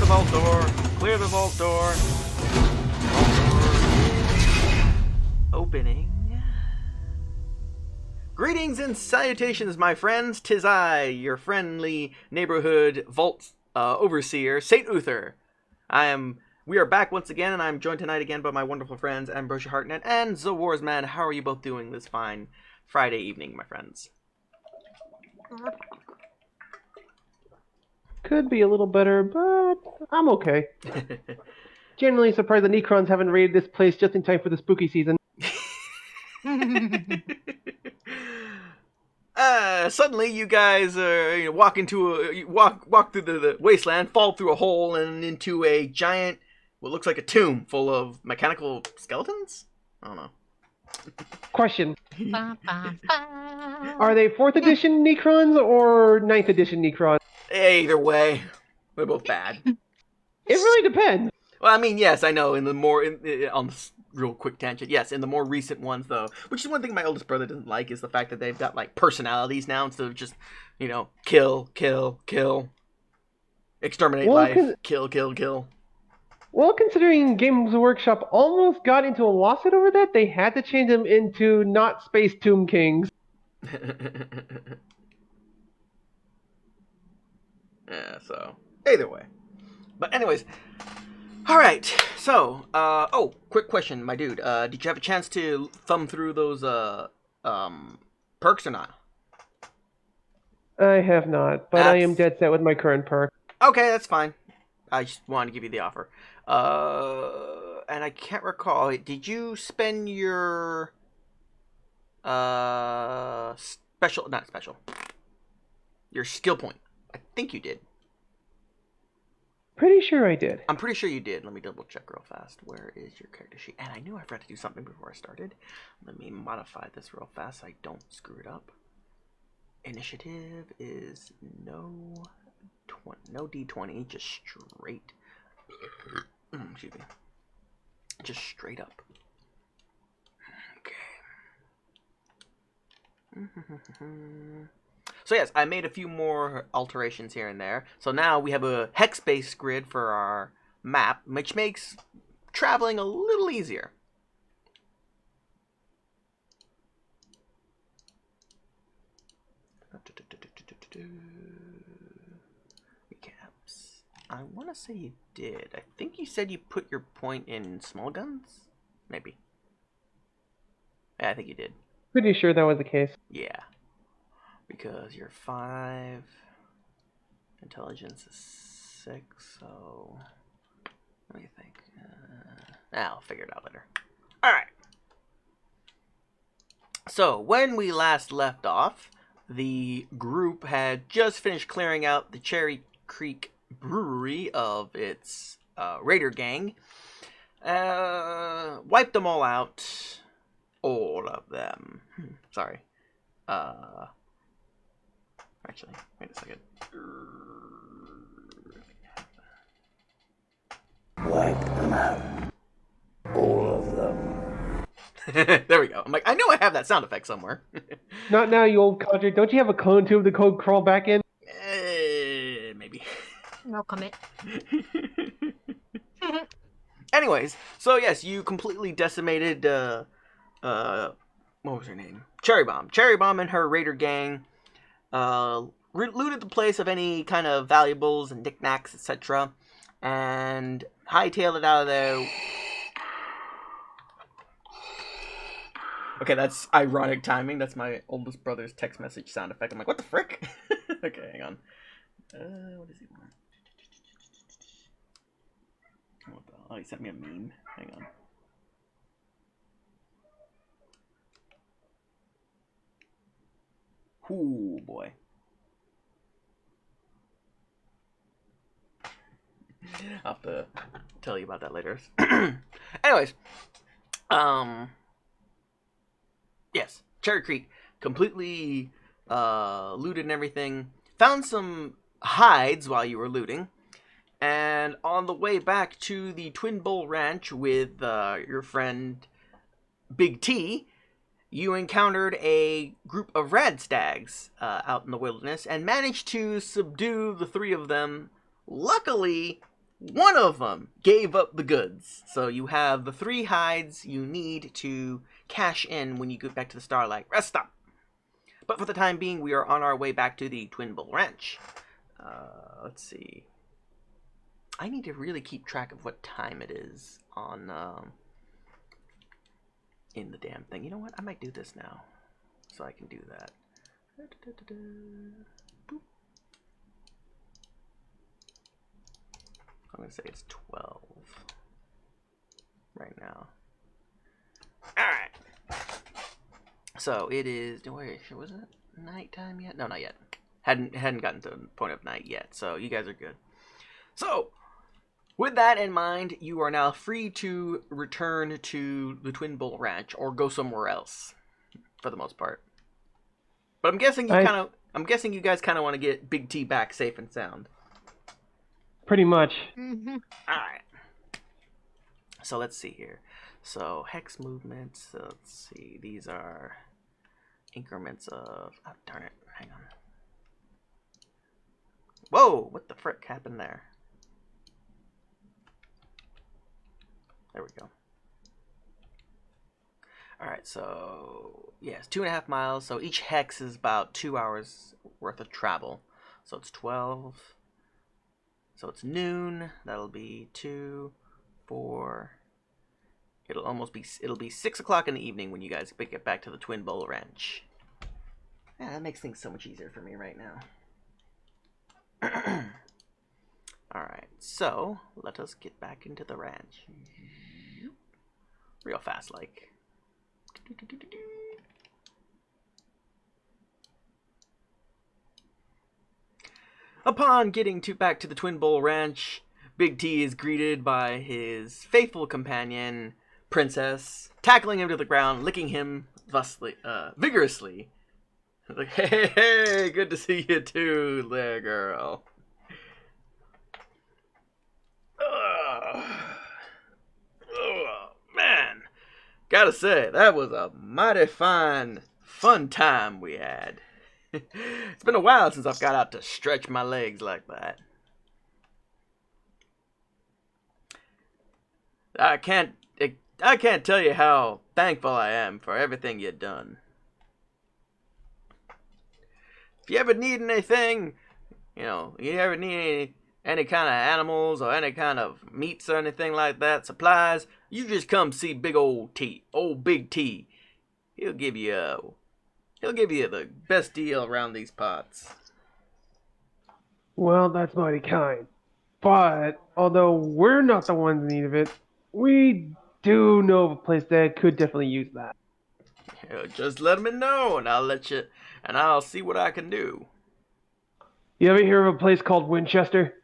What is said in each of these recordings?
vault door. Clear the vault door. Opening. Greetings and salutations, my friends. 'Tis I, your friendly neighborhood vault overseer, Saint Uther. We are back once again, and I'm joined tonight again by my wonderful friends Ambrosia Hartnett and Zawarsman. How are you both doing this fine Friday evening, my friends? Could be a little better, but I'm okay. Generally surprised the Necrons haven't raided this place just in time for the spooky season. Suddenly you guys walk through the wasteland, fall through a hole and into a giant, what looks like a tomb full of mechanical skeletons? I don't know. Question. Are they 4th edition Necrons or 9th edition Necrons? Either way, they're both bad. It really depends. Well, I mean, yes, I know. On this real quick tangent, yes, in the more recent ones, though, which is one thing my oldest brother doesn't like, is the fact that they've got like personalities now instead of just, kill, exterminate life, kill. Well, considering Games Workshop almost got into a lawsuit over that, they had to change them into not Space Tomb Kings. Yeah, so either way. But anyways, all right. So, quick question, my dude. Did you have a chance to thumb through those perks or not? I have not, but I am dead set with my current perk. Okay, that's fine. I just wanted to give you the offer. And I can't recall. Did you spend your not special, your skill point? I think you did. Pretty sure I did. I'm pretty sure you did. Let me double check real fast. Where is your character sheet? And I knew I forgot to do something before I started. Let me modify this real fast so I don't screw it up. Initiative is no D20, just straight. Excuse me. Just straight up. Okay. So yes, I made a few more alterations here and there. So now we have a hex-based grid for our map, which makes traveling a little easier. Recaps. I want to say you did. I think you said you put your point in small guns? Maybe. Yeah, I think you did. Pretty sure that was the case. Yeah. Because you're 5, intelligence is 6, so what do you think? I'll figure it out later. Alright. So, when we last left off, the group had just finished clearing out the Cherry Creek Brewery of its raider gang. Wiped them all out. All of them. Sorry. Actually, wait a second. Wipe them out. All of them. There we go. I'm like, I know I have that sound effect somewhere. Not now, you old codger. Don't you have a clone tube to crawl back in? Maybe. No comment. Anyways, so yes, you completely decimated, what was her name? Cherry Bomb. Cherry Bomb and her raider gang looted the place of any kind of valuables and knickknacks, etc. And hightailed it out of there. Okay, that's ironic timing. That's my oldest brother's text message sound effect. I'm like, what the frick? Okay, hang on. What does he want? What the hell? Oh, he sent me a meme. Hang on. Ooh, boy. I'll have to tell you about that later. Anyways, yes, Cherry Creek completely looted and everything. Found some hides while you were looting, and on the way back to the Twin Bull Ranch with your friend Big T, you encountered a group of rad stags out in the wilderness and managed to subdue the 3 of them. Luckily, one of them gave up the goods. So you have the 3 hides you need to cash in when you get back to the Starlight Rest Stop. But for the time being, we are on our way back to the Twin Bull Ranch. Let's see. I need to really keep track of what time it is on in the damn thing. You know what? I might do this now, so I can do that. Boop. I'm gonna say it's 12 right now. All right. So it is. Wait, was it nighttime yet? No, not yet. Hadn't gotten to the point of night yet. So you guys are good. So with that in mind, you are now free to return to the Twin Bull Ranch or go somewhere else, for the most part. But I'm guessing you guys kind of want to get Big T back safe and sound. Pretty much. Mm-hmm. All right. So let's see here. So hex movements. Let's see. These are increments of. Oh darn it! Hang on. Whoa! What the frick happened there? There we go. Alright, so yes, 2.5 miles. So each hex is about 2 hours worth of travel. So it's 12. So it's noon. That'll be 2, 4. It'll be 6 o'clock in the evening when you guys get back to the Twin Bull Ranch. Yeah, that makes things so much easier for me right now. Alright, so let us get back into the ranch. Real fast, like. Upon getting back to the Twin Bull Ranch, Big T is greeted by his faithful companion, Princess, tackling him to the ground, licking him vigorously. Like, hey, good to see you too, there, girl. Man, gotta say, that was a mighty fun time we had. It's been a while since I've got out to stretch my legs like that. I can't tell you how thankful I am for everything you've done. If you ever need anything, you ever need any kind of animals or any kind of meats or anything like that, supplies, you just come see big old Big T. He'll give you the best deal around these parts. Well, that's mighty kind. But although we're not the ones in need of it, we do know of a place that could definitely use that. Just let me know, and I'll see what I can do. You ever hear of a place called Winchester?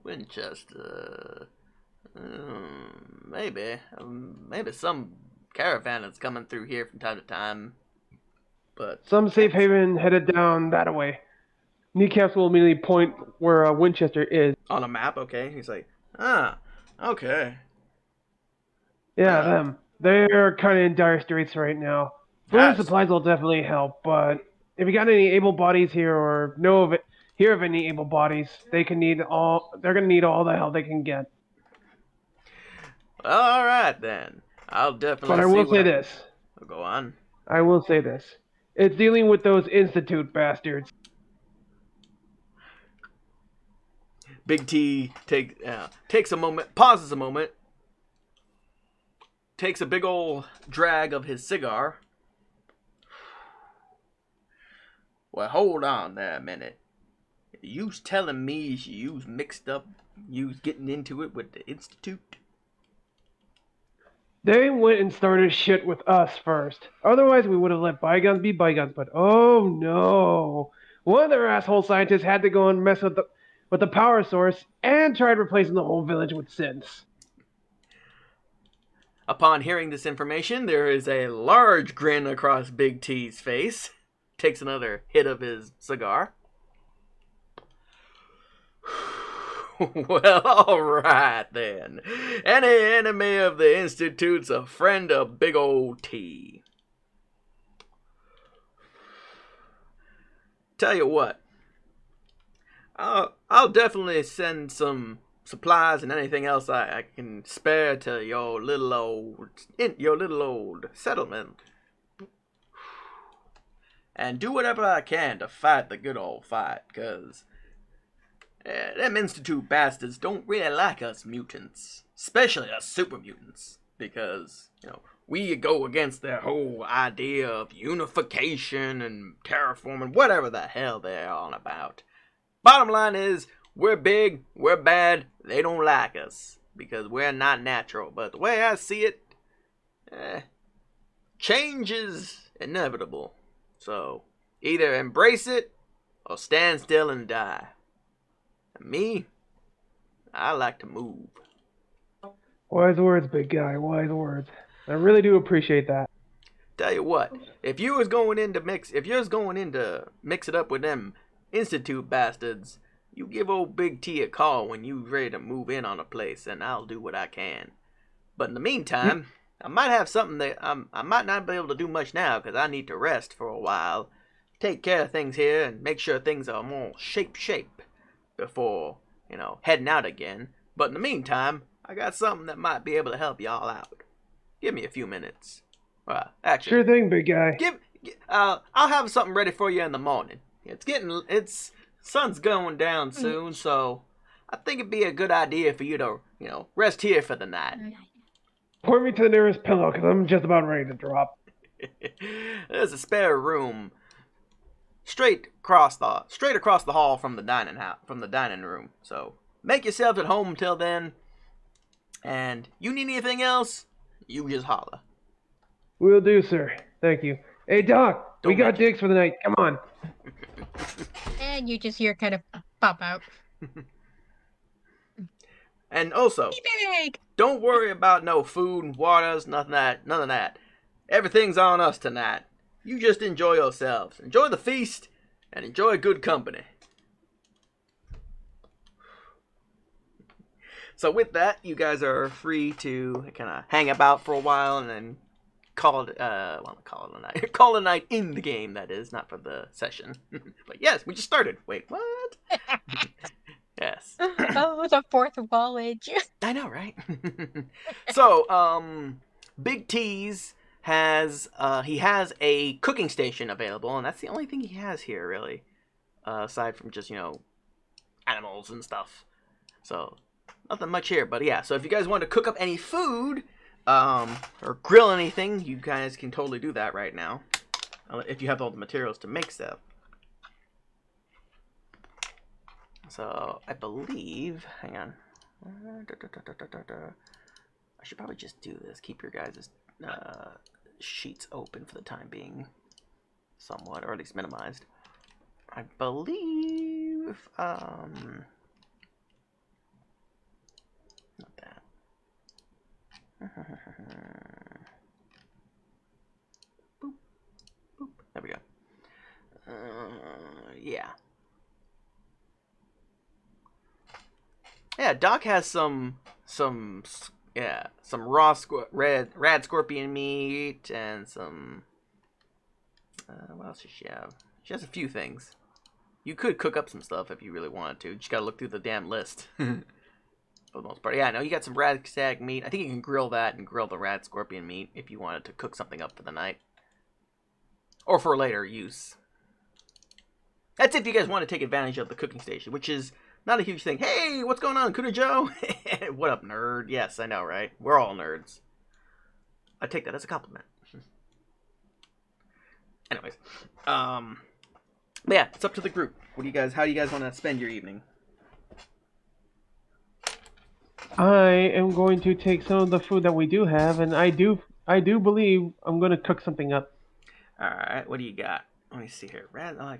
Winchester. Maybe some caravan is coming through here from time to time. But some safe haven headed down that way. Kneecaps will immediately point where Winchester is. On a map, okay? He's like, okay. Yeah, them. They're kind of in dire straits right now. Food supplies will definitely help, but if you got any able bodies here or hear of any able bodies, they're gonna need all the help they can get. All right then. I'll definitely. But I will say this. Go on. I will say this. It's dealing with those Institute bastards. Big T takes a moment, pauses a moment, takes a big old drag of his cigar. Well, hold on there a minute. You's telling me you's mixed up, you's getting into it with the Institute? They went and started shit with us first. Otherwise, we would have let bygones be bygones. But oh no, one of their asshole scientists had to go and mess with the power source and tried replacing the whole village with synths. Upon hearing this information, there is a large grin across Big T's face. Takes another hit of his cigar. Well, alright then. Any enemy of the Institute's a friend of Big Old T. Tell you what. I'll definitely send some supplies and anything else I can spare to your little old settlement. And do whatever I can to fight the good old fight, because them Institute bastards don't really like us mutants. Especially us super mutants. Because, we go against their whole idea of unification and terraforming, whatever the hell they're on about. Bottom line is, we're big, we're bad, they don't like us. Because we're not natural. But the way I see it, change is inevitable. So, either embrace it, or stand still and die. And me, I like to move. Wise words, big guy. Wise words. I really do appreciate that. Tell you what, if you was going in to mix it up with them Institute bastards, you give old Big T a call when you ready to move in on a place, and I'll do what I can. But in the meantime, I might have something that I might not be able to do much now because I need to rest for a while, take care of things here, and make sure things are more shape before, heading out again. But in the meantime, I got something that might be able to help y'all out. Give me a few minutes. Well, actually, Sure thing, big guy. I'll have something ready for you in the morning. Sun's going down soon, so I think it'd be a good idea for you to, rest here for the night. Point me to the nearest pillow, because I'm just about ready to drop. There's a spare room straight across the hall from the dining room. So make yourselves at home till then. And you need anything else, you just holler. Will do, sir. Thank you. Hey, Doc, we got digs for the night. Come on. And you just hear kind of pop out. And also, don't worry about no food and waters, none of that. Everything's on us tonight. You just enjoy yourselves. Enjoy the feast, and enjoy good company. So with that, you guys are free to kind of hang about for a while, and then call it a night. Call it a night in the game, that is, not for the session. But yes, we just started. Wait, what? Yes. Oh, the fourth wall edge. I know, right? So, Big T's has a cooking station available, and that's the only thing he has here, really, aside from just animals and stuff. So nothing much here, but yeah. So if you guys want to cook up any food, or grill anything, you guys can totally do that right now, if you have all the materials to make stuff. So, I believe, hang on, I should probably just do this, keep your guys' sheets open for the time being, somewhat, or at least minimized. I believe, not that. Boop, boop, there we go. Yeah. Yeah, Doc has some raw rad scorpion meat and some. What else does she have? She has a few things. You could cook up some stuff if you really wanted to. You just gotta look through the damn list. For the most part, yeah. No, you got some rad stag meat. I think you can grill that and grill the rad scorpion meat if you wanted to cook something up for the night, or for later use. That's if you guys want to take advantage of the cooking station, which is not a huge thing. Hey, what's going on, Kuna Joe? What up, nerd? Yes, I know, right? We're all nerds. I take that as a compliment. Anyways, but yeah, it's up to the group. How do you guys want to spend your evening? I am going to take some of the food that we do have, and I do believe I'm going to cook something up. All right, what do you got? Let me see here.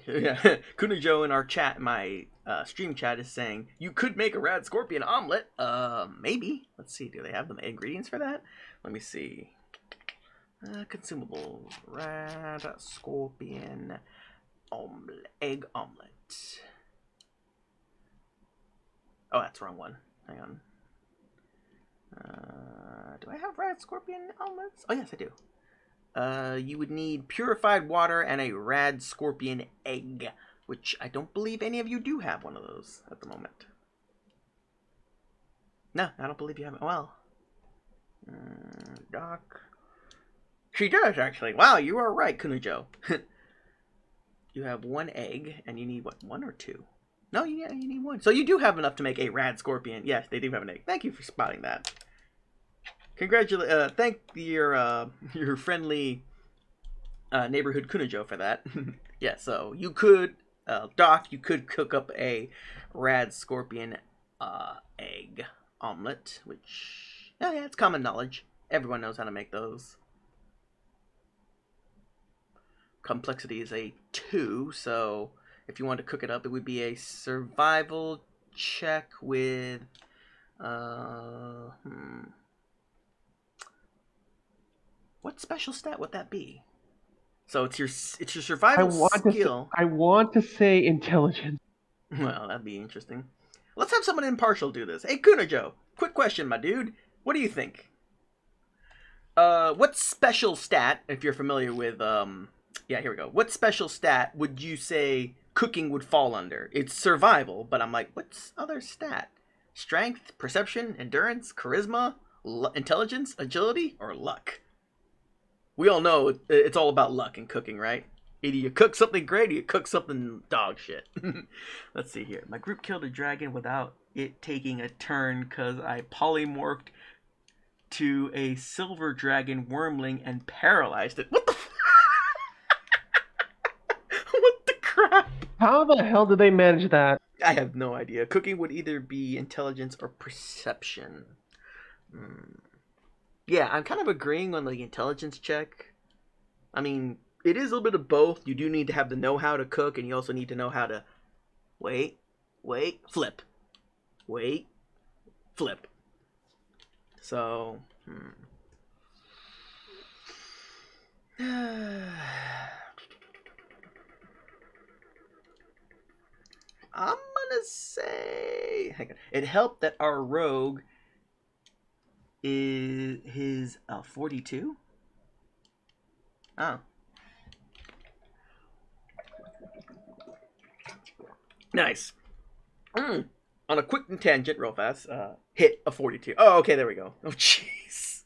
Yeah. Kuna Joe in our chat, my stream chat, is saying you could make a rad scorpion omelet. Maybe. Let's see. Do they have the ingredients for that? Let me see. Consumables. Rad scorpion egg omelet. Oh, that's the wrong one. Hang on. Do I have rad scorpion omelets? Oh, yes, I do. You would need purified water and a rad scorpion egg. which I don't believe any of you do have one of those at the moment. No, I don't believe you have it. Well, Doc. She does, actually. Wow, you are right, Kunojo. You have 1 egg, and you need, what, 1 or 2? No, you need 1. So you do have enough to make a rad scorpion. Yes, they do have an egg. Thank you for spotting that. Thank your friendly neighborhood Kunojo for that. Yeah, so you could, Doc, you could cook up a rad scorpion egg omelet, which, yeah, it's common knowledge. Everyone knows how to make those. Complexity is a 2, so if you want to cook it up, it would be a survival check with, what special stat would that be? So it's your survival skill. I want to say intelligence. Well, that'd be interesting. Let's have someone impartial do this. Hey, Kunojo, quick question, my dude. What do you think? What special stat, if you're familiar with, yeah, here we go. What special stat would you say cooking would fall under? It's survival, but I'm like, what's other stat? Strength, perception, endurance, charisma, intelligence, agility, or luck? We all know it's all about luck in cooking, right? Either you cook something great or you cook something dog shit. Let's see here. My group killed a dragon without it taking a turn because I polymorphed to a silver dragon wormling and paralyzed it. What the what the crap? How the hell did they manage that? I have no idea. Cooking would either be intelligence or perception. Yeah, I'm kind of agreeing on the intelligence check. I mean, it is a little bit of both. You do need to have the know-how to cook, and you also need to know how to wait, flip. Wait, flip. So, I'm gonna say, hang on. It helped that our rogue is his 42. Oh, nice. On a quick tangent, real fast, hit a 42. Oh, okay, there we go. Oh, jeez.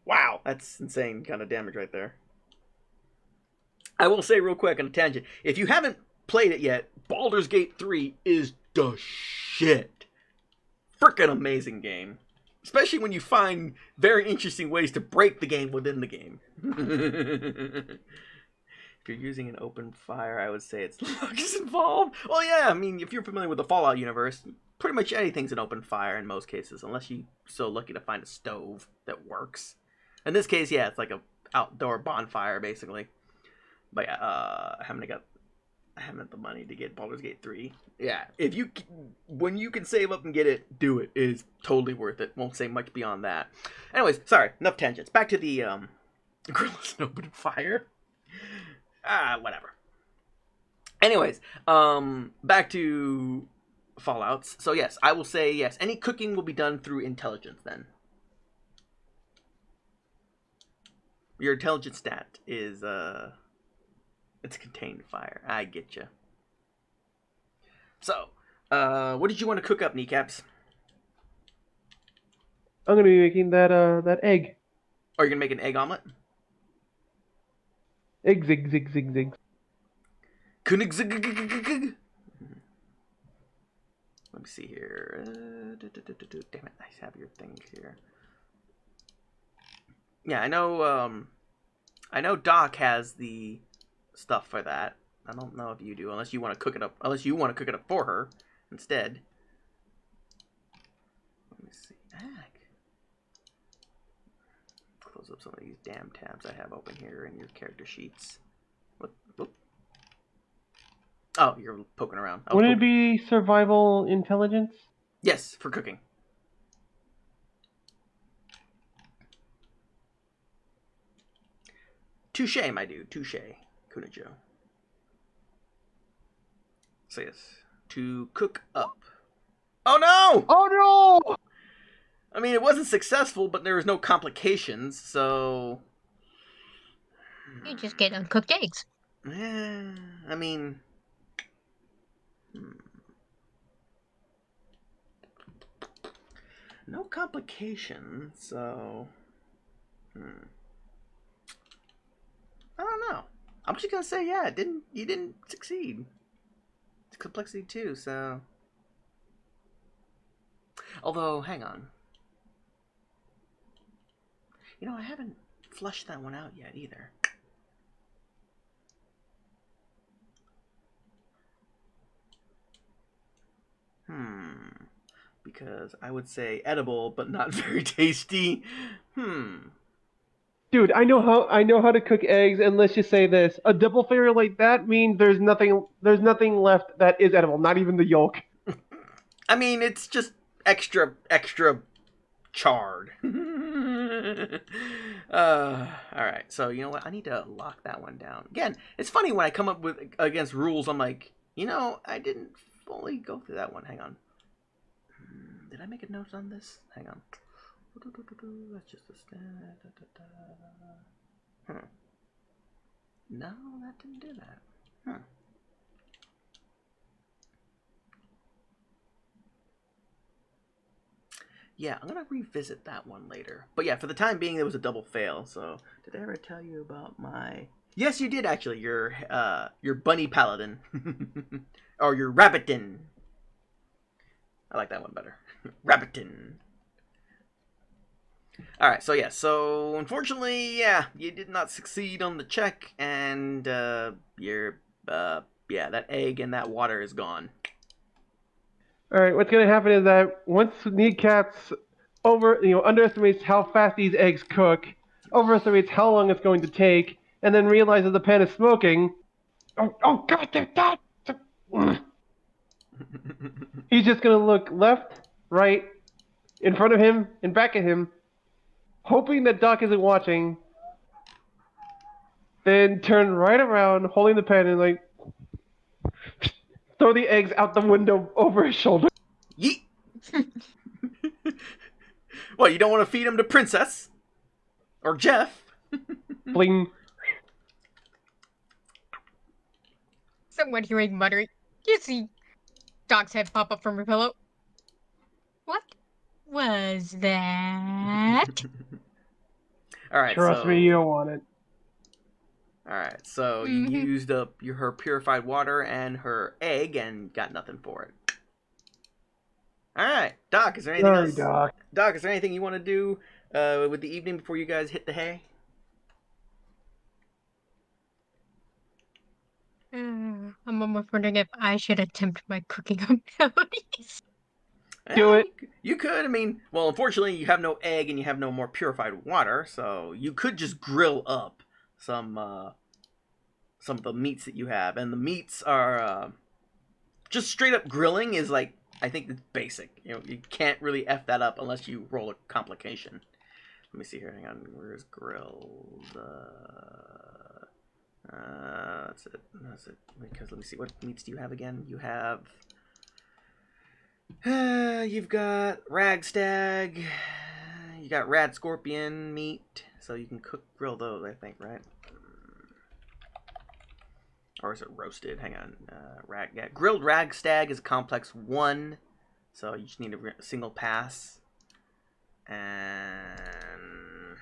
Wow, that's insane kind of damage right there. I will say real quick on a tangent, if you haven't played it yet, Baldur's Gate 3 is the shit. Freaking amazing game. Especially when you find very interesting ways to break the game within the game. If you're using an open fire, I would say it's luck is involved. Well, yeah, I mean, if you're familiar with the Fallout universe, pretty much anything's an open fire in most cases, unless you're so lucky to find a stove that works. In this case, yeah, it's like a outdoor bonfire, basically. But I haven't the money to get Baldur's Gate 3. Yeah, when you can save up and get it, do it. It is totally worth it. Won't say much beyond that. Anyways, sorry, enough tangents. Back to the gorillas and open fire. Whatever. Anyways, back to Fallouts. So yes, I will say yes. Any cooking will be done through intelligence then. Your intelligence stat is it's contained fire. I get you. So, what did you want to cook up, Kneecaps? I'm gonna be making that egg. Are you gonna make an egg omelet? Egg zig zig zig zig. Let me see here. Damn it, I have your things here. Yeah, I know Doc has the stuff for that. I don't know if you do, unless you want to cook it up. Unless you want to cook it up for her instead. Let me see. Close up some of these damn tabs I have open here in your character sheets. What? Whoop. Oh, you're poking around. Wouldn't it be survival intelligence? Yes, for cooking. Touche, my dude. Touche, Kunojo. So yes, to cook up. Oh no! Oh no! I mean, it wasn't successful, but there was no complications, so... You just get uncooked eggs. I mean, no complications, so I don't know. I'm just gonna say, yeah, you didn't succeed. It's complexity too, so. Although, hang on. You know, I haven't flushed that one out yet either. Because I would say edible, but not very tasty. Dude, I know how to cook eggs, and let's just say this: a double failure like that means there's nothing left that is edible, not even the yolk. I mean, it's just extra charred. Alright, so you know what? I need to lock that one down. Again, it's funny when I come up with against rules, I'm like, you know, I didn't fully go through that one. Hang on. Did I make a note on this? Hang on. That's just a stat. No, that didn't do that. Yeah, I'm gonna revisit that one later. But yeah, for the time being, there was a double fail. So, did I ever tell you about my? Yes, you did actually. Your bunny paladin, or your rabbitin. I like that one better. Rabbitin. All right, so yeah, so unfortunately, yeah, you did not succeed on the check, and your yeah, that egg and that water is gone. All right, what's gonna happen is that once Kneecaps underestimates how fast these eggs cook, overestimates how long it's going to take, and then realizes the pan is smoking. Oh God, they're dead! He's just gonna look left, right, in front of him, and back at him, hoping that Doc isn't watching. Then turn right around, holding the pan, and like throw the eggs out the window over his shoulder. Yeet. Well, you don't want to feed him to Princess or Jeff. Bling. Someone hearing muttering. You see Doc's head pop up from her pillow. What was that? All right, Trust me, you don't want it. All right, so you used up her purified water and her egg and got nothing for it. All right, Doc, is there anything else? Doc. Doc, is there anything you want to do with the evening before you guys hit the hay? I'm almost wondering if I should attempt my cooking abilities. Do it. You could. I mean, well, unfortunately, you have no egg and you have no more purified water, so you could just grill up some of the meats that you have, and the meats are just straight up grilling is like, I think it's basic. You know, you can't really f that up unless you roll a complication. Let me see here. Hang on. Where's grilled? That's it. That's it. Because let me see. What meats do you have again? You have. You've got Ragstag. You got Rad Scorpion meat, so you can grill those. I think, right? Or is it roasted? Hang on. Grilled Ragstag is a complex 1, so you just need a single pass. And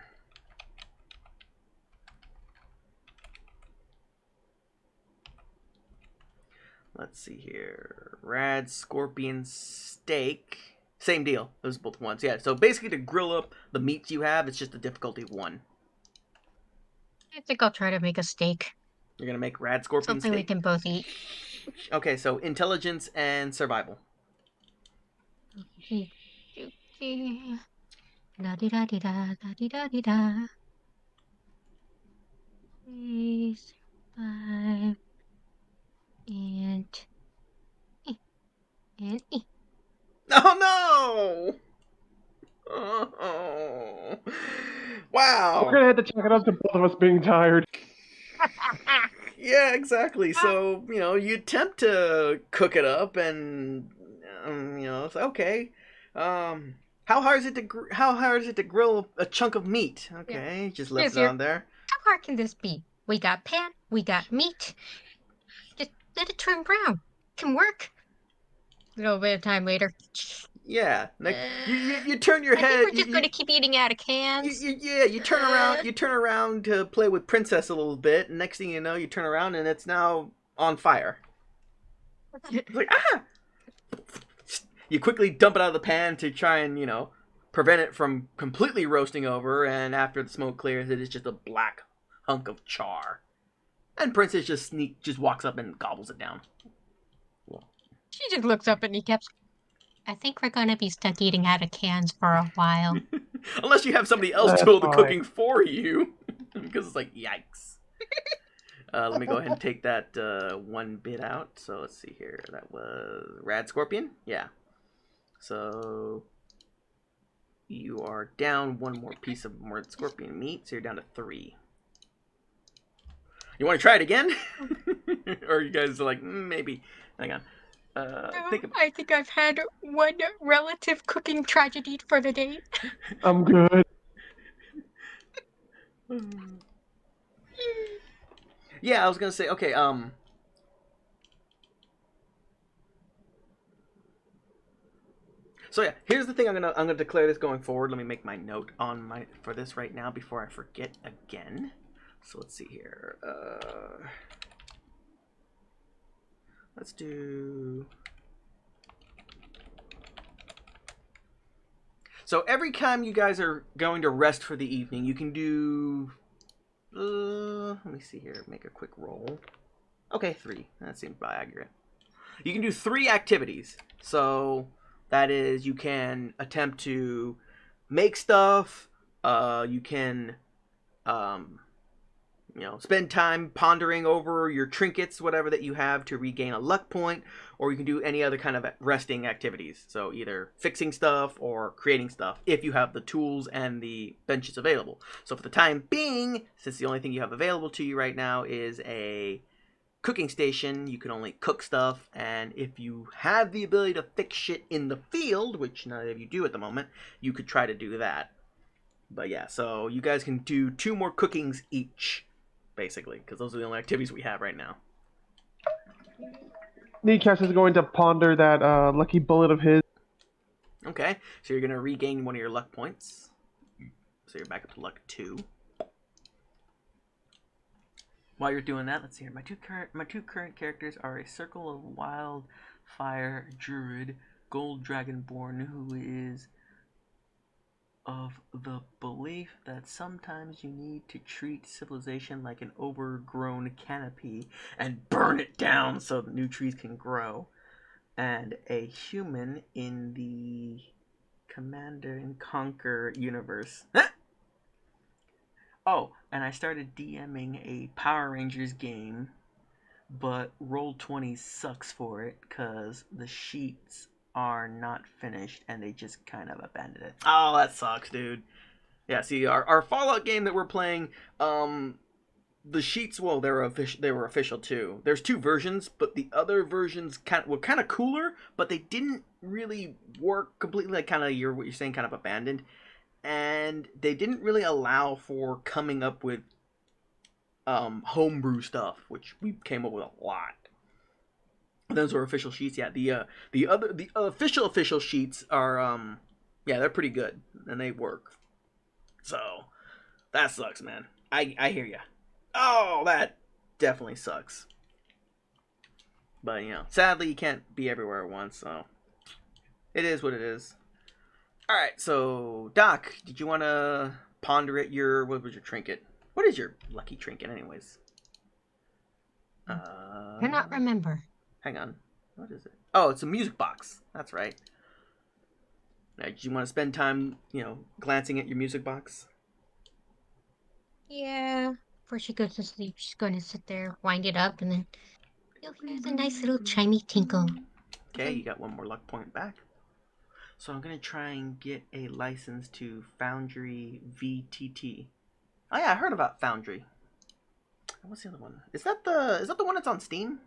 let's see here. Rad Scorpion Steak. Same deal. Those are both ones. Yeah, so basically to grill up the meats you have, it's just a difficulty of 1. I think I'll try to make a steak. You're going to make Rad Scorpion Something Steak? we can both eat. Okay, so intelligence and survival. Da-di-da-di-da, 3, 5, and E. Oh no! Oh. Wow. We're gonna have to chalk it up to both of us being tired. Yeah, exactly. So, you know, you attempt to cook it up and you know, it's okay. How hard is it to grill a chunk of meat? Okay, just left it on there. How hard can this be? We got pan, We got meat. Just let it turn brown. Can work. A little bit of time later. Yeah. Like, you turn I your think head. we're just gonna keep eating out of cans. You turn around. You turn around to play with Princess a little bit, and next thing you know, you turn around and it's now on fire. It's like, ah! You quickly dump it out of the pan to try and, prevent it from completely roasting over, and after the smoke clears, it is just a black hunk of char. And Princess just walks up and gobbles it down. She just looks up at kneecaps. I think we're gonna be stuck eating out of cans for a while. Unless you have somebody else That's do the fine. cooking for you. Because it's like, yikes. Let me go ahead and take that one bit out. So let's see here. That was Rad Scorpion? Yeah. So you are down one more piece of Rad Scorpion meat. So you're down to 3. You want to try it again? Or you guys are like, maybe. Hang on. I think I've had one relative cooking tragedy for the day. I'm good. Yeah, I was gonna say, okay, so yeah, here's the thing. I'm gonna declare this going forward. Let me make my note for this right now before I forget again. So let's see here. Let's do. So every time you guys are going to rest for the evening, you can do. Let me see here. Make a quick roll. Okay, 3. That seems about accurate. You can do 3 activities. So that is, you can attempt to make stuff. You can, spend time pondering over your trinkets, whatever that you have, to regain a luck point, or you can do any other kind of resting activities. So either fixing stuff or creating stuff if you have the tools and the benches available. So for the time being, since the only thing you have available to you right now is a cooking station, you can only cook stuff, and if you have the ability to fix shit in the field, which none of you do at the moment, you could try to do that. But yeah, so you guys can do 2 more cookings each, basically, because those are the only activities we have right now. Kneecaps is going to ponder that lucky bullet of his. Okay, so you're going to regain one of your luck points. So you're back up to luck 2. While you're doing that, let's see here. My two current characters are a Circle of Wildfire Druid, Gold Dragonborn, who is of the belief that sometimes you need to treat civilization like an overgrown canopy and burn it down so the new trees can grow. And a human in the Commander and Conquer universe. Oh, and I started DMing a Power Rangers game, but Roll20 sucks for it because the sheets are not finished and they just kind of abandoned it. Oh, that sucks, dude. Yeah, see, our Fallout game that we're playing, the sheets, well, they were official too. There's 2 versions, but the other versions were kind of cooler, but they didn't really work completely. Like what you're saying, kind of abandoned. And they didn't really allow for coming up with homebrew stuff, which we came up with a lot. Those are official sheets. Yeah, the official sheets are they're pretty good and they work. So that sucks, man. I hear ya. Oh, that definitely sucks. But sadly you can't be everywhere at once, so it is what it is. All right, so Doc, did you want to ponder at what was your trinket? What is your lucky trinket, anyways? Cannot remember. Hang on, what is it? Oh, it's a music box. That's right. Now, did you want to spend time, glancing at your music box? Yeah. Before she goes to sleep, she's going to sit there, wind it up, and then you'll hear the nice little chimey tinkle. Okay, you got 1 more luck point back. So I'm gonna try and get a license to Foundry VTT. Oh yeah, I heard about Foundry. What's the other one? Is that the one that's on Steam?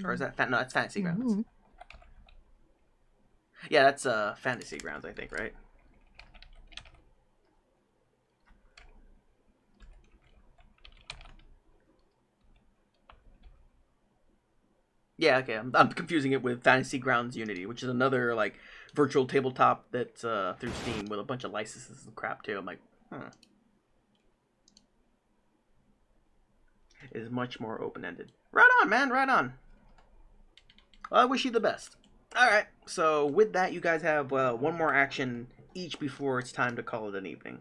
Or is that no? That's Fantasy Grounds. Mm-hmm. Yeah, that's Fantasy Grounds, I think, right? Yeah, okay. I'm confusing it with Fantasy Grounds Unity, which is another like virtual tabletop that's through Steam with a bunch of licenses and crap too. I'm like, huh. It is much more open-ended. Right on, man. Right on. Well, I wish you the best. All right. So with that, you guys have one more action each before it's time to call it an evening.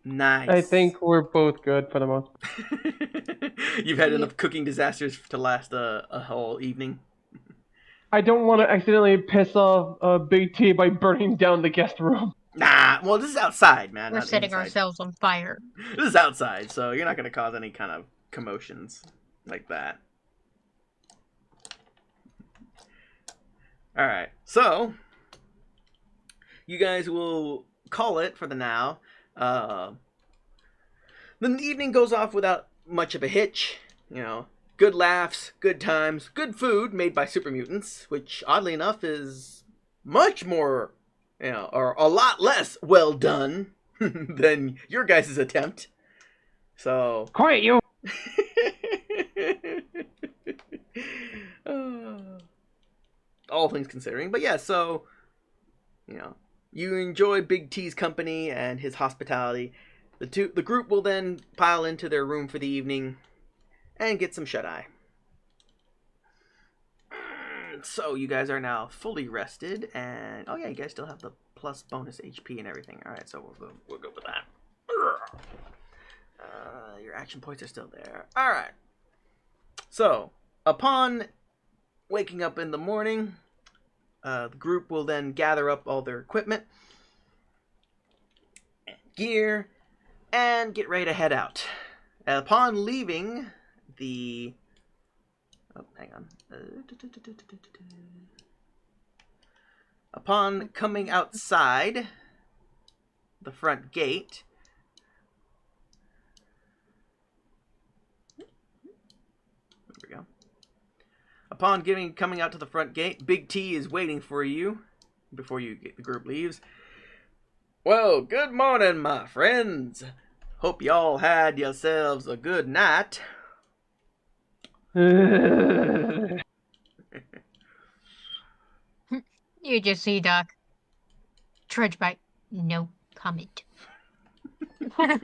Nice. I think we're both good for the most. You've had enough cooking disasters to last a whole evening. I don't want to accidentally piss off Big T by burning down the guest room. Nah, well, this is outside, man. We're not setting inside. ourselves on fire. This is outside, so you're not going to cause any kind of commotions like that. Alright, so you guys will call it for the now. Then the evening goes off without much of a hitch. You know, good laughs, good times, good food made by super mutants, which oddly enough is much more, you know, or a lot less well done than your guys' attempt. So Quiet, you! All things considering. But yeah, so, you know, you enjoy Big T's company and his hospitality. The group will then pile into their room for the evening and get some shut-eye. So you guys are now fully rested, and oh yeah, you guys still have the plus bonus HP and everything. All right, so we'll go with that. Your action points are still there. All right. So upon waking up in the morning, the group will then gather up all their equipment and gear and get ready to head out. Upon leaving the... Oh, hang on. Upon coming outside the front gate... There we go. Upon coming out to the front gate, Big T is waiting for you before the group leaves. Well, good morning, my friends. Hope y'all had yourselves a good night. You just see, Doc. Trudge by. No comment. Now,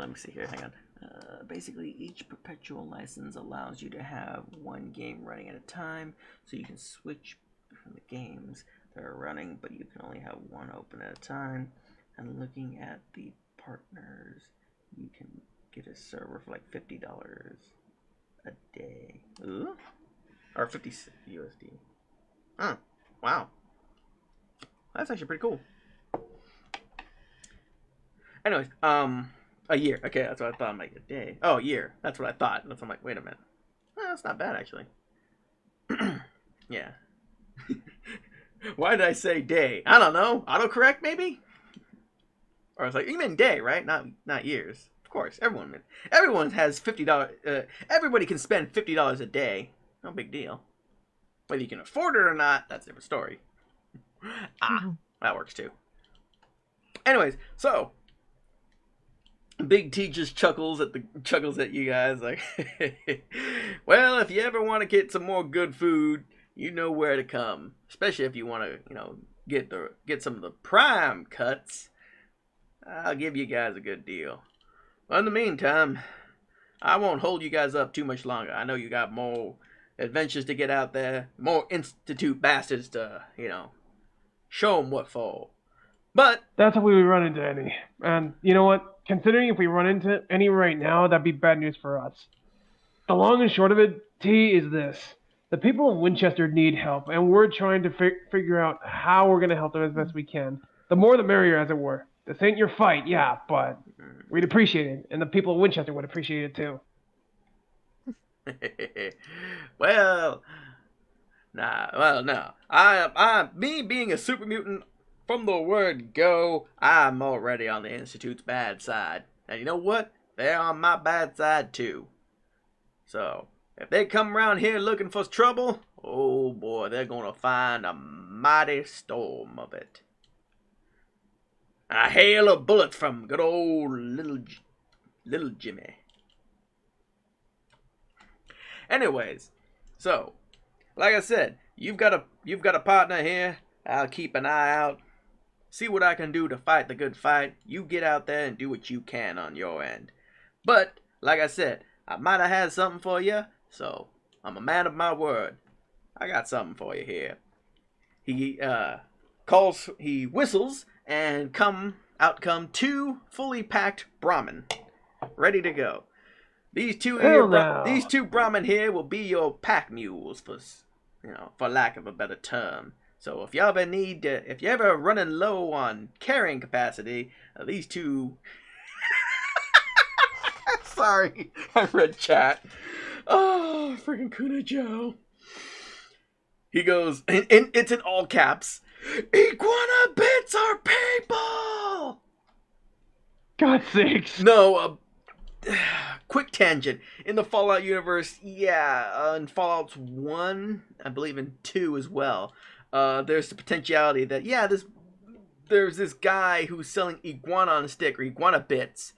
let me see here. Hang on. Basically, each perpetual license allows you to have one game running at a time, so you can switch from the games that are running, but you can only have one open at a time. And looking at the partners, you can get a server for like $50 a day. Ooh. Or 50 USD. Huh. Wow. That's actually pretty cool. Anyways, a year. Okay, that's what I thought. I'm like, a day. Oh, a year. That's what I thought. I'm like, wait a minute. That's not bad, actually. Yeah. Why did I say day? I don't know. Autocorrect, maybe? Or I was like, you meant day, right? Not years. Of course, everyone has $50. Everybody can spend $50 a day. No big deal. Whether you can afford it or not, that's a different story. That works too. Anyways, so Big T just chuckles at you guys like, well, if you ever want to get some more good food, you know where to come. Especially if you want to, you know, get some of the prime cuts. I'll give you guys a good deal. But in the meantime, I won't hold you guys up too much longer. I know you got more adventures to get out there, more Institute bastards to, you know, show them what for. But that's how we would run into any. And you know what? Considering if we run into any right now, that'd be bad news for us. The long and short of it, T, is this. The people of Winchester need help, and we're trying to figure out how we're going to help them as best we can. The more the merrier, as it were. This ain't your fight, yeah, but we'd appreciate it, and the people of Winchester would appreciate it too. No. Me being a super mutant, from the word go, I'm already on the Institute's bad side. And you know what? They're on my bad side too. So, if they come around here looking for trouble, oh boy, they're gonna find a mighty storm of it. A hail of bullets from good old little Jimmy. Anyways, so like I said, you've got a partner here. I'll keep an eye out. See what I can do to fight the good fight. You get out there and do what you can on your end. But like I said, I might have had something for you, so I'm a man of my word. I got something for you here. He whistles, and out come 2 fully packed Brahmin, ready to go. These two Brahmin here will be your pack mules, for lack of a better term. So if you ever running low on carrying capacity, these 2. Sorry, I read chat. Oh, freaking Kuna Joe. He goes, and it's in all caps. Iguana bits are people! God's sakes. No, quick tangent. In the Fallout universe, in Fallout 1, I believe in 2 as well, there's the potentiality that, there's this guy who's selling iguana on a stick, or iguana bits,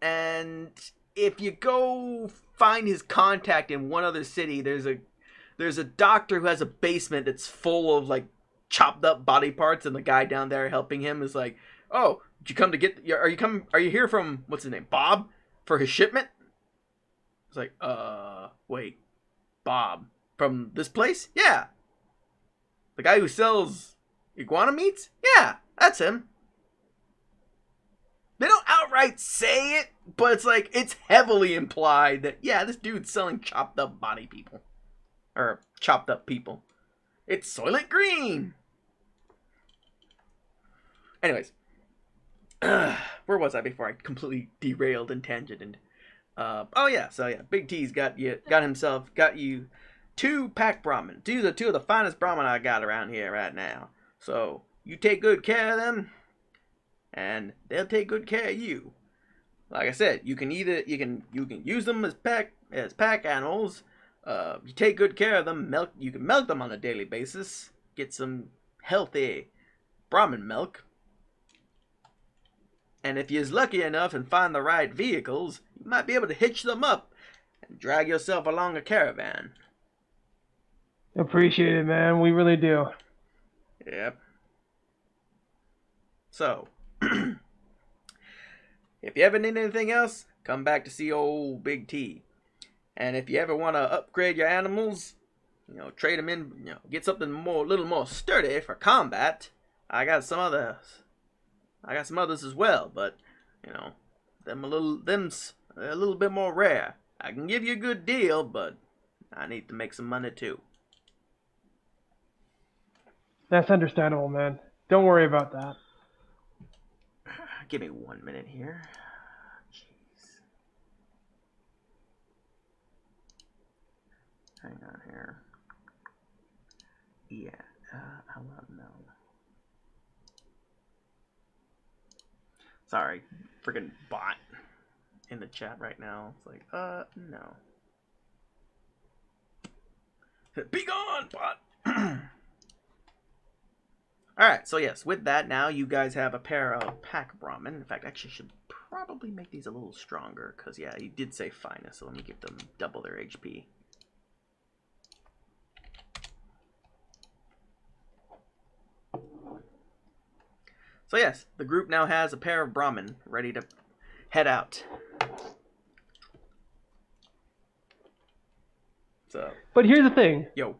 and if you go find his contact in one other city, there's a doctor who has a basement that's full of, like, chopped up body parts, and the guy down there helping him is like, oh, did you come to get, are you here from, what's his name, Bob, for his shipment? It's like, wait, Bob, from this place? Yeah. The guy who sells iguana meats? Yeah, that's him. They don't outright say it, but it's like, it's heavily implied that, this dude's selling chopped up body people. Or chopped up people. It's Soylent Green! Anyways. Where was I before I completely derailed and tangented? Big T's got you 2 pack Brahmin. 2 of the finest Brahmin I got around here right now. So, you take good care of them, and they'll take good care of you. Like I said, you can use them as pack animals. You take good care of them. You can milk them on a daily basis. Get some healthy Brahmin milk. And if you're lucky enough and find the right vehicles, you might be able to hitch them up and drag yourself along a caravan. Appreciate it, man. We really do. Yep. So, if you ever need anything else, come back to see old Big T. And if you ever want to upgrade your animals, trade them in, get something a little more sturdy for combat, I got some others as well, but, them's a little bit more rare. I can give you a good deal, but I need to make some money too. That's understandable, man. Don't worry about that. Give me 1 minute here. Jeez. Hang on here. Yeah, I love no. Sorry, freaking bot in the chat right now. It's like, no. Be gone, bot! Alright, so yes, with that, now you guys have a pair of pack Brahmin. In fact, I actually should probably make these a little stronger, because, you did say finest, so let me give them double their HP. So yes, the group now has a pair of Brahmin ready to head out. So. But here's the thing. Yo.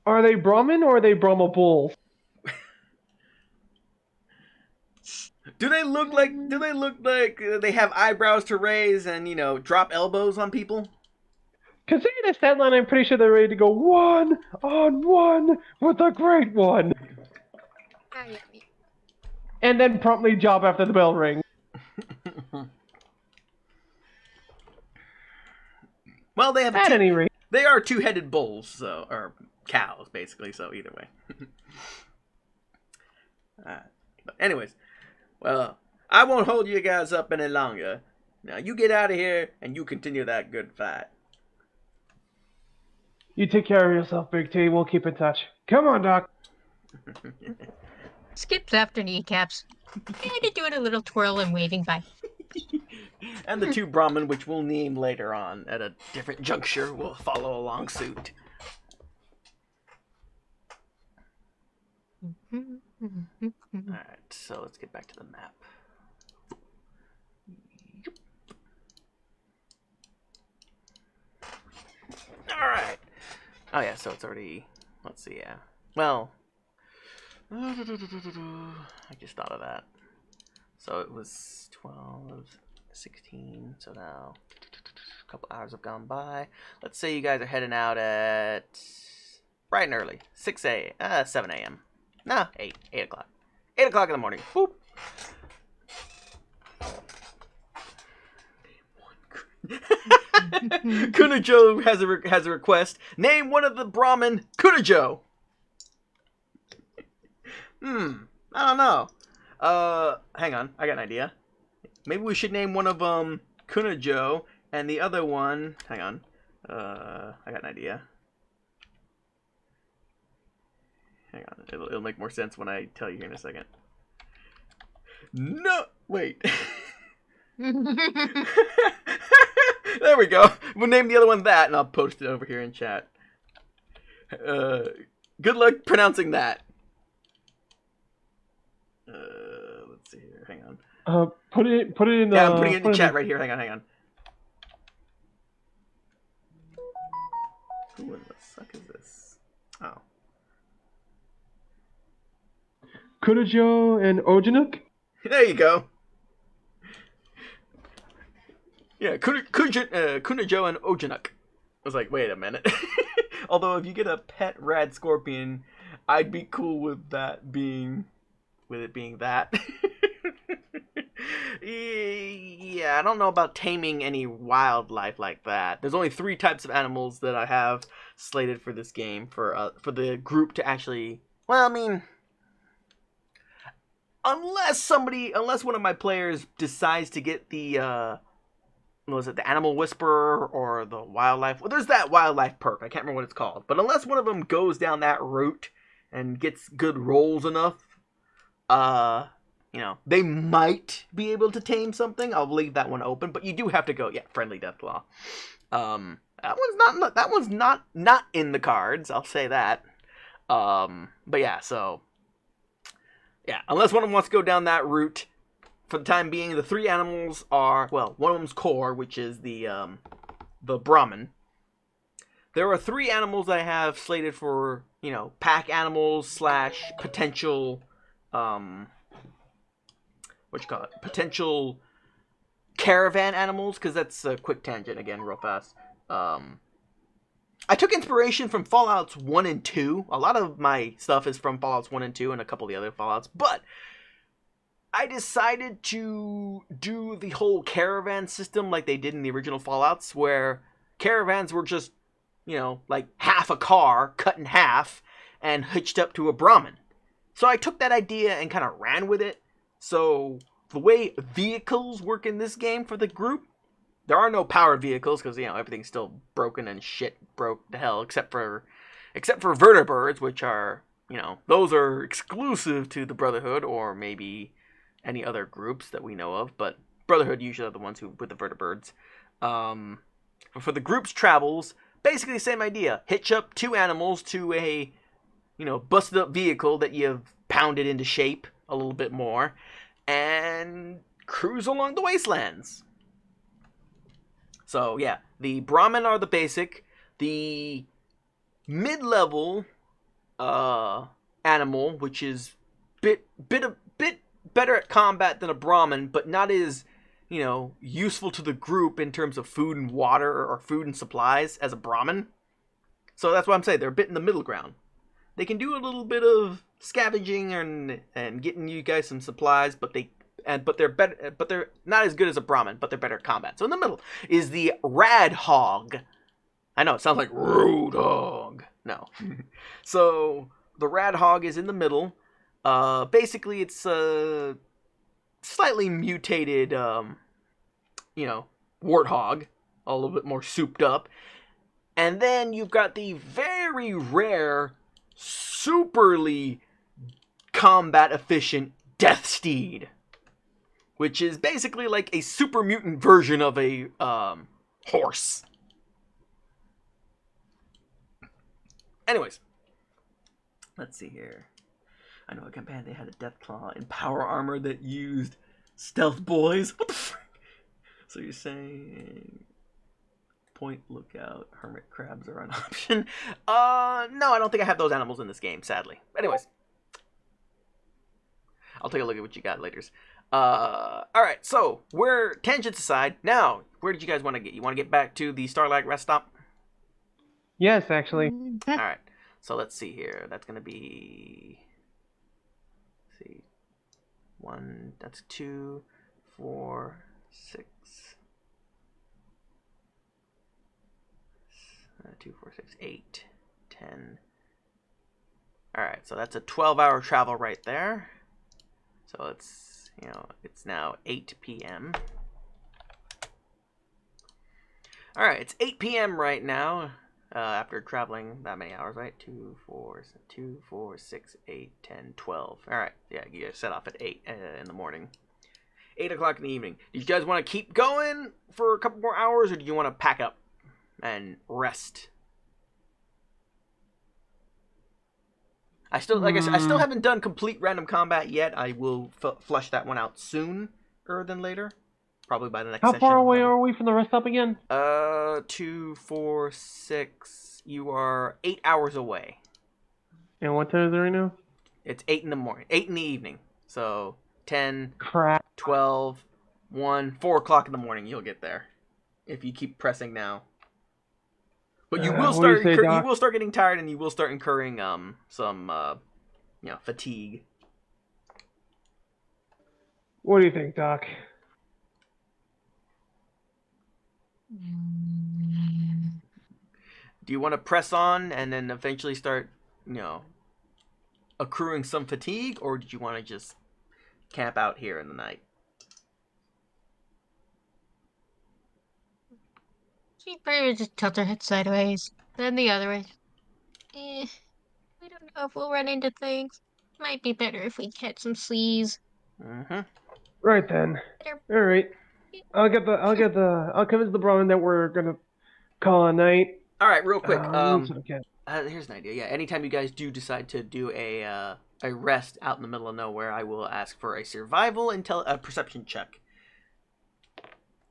Are they Brahmin or are they Brahma bulls? Do they look like they have eyebrows to raise and, drop elbows on people? Considering this headline, I'm pretty sure they're ready to go 1-on-1 with the Great One. And then promptly job after the bell rings. Well, they have At any rate. They are 2-headed bulls, or cows, basically, so either way. But anyways, well, I won't hold you guys up any longer. Now, you get out of here, and you continue that good fight. You take care of yourself, Big T. We'll keep in touch. Come on, Doc. Skips after kneecaps. And doing a little twirl and waving bye. And the two Brahmin, which we'll name later on at a different juncture, will follow along suit. Alright, so let's get back to the map. Alright. Oh yeah, so it's already... Let's see, yeah. Well... I just thought of that. So it was 12, 16, so now a couple hours have gone by. Let's say you guys are heading out at bright and early, 7 a.m. No, 8 o'clock. 8 o'clock in the morning. Boop. Kunajo has a request. Name one of the Brahmin Kunajo. I don't know. Hang on. I got an idea. Maybe we should name one of them Kunajo and the other one... Hang on. I got an idea. Hang on. It'll make more sense when I tell you here in a second. No! Wait. There we go. We'll name the other one that, and I'll post it over here in chat. Good luck pronouncing that. Let's see here. Hang on. Put it in. Yeah, I'm putting it in the chat right here. Hang on. Who in the fuck is this? Oh. Kunajo and Ojinuk? There you go. Yeah, Kunajo and Ojinuk. I was like, wait a minute. Although if you get a pet rad scorpion, I'd be cool with it being that. Yeah, I don't know about taming any wildlife like that. There's only 3 types of animals that I have slated for this game for the group to actually. Well, I mean, unless one of my players decides to get the was it the Animal Whisperer or the Wildlife? Well, there's that wildlife perk. I can't remember what it's called. But unless one of them goes down that route and gets good rolls enough, they might be able to tame something. I'll leave that one open, but you do have to go. Yeah, Friendly Deathclaw. That one's not in the cards. I'll say that. But yeah, so yeah, unless one of them wants to go down that route, for the time being, the 3 animals are, well, one of them's core, which is the Brahmin. There are 3 animals I have slated for, pack animals / potential, potential caravan animals, because that's a quick tangent again, real fast. I took inspiration from Fallouts 1 and 2. A lot of my stuff is from Fallouts 1 and 2 and a couple of the other Fallouts, but I decided to do the whole caravan system like they did in the original Fallouts, where caravans were just, like half a car cut in half and hitched up to a Brahmin. So I took that idea and kind of ran with it. So the way vehicles work in this game for the group, there are no powered vehicles because, everything's still broken and shit broke to hell, except for vertibirds, which are, those are exclusive to the Brotherhood or maybe any other groups that we know of, but Brotherhood usually are the ones who with the vertibirds. For the group's travels, basically the same idea. Hitch up 2 animals to a, busted up vehicle that you've pounded into shape a little bit more, and cruise along the wastelands. So yeah, the Brahmin are the basic. The mid-level animal, which is bit better at combat than a Brahmin, but not as, useful to the group in terms of food and water or food and supplies as a Brahmin. So that's why I'm saying they're a bit in the middle ground. They can do a little bit of scavenging and getting you guys some supplies, but they're not as good as a Brahmin, but they're better at combat. So in the middle is the Radhog. I know it sounds like Roadhog. No. So the Radhog is in the middle. Basically, it's a slightly mutated, warthog, a little bit more souped up. And then you've got the very rare, superly combat efficient Death Steed, which is basically like a super mutant version of a horse. Anyways, let's see here. I know a campaign they had a Deathclaw in power armor that used stealth boys. What the frick? So you're saying point, lookout, hermit crabs are an option? No, I don't think I have those animals in this game, sadly. Anyways, I'll take a look at what you got later. Alright, so we're tangents aside. Now, where did you guys want to get? You want to get back to the Starlight Rest Stop? Yes, actually. Alright, so let's see here. That's going to be... Let's see. 1, that's 2, 4, 6. 2, 4, 6, 8, 10. Alright, so that's a 12-hour travel right there. So it's, you know, it's now 8 p.m. Alright, it's 8 p.m. right now. After traveling that many hours, right? 2, 4, 6, 8, 10, 12. Alright, yeah, you guys set off at 8 in the morning. 8 o'clock in the evening. Do you guys want to keep going for a couple more hours, or do you want to pack up and rest? I still, like I said, I still haven't done complete random combat yet. I will flush that one out sooner than later. Probably by the next session. How far away are we from the rest stop again? 2, 4, 6. You are 8 hours away. And what time is it right now? It's 8 in the morning. 8 in the evening. So 10, Crap. 12, 1, 4 o'clock in the morning. You'll get there if you keep pressing now. But you will start. You will start getting tired, and you will start incurring some fatigue. What do you think, Doc? Do you want to press on and then eventually start, accruing some fatigue, or did you want to just camp out here in the night? She probably just tilt her head sideways, then the other way. I don't know if we'll run into things. Might be better if we catch some sleaze. Mm-hmm. Right then. All right. I'll convince the Brahmin that we're gonna call a night. All right, real quick. Okay. Here's an idea. Yeah, anytime you guys do decide to do a rest out in the middle of nowhere, I will ask for a survival and perception check.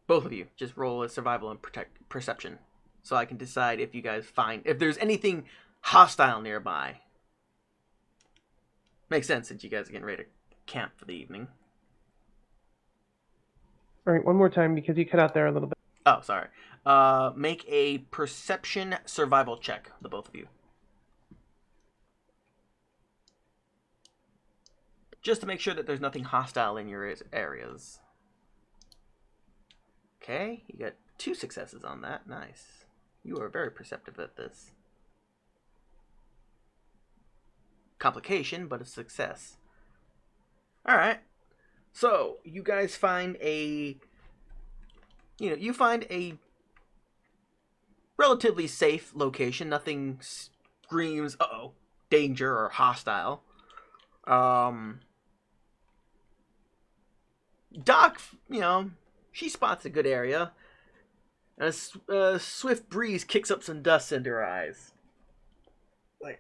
Both of you, just roll a survival and perception, so I can decide if you guys if there's anything hostile nearby. Makes sense since you guys are getting ready to camp for the evening. All right, one more time because you cut out there a little bit. Oh, sorry. Make a perception survival check, the both of you. Just to make sure that there's nothing hostile in your areas. Okay, you got 2 successes on that. Nice. You are very perceptive at this. Complication, but a success. Alright. So, you guys find a relatively safe location. Nothing screams, uh-oh, danger or hostile. Doc, she spots a good area. And a swift breeze kicks up some dust into her eyes. Like,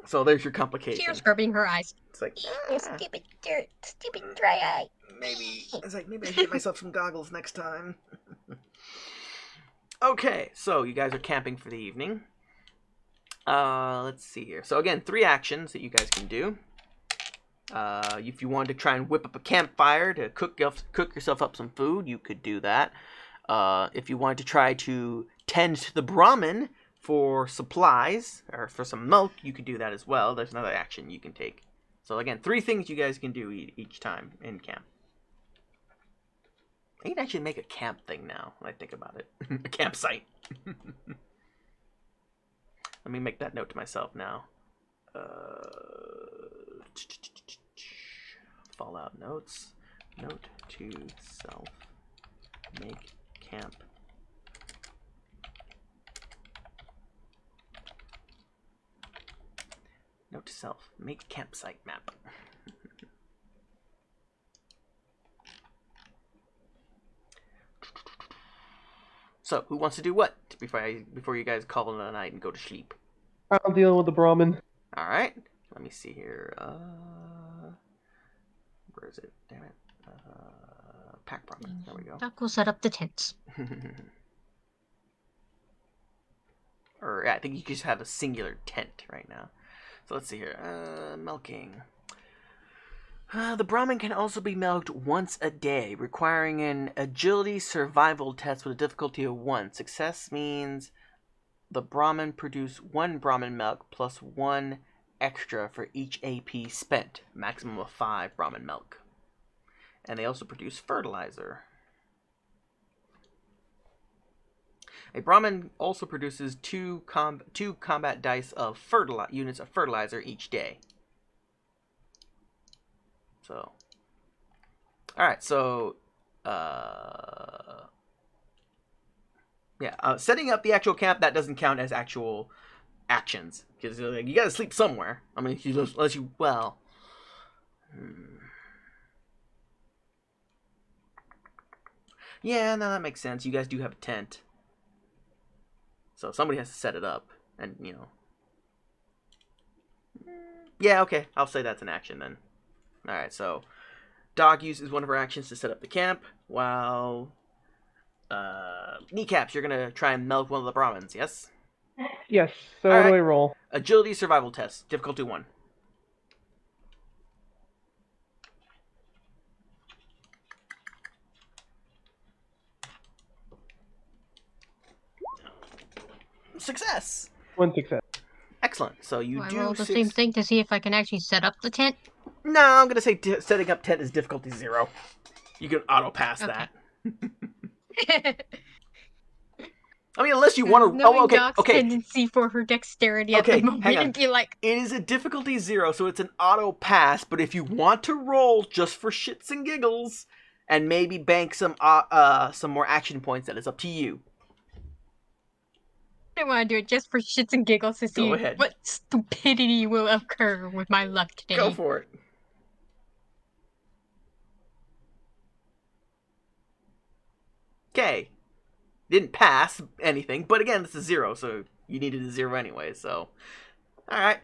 So there's your complication. Tears rubbing her eyes. It's like, stupid dirt, stupid dry eye. Maybe I should get myself some goggles next time. Okay, so you guys are camping for the evening. Let's see here. So again, 3 actions that you guys can do. If you wanted to try and whip up a campfire to cook yourself up some food, you could do that. If you wanted to try to tend to the Brahmin for supplies or for some milk, you could do that as well. There's another action you can take. So again, 3 things you guys can do each time in camp. I can actually make a camp thing now when I think about it. A campsite. Let me make that note to myself now. Fallout notes. Note to self. Make camp. Note to self: make campsite map. So, who wants to do what before you guys call it a night and go to sleep? I'll deal with the Brahmin. All right. Let me see here. Where is it? Damn it. Pack Brahmin. There we go. Doc will set up the tents. Or yeah, I think you just have a singular tent right now. So let's see here. Milking. The Brahmin can also be milked once a day, requiring an agility survival test with a difficulty of 1. Success means the Brahmin produce 1 Brahmin milk plus 1 extra for each AP spent, maximum of 5 Brahmin milk. And they also produce fertilizer. A Brahmin also produces 2 combat dice of units of fertilizer each day. So, all right. So, yeah, setting up the actual camp, that doesn't count as actual actions because like, you got to sleep somewhere. I mean, unless you well. Yeah, no, that makes sense. You guys do have a tent, so somebody has to set it up, and you know. Yeah, okay. I'll say that's an action then. Alright, so Dog uses one of her actions to set up the camp, while Kneecaps, you're going to try and milk one of the Brahmins, yes? Yes, so All how do right. I roll? Agility survival test, difficulty 1. Success! 1 success. Excellent, so you Do I do... roll the same thing to see if I can actually set up the tent? No, I'm going to say setting up tent is difficulty 0. You can auto-pass Okay. that. I mean, unless you want to... Knowing Oh, okay, Doc's okay. tendency for her dexterity Okay, at the moment, hang on. and be like, It is a difficulty 0, so it's an auto-pass, but if you want to roll just for shits and giggles, and maybe bank some more action points, that is up to you. I want to do it just for shits and giggles to see Go ahead. what stupidity will occur with my luck today. Go for it. Okay. Didn't pass anything, but again, it's a 0, so you needed a 0 anyway, so... Alright.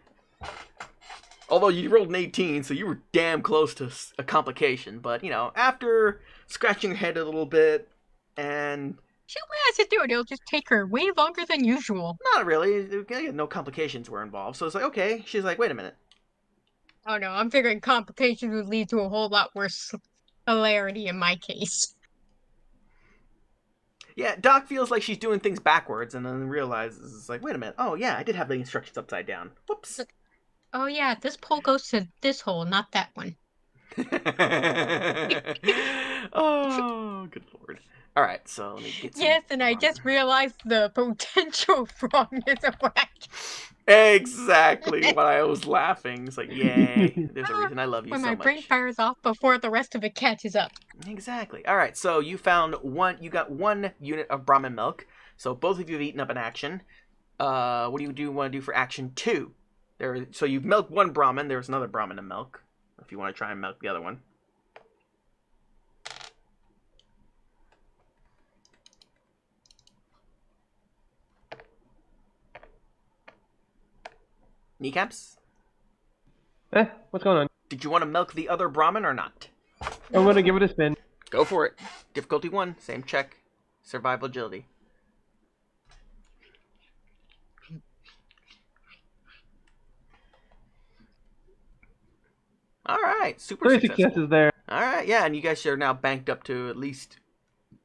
Although you rolled an 18, so you were damn close to a complication, but, you know, after scratching your head a little bit, and... She has to do it. It'll just take her way longer than usual. Not really. No complications were involved. So it's like, okay. She's like, wait a minute. Oh no, I'm figuring complications would lead to a whole lot worse hilarity in my case. Yeah, Doc feels like she's doing things backwards and then realizes, it's like, wait a minute. Oh, yeah, I did have the instructions upside down. Whoops. Oh yeah, this pole goes to this hole, not that one. Oh, good lord. All right, so let me get some... Yes, and I just realized the potential wrongness of what I... Exactly why I was laughing. It's like, yay. There's a reason I love you when so my much. brain fires off before the rest of it catches up. Exactly. All right, so you got 1 unit of Brahmin milk. So both of you have eaten up an action. What do you want to do for action 2? So you've milked 1 Brahmin. There's another Brahmin to milk. If you want to try and milk the other one. Kneecaps? What's going on? Did you want to milk the other Brahmin or not? I'm gonna give it a spin. Go for it. Difficulty 1, same check. Survival agility. All right, super 3 successful. successes there. All right, yeah, and you guys are now banked up to at least,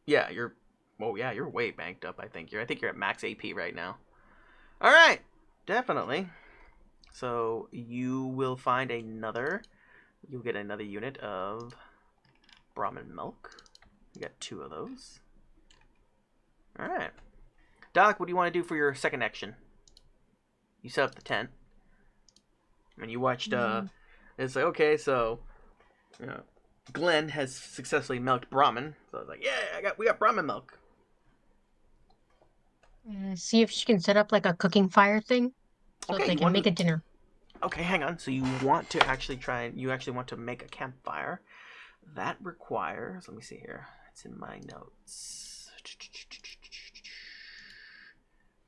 yeah, you're way banked up. I think you're at max AP right now. All right, definitely. So you will find you'll get another unit of Brahmin milk. You got 2 of those. All right, Doc, what do you want to do for your second action? You set up the tent, and you watched. It's like, okay, so, you know, Glenn has successfully milked Brahmin. So I was like, yeah, we got Brahmin milk. See if she can set up like a cooking fire thing so Okay, they you can want make to- a dinner. Okay, hang on. So you want to actually you actually want to make a campfire. That requires, let me see here. It's in my notes.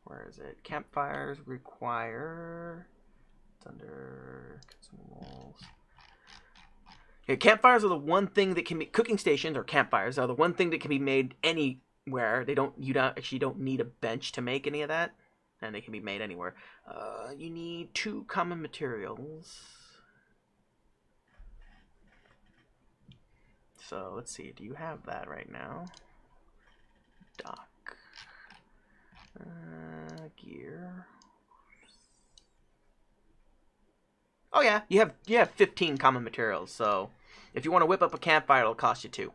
Where is it? Campfires require, it's under consumables. Yeah, campfires are the one thing that can be, cooking stations or campfires are the one thing that can be made anywhere. You don't need a bench to make any of that, and they can be made anywhere. You need 2 common materials. So let's see. Do you have that right now? Dock. Gear. Oh yeah, you have 15 common materials. So if you want to whip up a campfire, it'll cost you 2.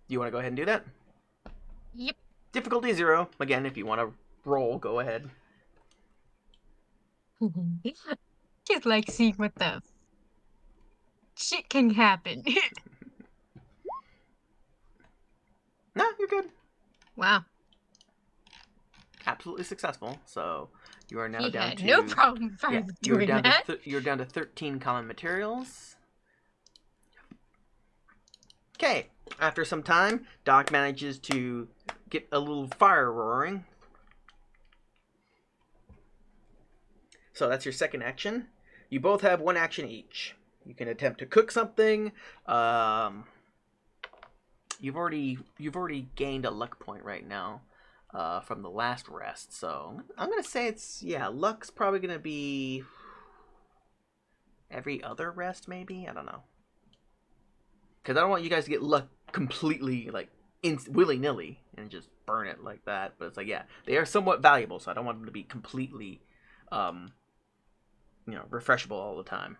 You want to go ahead and do that? Yep. Difficulty 0. Again, if you want to roll, go ahead. Just like seeing what the shit can happen. No, you're good. Wow. Absolutely successful. So you are now He down had to no problem you're doing down that. to you're down to 13 common materials. Okay. After some time, Doc manages to get a little fire roaring. So that's your second action. You both have 1 action each. You can attempt to cook something. You've already gained a luck point right now from the last rest. So I'm gonna say luck's probably gonna be every other rest, maybe. I don't know, because I don't want you guys to get luck completely like willy-nilly and just burn it like that. But it's like, yeah, they are somewhat valuable, so I don't want them to be completely refreshable all the time.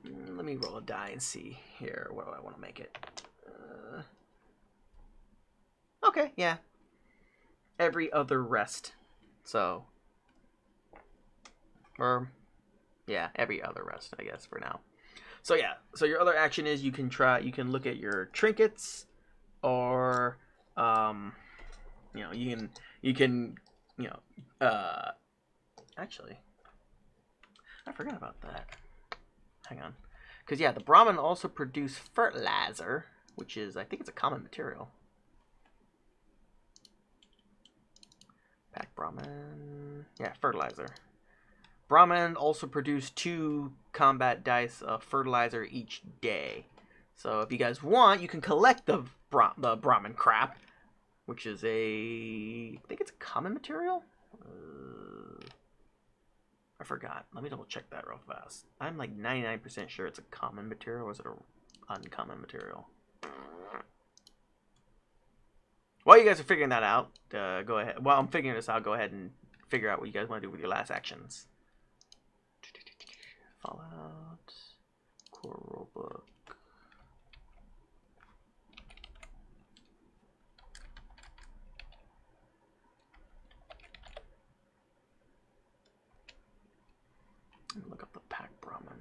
Let me roll a die and see here. What do I want to make it? Okay, yeah. Every other rest. So, every other rest, I guess, for now. So yeah, so your other action is you can look at your trinkets, or actually, I forgot about that. Hang on, because yeah, the Brahmin also produce fertilizer, which is, I think it's a common material. Pack Brahmin, yeah, fertilizer. Brahmin also produce 2 combat dice of fertilizer each day. So if you guys want, you can collect the Brahmin crap, which is I think it's a common material? I forgot. Let me double check that real fast. I'm like 99% sure it's a common material, or is it an uncommon material? While you guys are figuring that out, go ahead. While I'm figuring this out, go ahead and figure out what you guys want to do with your last actions. Fallout, core rulebook. Let me look up the Pack Brahmin.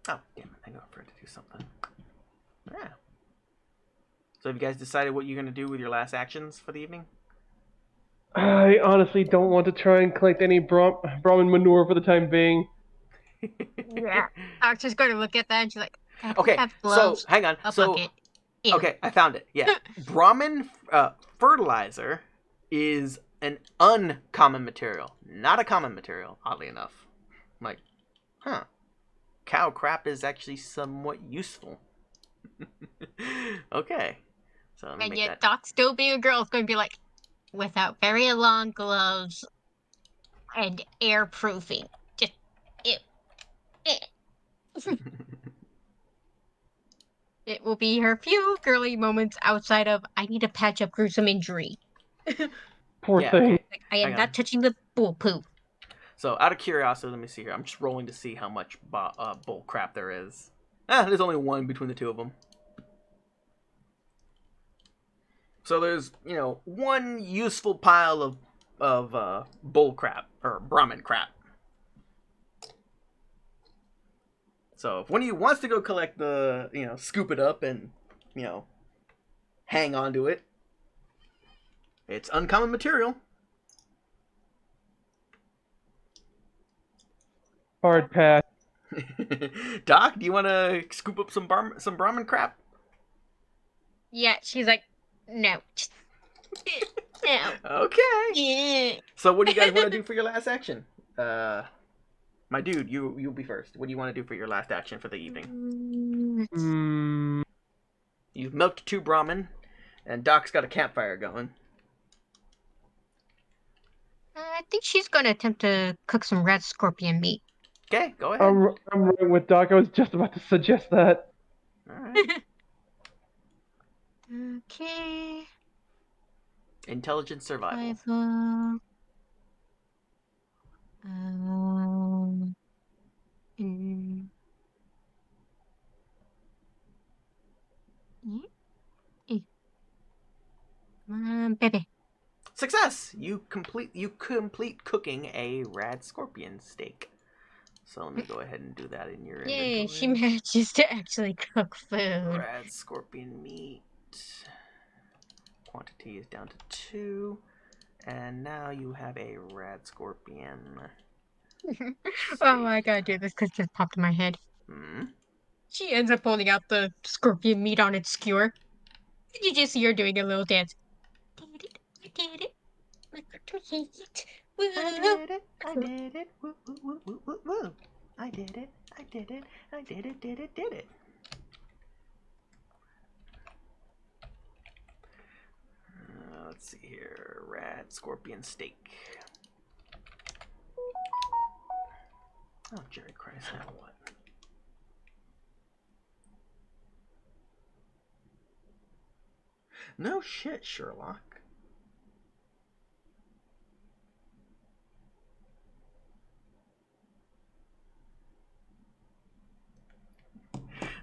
Oh, damn it. I know for it to do something. Yeah. So have you guys decided what you're going to do with your last actions for the evening? I honestly don't want to try and collect any Brahmin manure for the time being. Yeah. Doc's just going to look at that and she's like, Okay, have so gloves, hang on. a So bucket. Ew. okay, I found it. Yeah, Brahmin fertilizer is an uncommon material, not a common material. Oddly enough, I'm like, cow crap is actually somewhat useful. Okay, so let me And make yet that. Doc, still being a girl, is going to be like, without very long gloves and air proofing. Just, ew. It will be her few girly moments outside of, I need to patch up gruesome injury. Poor Yeah, thing. okay. Like, I am Hang on. not touching the bull poo. So out of curiosity, let me see here. I'm just rolling to see how much bull crap there is. There's only 1 between the 2 of them. So there's, one useful pile of bull crap or Brahmin crap. So if one of you wants to go collect the, scoop it up and, hang on to it, it's uncommon material. Hard pass. Doc, do you want to scoop up some Brahmin crap? Yeah, she's like, no. No. Okay. So what do you guys want to do for your last action? My dude, you'll be first. What do you want to do for your last action for the evening? You've milked 2 Brahmin, and Doc's got a campfire going. I think she's gonna attempt to cook some red scorpion meat. Okay, go ahead. I'm right with Doc. I was just about to suggest that. All right. Okay. Intelligence survival. Survival. Baby. Success! You complete cooking a rad scorpion steak. So let me go ahead and do that in your Yay, inventory. she manages to actually cook food. Rad scorpion meat. Quantity is down to 2. And now you have a rad scorpion. Oh, I gotta do this because it just popped in my head. She ends up pulling out the scorpion meat on its skewer. And you just see her doing a little dance. I did it. I did it. Woo. I did it. I did it. Woo, woo, woo, woo, woo, woo. I did it. I did it. I did it. Did it. Did it. Let's see here. Rad scorpion steak. Oh, Jerry Christ, now what? No shit, Sherlock.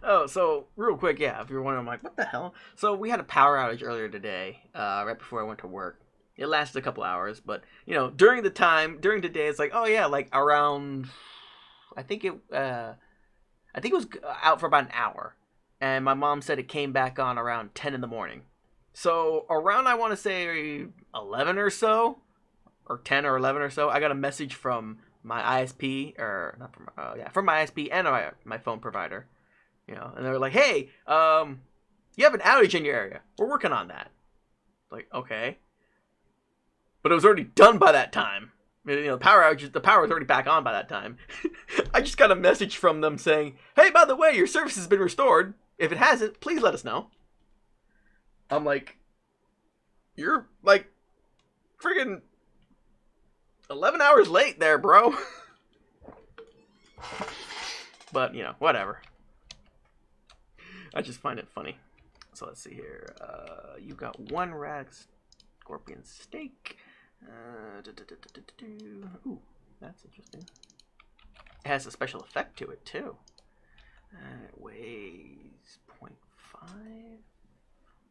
Oh, so real quick, yeah, if you're wondering, like, what the hell? So we had a power outage earlier today, right before I went to work. It lasted a couple hours, but, during the day, it's like, oh yeah, like around, I think it was out for about an hour. And my mom said it came back on around 10 in the morning. So around, I want to say 11 or so, or 10 or 11 or so, I got a message from my ISP, or not from, from my ISP and my phone provider. And they were like, hey, you have an outage in your area. We're working on that. Like, okay. But it was already done by that time. The power was already back on by that time. I just got a message from them saying, hey, by the way, your service has been restored. If it hasn't, please let us know. I'm like, you're like friggin' 11 hours late there, bro. But, whatever. I just find it funny. So let's see here. You got 1 rad scorpion steak. Ooh, that's interesting. It has a special effect to it, too. It weighs 0.5.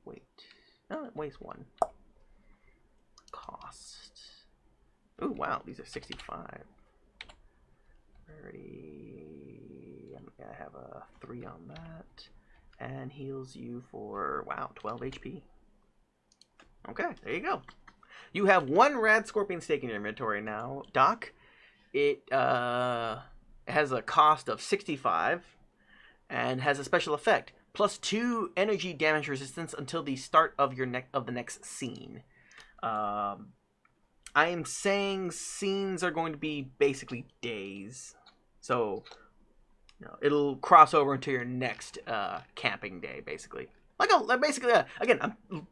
Wait. No, it weighs 1. Cost. Ooh, wow. These are 65. Rarity. I have a 3 on that. And heals you for, wow, 12 HP. Okay, there you go. You have 1 rad scorpion steak in your inventory now, Doc. It has a cost of 65 and has a special effect. Plus 2 energy damage resistance until the start of the next scene. I am saying scenes are going to be basically days. So it'll cross over into your next camping day, basically. Again, I'm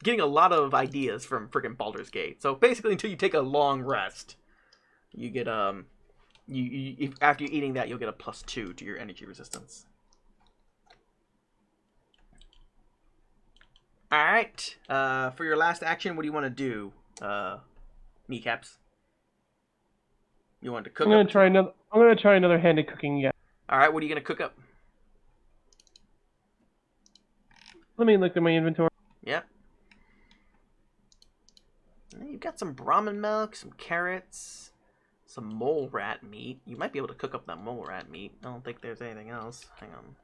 getting a lot of ideas from freaking Baldur's Gate. So basically, until you take a long rest, you get after you're eating that, you'll get a +2 to your energy resistance. All right. For your last action, what do you want to do, Kneecaps? You want to cook? I'm gonna try another hand at cooking. Yeah. All right. What are you gonna cook up? Let me look at my inventory. Yep. You've got some Brahmin milk, some carrots, some mole rat meat. You might be able to cook up that mole rat meat. I don't think there's anything else. Hang on.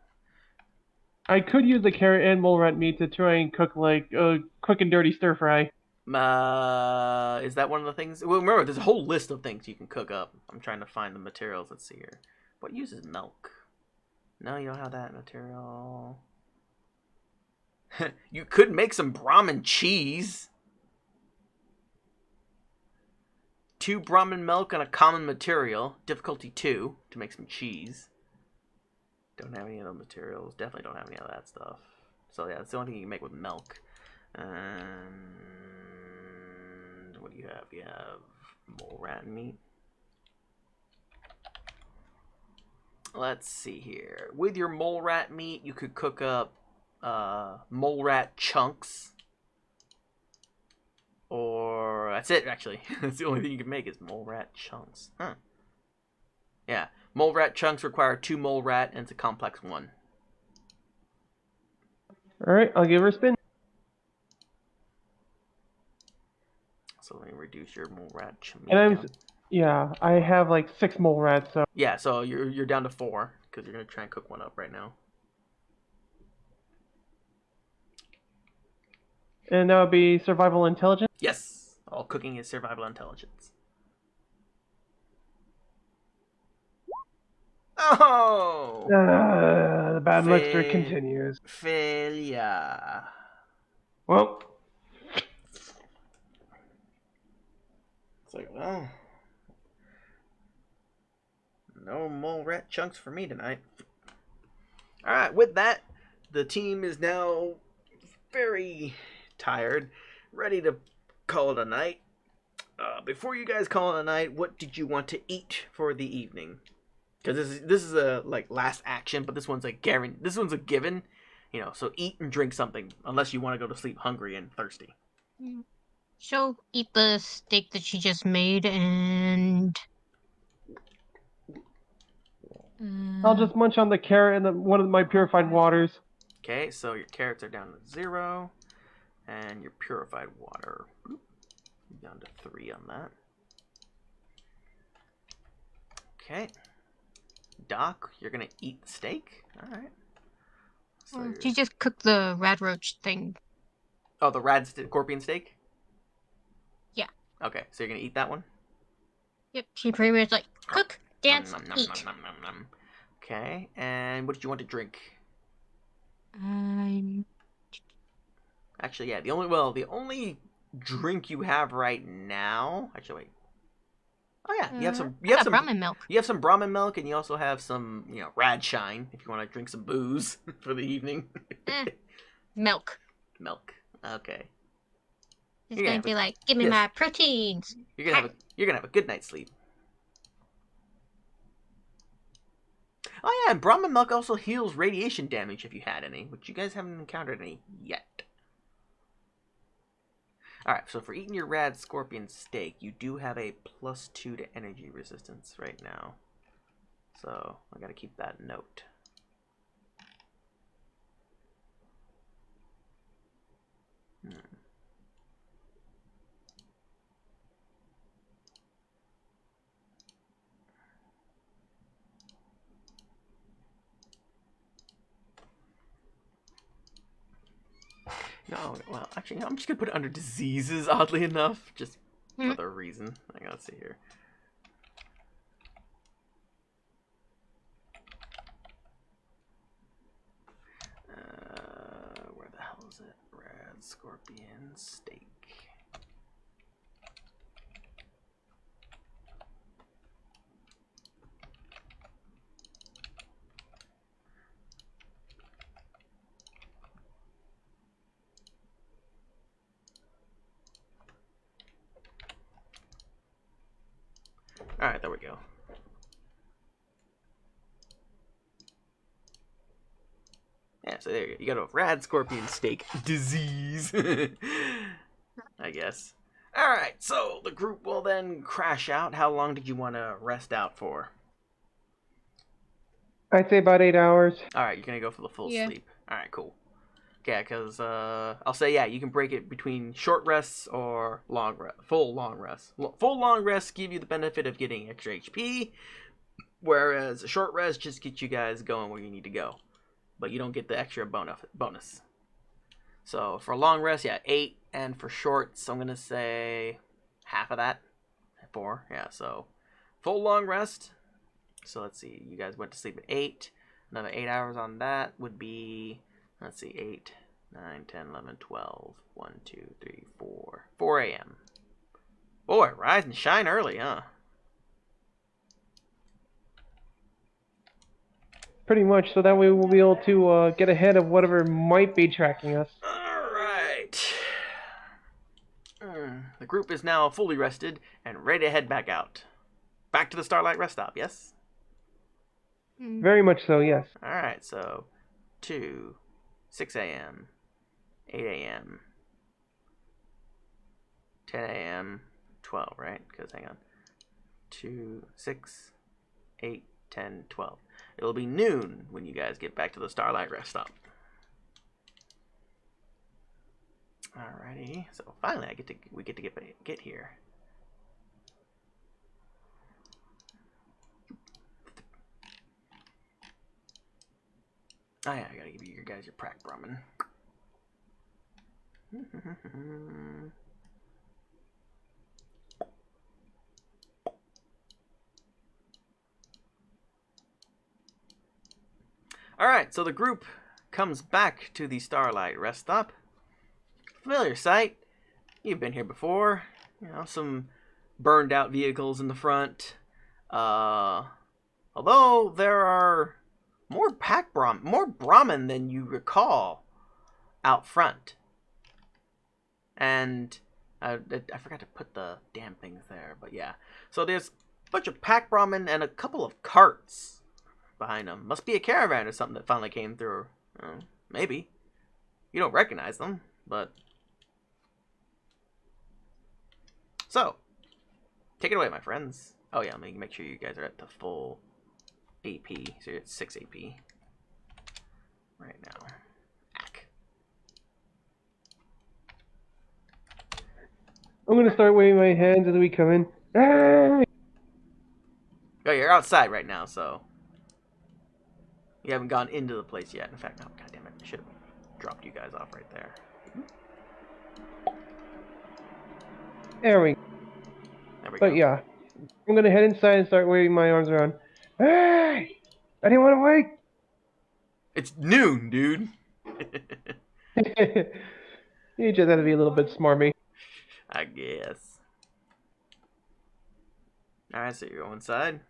I could use the carrot and mole rat meat to try and cook like a quick and dirty stir fry. Is that one of the things? Well, remember, there's a whole list of things you can cook up. I'm trying to find the materials. Let's see here. What uses milk? No, you don't have that material. You could make some Brahmin cheese. 2 Brahmin milk and a common material. Difficulty 2 to make some cheese. Don't have any of those materials. Definitely don't have any of that stuff. So yeah, it's the only thing you can make with milk. And what do you have? You have mole rat meat. Let's see here. With your mole rat meat, you could cook up mole rat chunks. Or that's it, actually. That's the only thing you can make is mole rat chunks. Huh. Yeah. Mole rat chunks require 2 mole rat, and it's a complex 1. Alright, I'll give her a spin. So let me reduce your mole rat meat And down. yeah, I have like 6 mole rats, so. Yeah, so you're down to 4, because you're going to try and cook one up right now. And that would be survival intelligence. Yes! All cooking is survival intelligence. Oh! The bad luck streak continues. Failure. Well, It's like, well, no mole rat chunks for me tonight. Alright, with that, the team is now very tired, ready to call it a night. Before you guys call it a night, what did you want to eat for the evening? Because this is a last action, but this one's a this one's a given, So eat and drink something, unless you want to go to sleep hungry and thirsty. She'll eat the steak that she just made and. I'll just munch on the carrot and one of my purified waters. Okay, so your carrots are down to 0, and your purified water down to 3 on that. Okay. Doc, you're gonna eat the steak? Alright. So she just cooked the rad roach thing. Oh, the scorpion steak? Yeah. Okay, so you're gonna eat that one? Yep, she pretty much cook, dance, Nom, nom, eat. nom, nom, nom, nom. Okay, and what did you want to drink? Actually, yeah, the only drink you have right now. Actually, wait. Oh yeah, you have some Brahmin milk. You have some Brahmin milk, and you also have some, Rad Shine if you want to drink some booze for the evening. Milk. Milk. Okay. She's going to be like, give me my proteins. You're gonna have a good night's sleep. Oh yeah, and Brahmin milk also heals radiation damage if you had any, which you guys haven't encountered any yet. Alright, so for eating your rad scorpion steak, you do have a +2 to energy resistance right now. So, I gotta keep that note. No, well, actually, I'm just gonna put it under diseases, oddly enough, just for the reason. I gotta see here. Where the hell is it? Rad scorpion steak. Alright, there we go. Yeah, so there you go. You got a rad scorpion steak disease. I guess. Alright, so the group will then crash out. How long did you want to rest out for? I'd say about 8 hours. Alright, you're going to go for the full sleep. Alright, cool. Yeah, because I'll say, yeah, you can break it between short rests or full long rests. Full long rests give you the benefit of getting extra HP, whereas a short rest just gets you guys going where you need to go. But you don't get the extra bonus. So for long rest, yeah, 8. And for shorts, I'm going to say half of that. 4, yeah, so full long rest. So let's see, you guys went to sleep at 8. Another 8 hours on that would be, let's see, 8, 9, 10, 11, 12, 1, 2, 3, 4. 4 a.m. Boy, rise and shine early, huh? Pretty much, so that way we'll be able to get ahead of whatever might be tracking us. Alright. The group is now fully rested and ready to head back out. Back to the Starlight Rest Stop, yes? Very much so, yes. Alright, so 2, 6 a.m., 8 a.m., 10 a.m., 12, right? Because hang on. 2, 6, 8, 10, 12. It'll be noon when you guys get back to the Starlight Rest Stop. Alrighty, so finally we get to get here. Oh yeah, I gotta give you guys your Prac Brahmin. Alright, so the group comes back to the Starlight Rest Stop. Familiar sight. You've been here before. You know, some burned out vehicles in the front. Although there are more Brahmin than you recall out front. And I forgot to put the damn things there, but yeah. So there's a bunch of pack Brahmin and a couple of carts behind them. Must be a caravan or something that finally came through. Maybe. You don't recognize them, but... So, take it away, my friends. Oh yeah, let me make sure you guys are at the full AP. So you're at 6 AP right now. Ack. I'm gonna start waving my hands as we come in. Hey! Oh, you're outside right now, so you haven't gone into the place yet. In fact, oh god damn it, I should have dropped you guys off right there. There we go. There we go. But yeah, I'm gonna head inside and start waving my arms around. Hey! Anyone awake? It's noon, dude. You just had to be a little bit smarmy. I guess. Alright, so you go inside.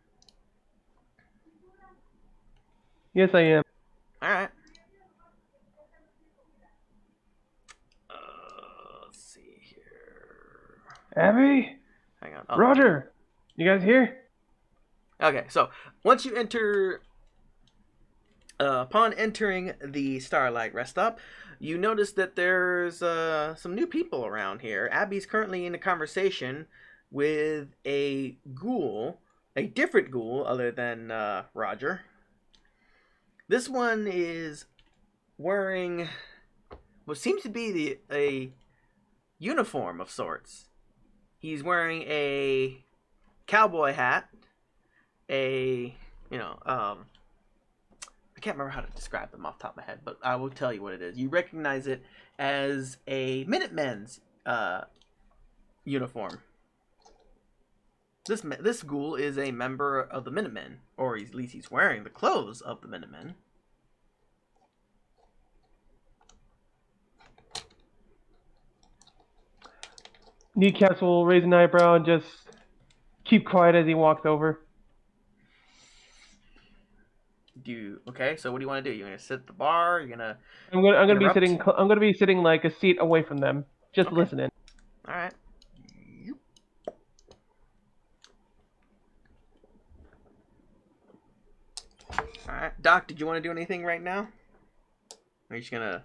Yes, I am. Alright. Let's see here. Abby? Hang on. Oh. Roger! You guys here? Okay, so once you enter... upon entering the Starlight Rest Stop, you notice that there's some new people around here. Abby's currently in a conversation with a ghoul, a different ghoul other than Roger. This one is wearing what seems to be a uniform of sorts. He's wearing a cowboy hat, I can't remember how to describe them off the top of my head, but I will tell you what it is. You recognize it as a Minutemen's uniform. This ghoul is a member of the Minutemen, or at least he's wearing the clothes of the Minutemen. Kneecaps will raise an eyebrow and just keep quiet as he walks over. Okay? So what do you want to do? You're gonna sit at the bar? You're gonna? I'm gonna be interrupt? sitting. I'm gonna be sitting like a seat away from them, just Okay. listening. All right. All right, Doc. Did you want to do anything right now? Or are you just gonna?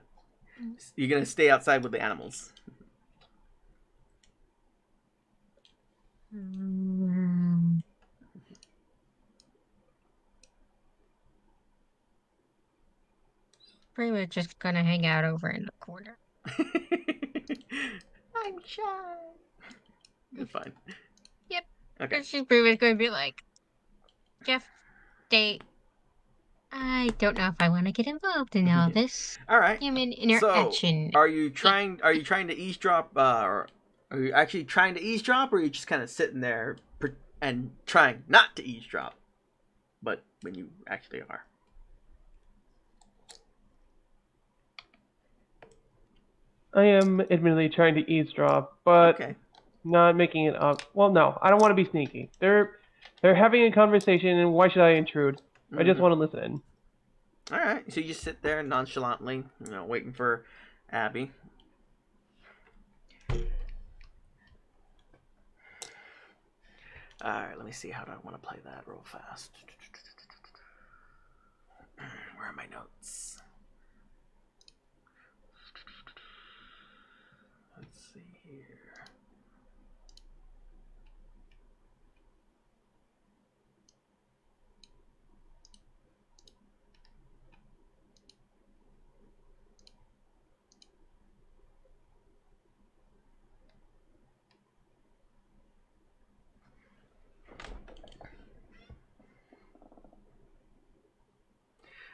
You're gonna stay outside with the animals. pretty much just gonna hang out over in the corner. I'm shy. It's fine. Yep. Okay. And she's pretty much gonna be like, Jeff, I don't know if I want to get involved in all this All right. human So, interaction. are you trying to eavesdrop, or are you actually trying to eavesdrop, or are you just kind of sitting there and trying not to eavesdrop, but when you actually are? I am admittedly trying to eavesdrop, but Okay. not making it up. Well, no, I don't want to be sneaky. They're having a conversation, and why should I intrude? I just want to listen. All right. So you just sit there nonchalantly, waiting for Abby. All right. Let me see. How do I want to play that real fast? Where are my notes? Let's see here.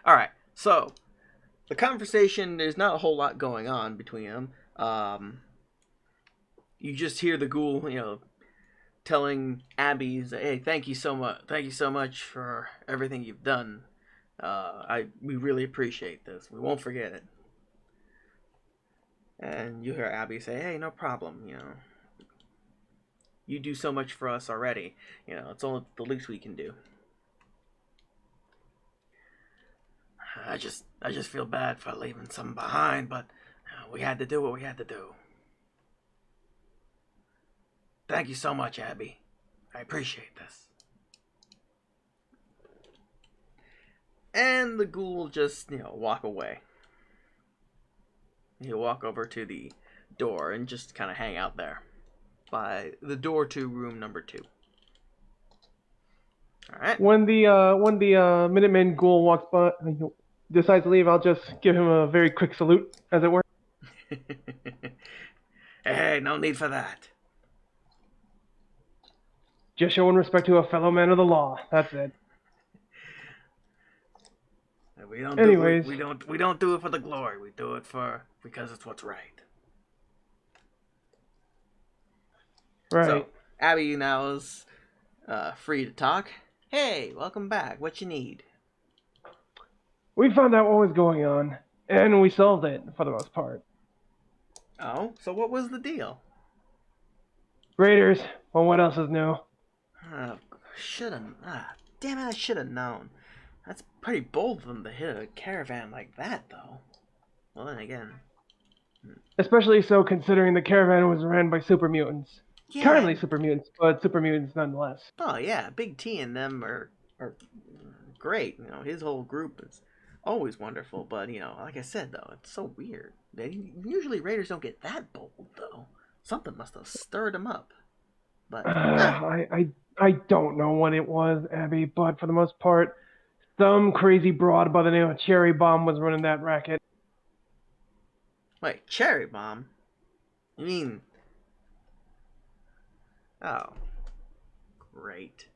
All right. So the conversation, there's not a whole lot going on between them. You just hear the ghoul, telling Abby, "Hey, thank you so much for everything you've done. We really appreciate this. We won't forget it." And you hear Abby say, "Hey, no problem. You do so much for us already. It's only the least we can do." I just feel bad for leaving some behind, but we had to do what we had to do. Thank you so much, Abby. I appreciate this. And the ghoul will just, walk away. He'll walk over to the door and just kind of hang out there by the door to room number 2. All right. When the Minuteman ghoul walks by, decides to leave, I'll just give him a very quick salute, as it were. Hey, no need for that. Just showing respect to a fellow man of the law. That's it. We don't Anyways. we don't do it for the glory. We do it because it's what's right. Right. So Abby now is free to talk. Hey, welcome back. What you need? We found out what was going on, and we solved it for the most part. Oh, so what was the deal? Raiders. Well, what else is new? Damn it! I should have known. That's pretty bold of them to hit a caravan like that, though. Well, then again. Especially so considering the caravan was ran by super mutants. Yeah. Currently super mutants, but super mutants nonetheless. Oh yeah, Big T and them are great. His whole group is always wonderful. But like I said though, it's so weird. Usually Raiders don't get that bold though. Something must have stirred them up. But I don't know what it was, Abby, but for the most part, some crazy broad by the name of Cherry Bomb was running that racket. Wait, Cherry Bomb? You mean? Oh, great.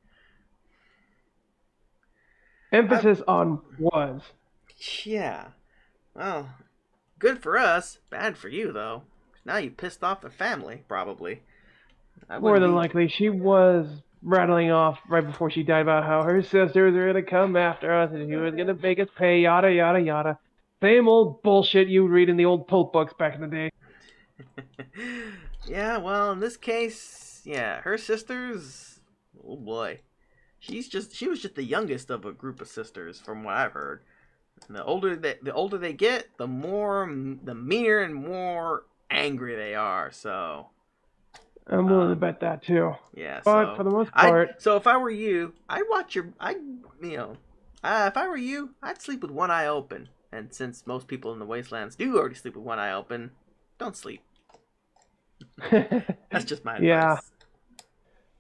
Emphasis on was. Yeah. Well, good for us. Bad for you, though. Now you pissed off the family, probably. More than likely, she was rattling off right before she died about how her sisters were going to come after us and she was going to make us pay, yada, yada, yada. Same old bullshit you read in the old Pope books back in the day. Yeah, well, in this case, yeah, her sisters, oh boy. She was just the youngest of a group of sisters, from what I've heard. And the older they get, the meaner and more angry they are. So I'm willing to bet that too. yeah, but for the most part, so if I were you, if I were you, I'd sleep with one eye open. And since most people in the Wastelands do already sleep with one eye open, don't sleep. That's just my advice. Yeah.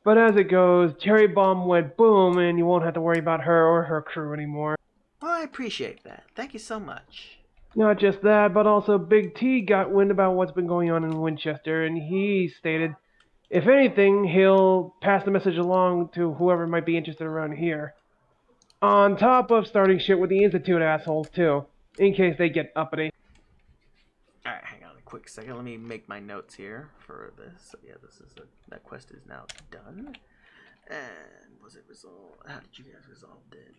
But as it goes, Cherry Bomb went boom, and you won't have to worry about her or her crew anymore. Well, I appreciate that. Thank you so much. Not just that, but also Big T got wind about what's been going on in Winchester, and he stated, if anything, he'll pass the message along to whoever might be interested around here. On top of starting shit with the Institute assholes, too, in case they get uppity. Alright, hang on a quick second. Let me make my notes here for this. So, yeah, that quest is now done. And was it resolved? How did you guys resolve it?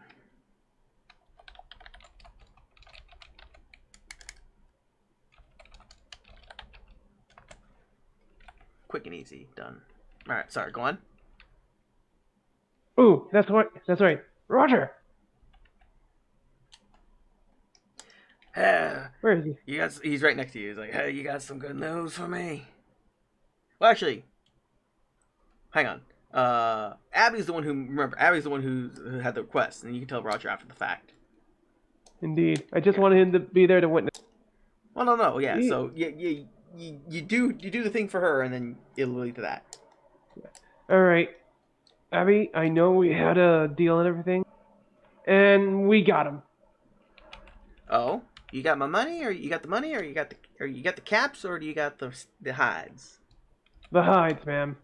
Quick and easy. Done. Alright, sorry, go on. Ooh, that's right. Roger! Where is he? He's right next to you. He's like, hey, you got some good news for me? Well, actually, hang on. Abby's the one who had the request, and you can tell Roger after the fact. Indeed. I just wanted him to be there to witness. Well, no, yeah. So you do the thing for her, and then it'll lead to that. Alright. Abby, I know we had a deal and everything, and we got him. Oh, you got my money, or you got the money, or you got the caps, or do you got the hides? The hides, ma'am.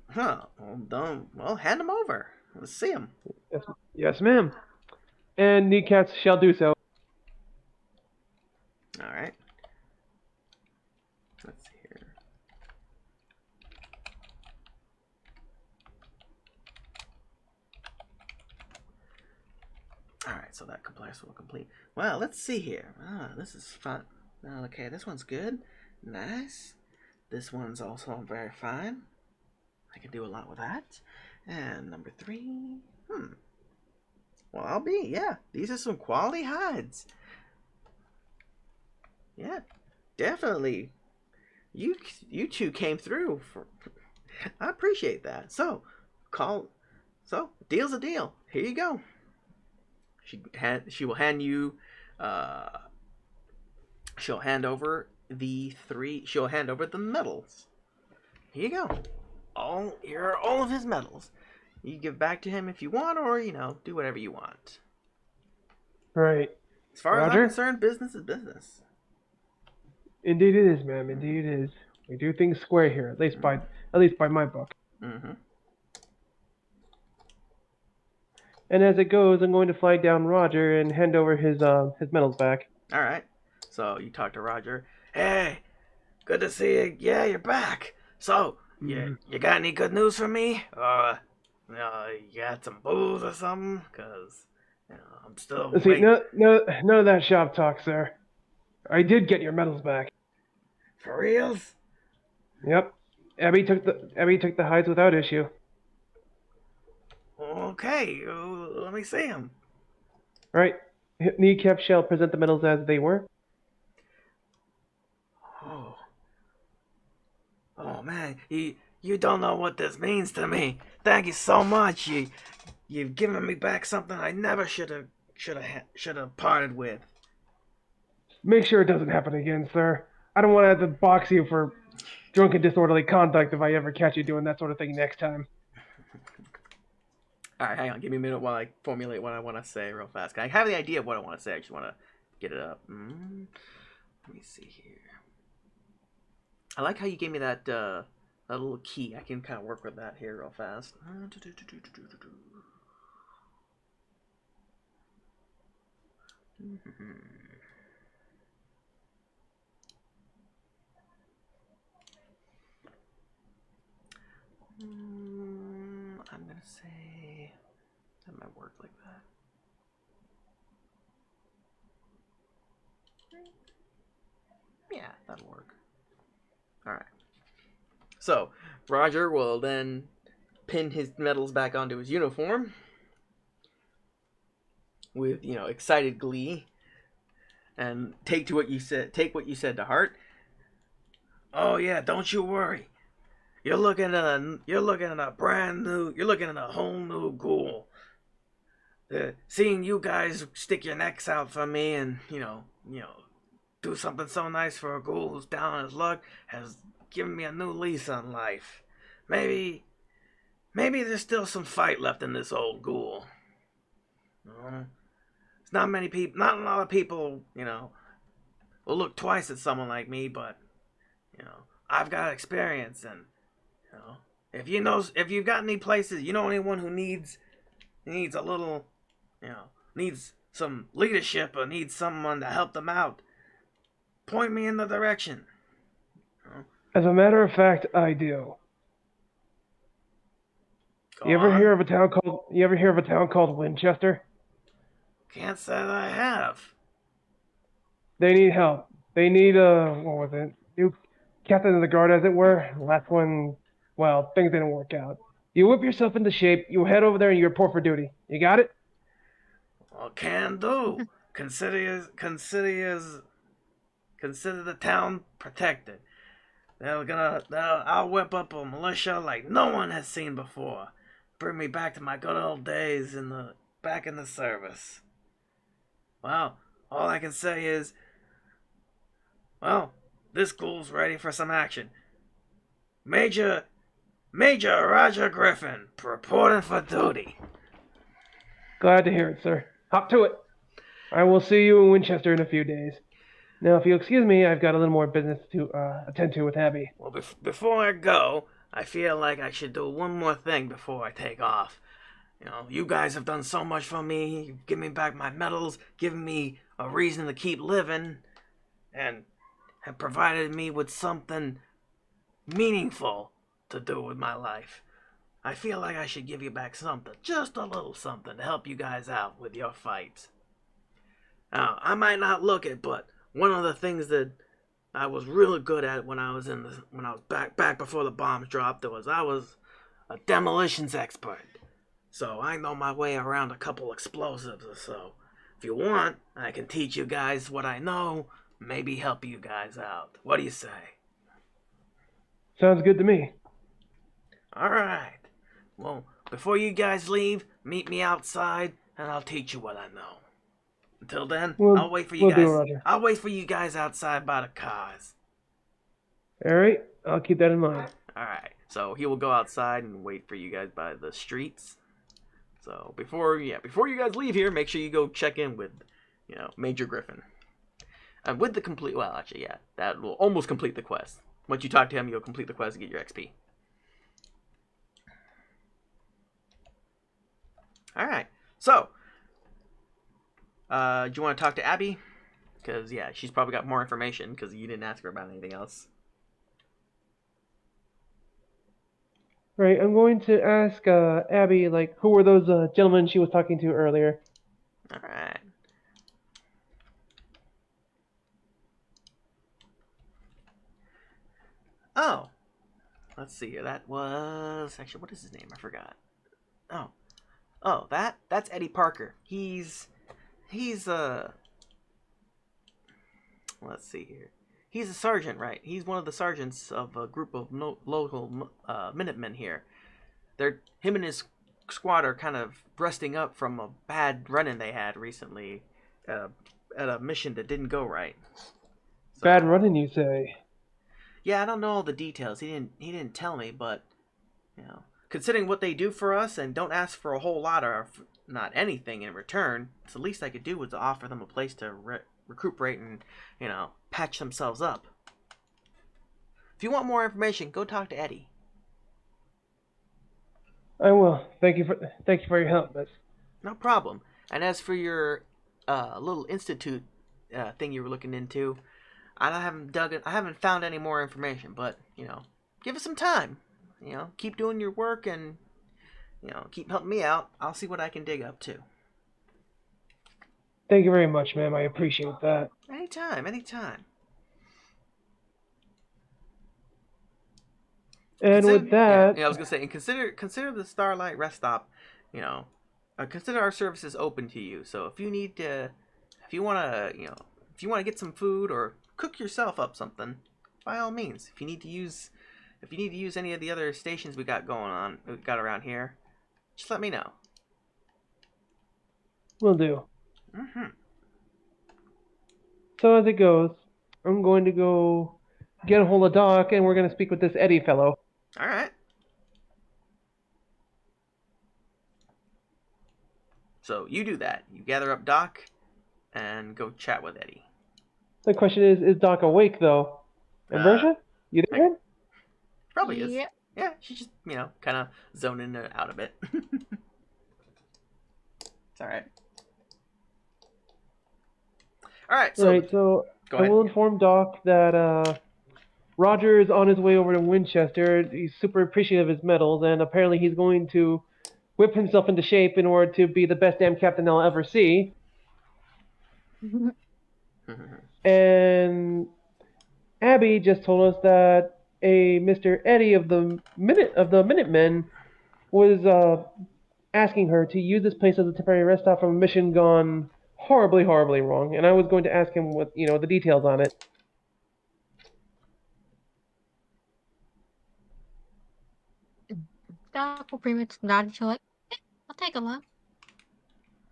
Huh. Well, hand them over. Let's see them. Yes, ma'am. And kneecaps shall do so. All right. Let's see here. All right, so that compliance will complete. Well, let's see here. This is fun. Okay, this one's good. Nice. This one's also very fine. I can do a lot with that. And number 3. Well, yeah. These are some quality hides. Yeah, definitely. You two came through. I appreciate that. So, deal's a deal. Here you go. She will hand you. She'll hand over the medals. Here you go. Here are all of his medals. You give back to him if you want, or do whatever you want. Right. As far Roger? as I'm concerned, business is business. Indeed it is, ma'am. Indeed it is. We do things square here, at least by my book. Mm-hmm. And as it goes, I'm going to flag down Roger and hand over his medals back. All right. So you talk to Roger. Hey, good to see you. Yeah, you're back. So, you got any good news for me? You got some booze or something? Cause I'm still. See, none of that shop talk, sir. I did get your medals back. For reals? Yep. Abby took the hides without issue. Okay, let me see them. Right. Kneecap shall present the medals as they were. Oh man, you don't know what this means to me. Thank you so much. You've given me back something I never should have parted with. Make sure it doesn't happen again, sir. I don't want to have to box you for drunken disorderly conduct if I ever catch you doing that sort of thing next time. All right, hang on. Give me a minute while I formulate what I want to say real fast. I have the idea of what I want to say. I just want to get it up. Let me see here. I like how you gave me that little key. I can kind of work with that here real fast. I'm gonna say that might work like that. Yeah, that'll work. Alright. So, Roger will then pin his medals back onto his uniform with, excited glee, and take what you said to heart. Oh yeah, don't you worry. You're looking at a whole new ghoul. Seeing you guys stick your necks out for me and, do something so nice for a ghoul who's down on his luck has given me a new lease on life. Maybe there's still some fight left in this old ghoul. It's not many people, not a lot of people, will look twice at someone like me, but, I've got experience, and, if you've got any places, anyone who needs a little, needs some leadership or needs someone to help them out, point me in the direction. As a matter of fact, I do. Go You ever on. hear of a town called Winchester? Can't say that I have. They need help. They need what was it? New captain of the guard, as it were. Last one, well, things didn't work out. You whip yourself into shape. You head over there and you report for duty. You got it? Well, can do. Consider the town protected. I'll whip up a militia like no one has seen before. Bring me back to my good old days back in the service. Well, all I can say is, this school's ready for some action. Major Roger Griffin, reporting for duty. Glad to hear it, sir. Hop to it. I will see you in Winchester in a few days. Now, if you'll excuse me, I've got a little more business to attend to with Abby. Well, before I go, I feel like I should do one more thing before I take off. You guys have done so much for me. You've given me back my medals, given me a reason to keep living, and have provided me with something meaningful to do with my life. I feel like I should give you back something, just a little something to help you guys out with your fights. Now, I might not look it, but one of the things that I was really good at when I was back before the bombs dropped I was a demolitions expert. So I know my way around a couple explosives or so. If you want, I can teach you guys what I know, maybe help you guys out. What do you say? Sounds good to me. Alright. Well, before you guys leave, meet me outside and I'll teach you what I know. Until then, I'll wait for you guys. I'll wait for you guys outside by the cars. Alright, I'll keep that in mind. Alright. So he will go outside and wait for you guys by the streets. So before you guys leave here, make sure you go check in with, Major Griffin. And with the complete, that will almost complete the quest. Once you talk to him, you'll complete the quest and get your XP. Alright, so, do you want to talk to Abby? Because, she's probably got more information, because you didn't ask her about anything else. Right, I'm going to ask Abby, who were those gentlemen she was talking to earlier? Alright. Oh. Let's see here. That was... Actually, what is his name? I forgot. Oh, that's Eddie Parker. He's let's see here. He's a sergeant, right? He's one of the sergeants of a group of local Minutemen here. Him and his squad are kind of resting up from a bad run-in they had recently at a mission that didn't go right. So, bad run-in, you say? Yeah, I don't know all the details. He didn't tell me, but considering what they do for us and don't ask for a whole lot or not anything in return, it's the least I could do was to offer them a place to recuperate and patch themselves up. If you want more information, go talk to Eddie. I will. Thank you for your help, miss. No problem. And as for your little institute thing you were looking into, I haven't found any more information, but give us some time. Keep doing your work and keep helping me out. I'll see what I can dig up too. Thank you very much, ma'am. I appreciate that. Anytime. And with that, I was gonna say, and consider the Starlight Rest Stop, consider our services open to you. So if you wanna get some food or cook yourself up something, by all means. If you need to use any of the other stations we got around here, just let me know. Will do. Mm-hmm. So as it goes, I'm going to go get a hold of Doc, and we're going to speak with this Eddie fellow. All right. So you do that. You gather up Doc, and go chat with Eddie. The question is Doc awake though? And Bercia? You there? Like, probably is. Yep. Yeah, she's just, kind of zoning out a bit. It's alright. Alright, so... Right, so go I ahead. will inform Doc that Roger is on his way over to Winchester. He's super appreciative of his medals, and apparently he's going to whip himself into shape in order to be the best damn captain I'll ever see. And Abby just told us that a Mr. Eddie of the Minutemen was asking her to use this place as a temporary rest stop from a mission gone horribly, horribly wrong. And I was going to ask him what the details on it. Doc will pretty much nod and she'll like, I'll take a look.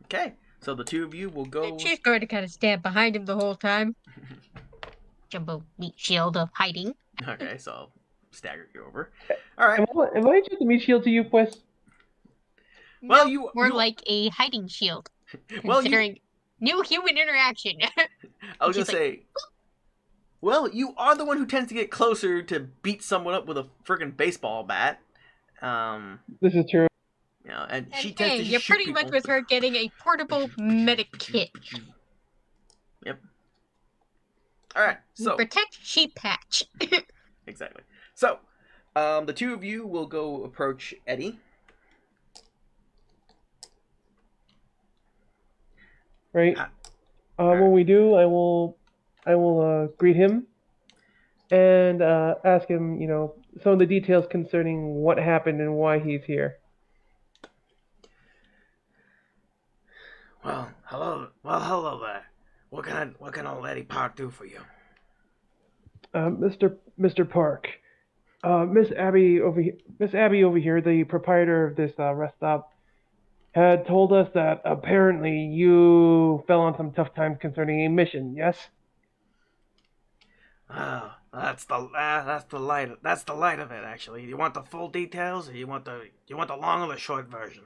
Okay, so the two of you will go... And she's going to kind of stand behind him the whole time. Jumbo meat shield of hiding. Okay, so I'll stagger you over. Alright. Am I just a meat shield to you, pues? Well, No, more like a hiding shield. Considering new human interaction. I was going to say... Well, you are the one who tends to get closer to beat someone up with a friggin' baseball bat. This is true. And she And tends hey, to you're shoot pretty people. much with her getting a portable medic kit. Yep. Alright, so... Protect sheep patch. Exactly. So, the two of you will go approach Eddie. Right. When we do, I will greet him and ask him, some of the details concerning what happened and why he's here. Well, hello there. What can old Eddie Park do for you? Mr. Park, Miss Abby over here, the proprietor of this rest stop, had told us that apparently you fell on some tough times concerning a mission. Yes. Oh, that's the light of it. Actually, you want the full details, or you want the long or the short version?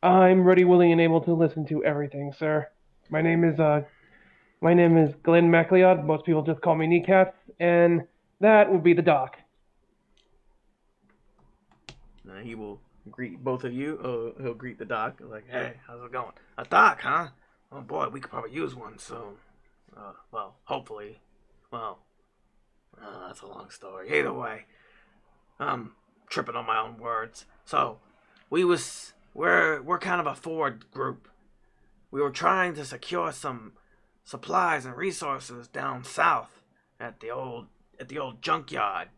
I'm ready, willing, and able to listen to everything, sir. My name is Glenn MacLeod. Most people just call me Kneecaps, and that would be the Doc. He will greet both of you. He'll greet the Doc. Like, Hey, how's it going? A doc, huh? Oh boy, we could probably use one soon. Well, hopefully. Well, that's a long story. Either way, I'm tripping on my own words. So, we're kind of a forward group. We were trying to secure some supplies and resources down south at the old junkyard,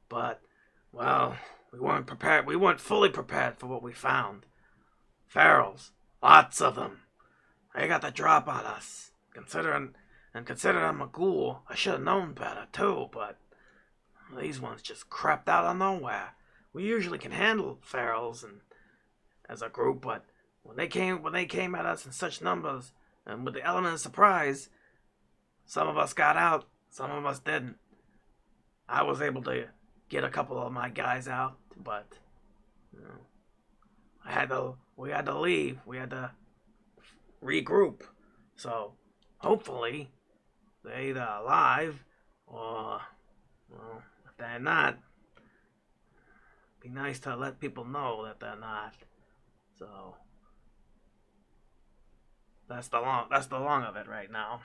but well, we weren't prepared. We weren't fully prepared for what we found. Ferals, lots of them. They got the drop on us. Considering I'm a ghoul, I should have known better too. But these ones just crept out of nowhere. We usually can handle ferals and as a group, but when they came at us in such numbers and with the element of surprise, some of us got out, some of us didn't. I was able to get a couple of my guys out, but we had to leave. We had to regroup. So hopefully they're either alive or, well, if they're not, it'd be nice to let people know that they're not. So that's the long of it right now.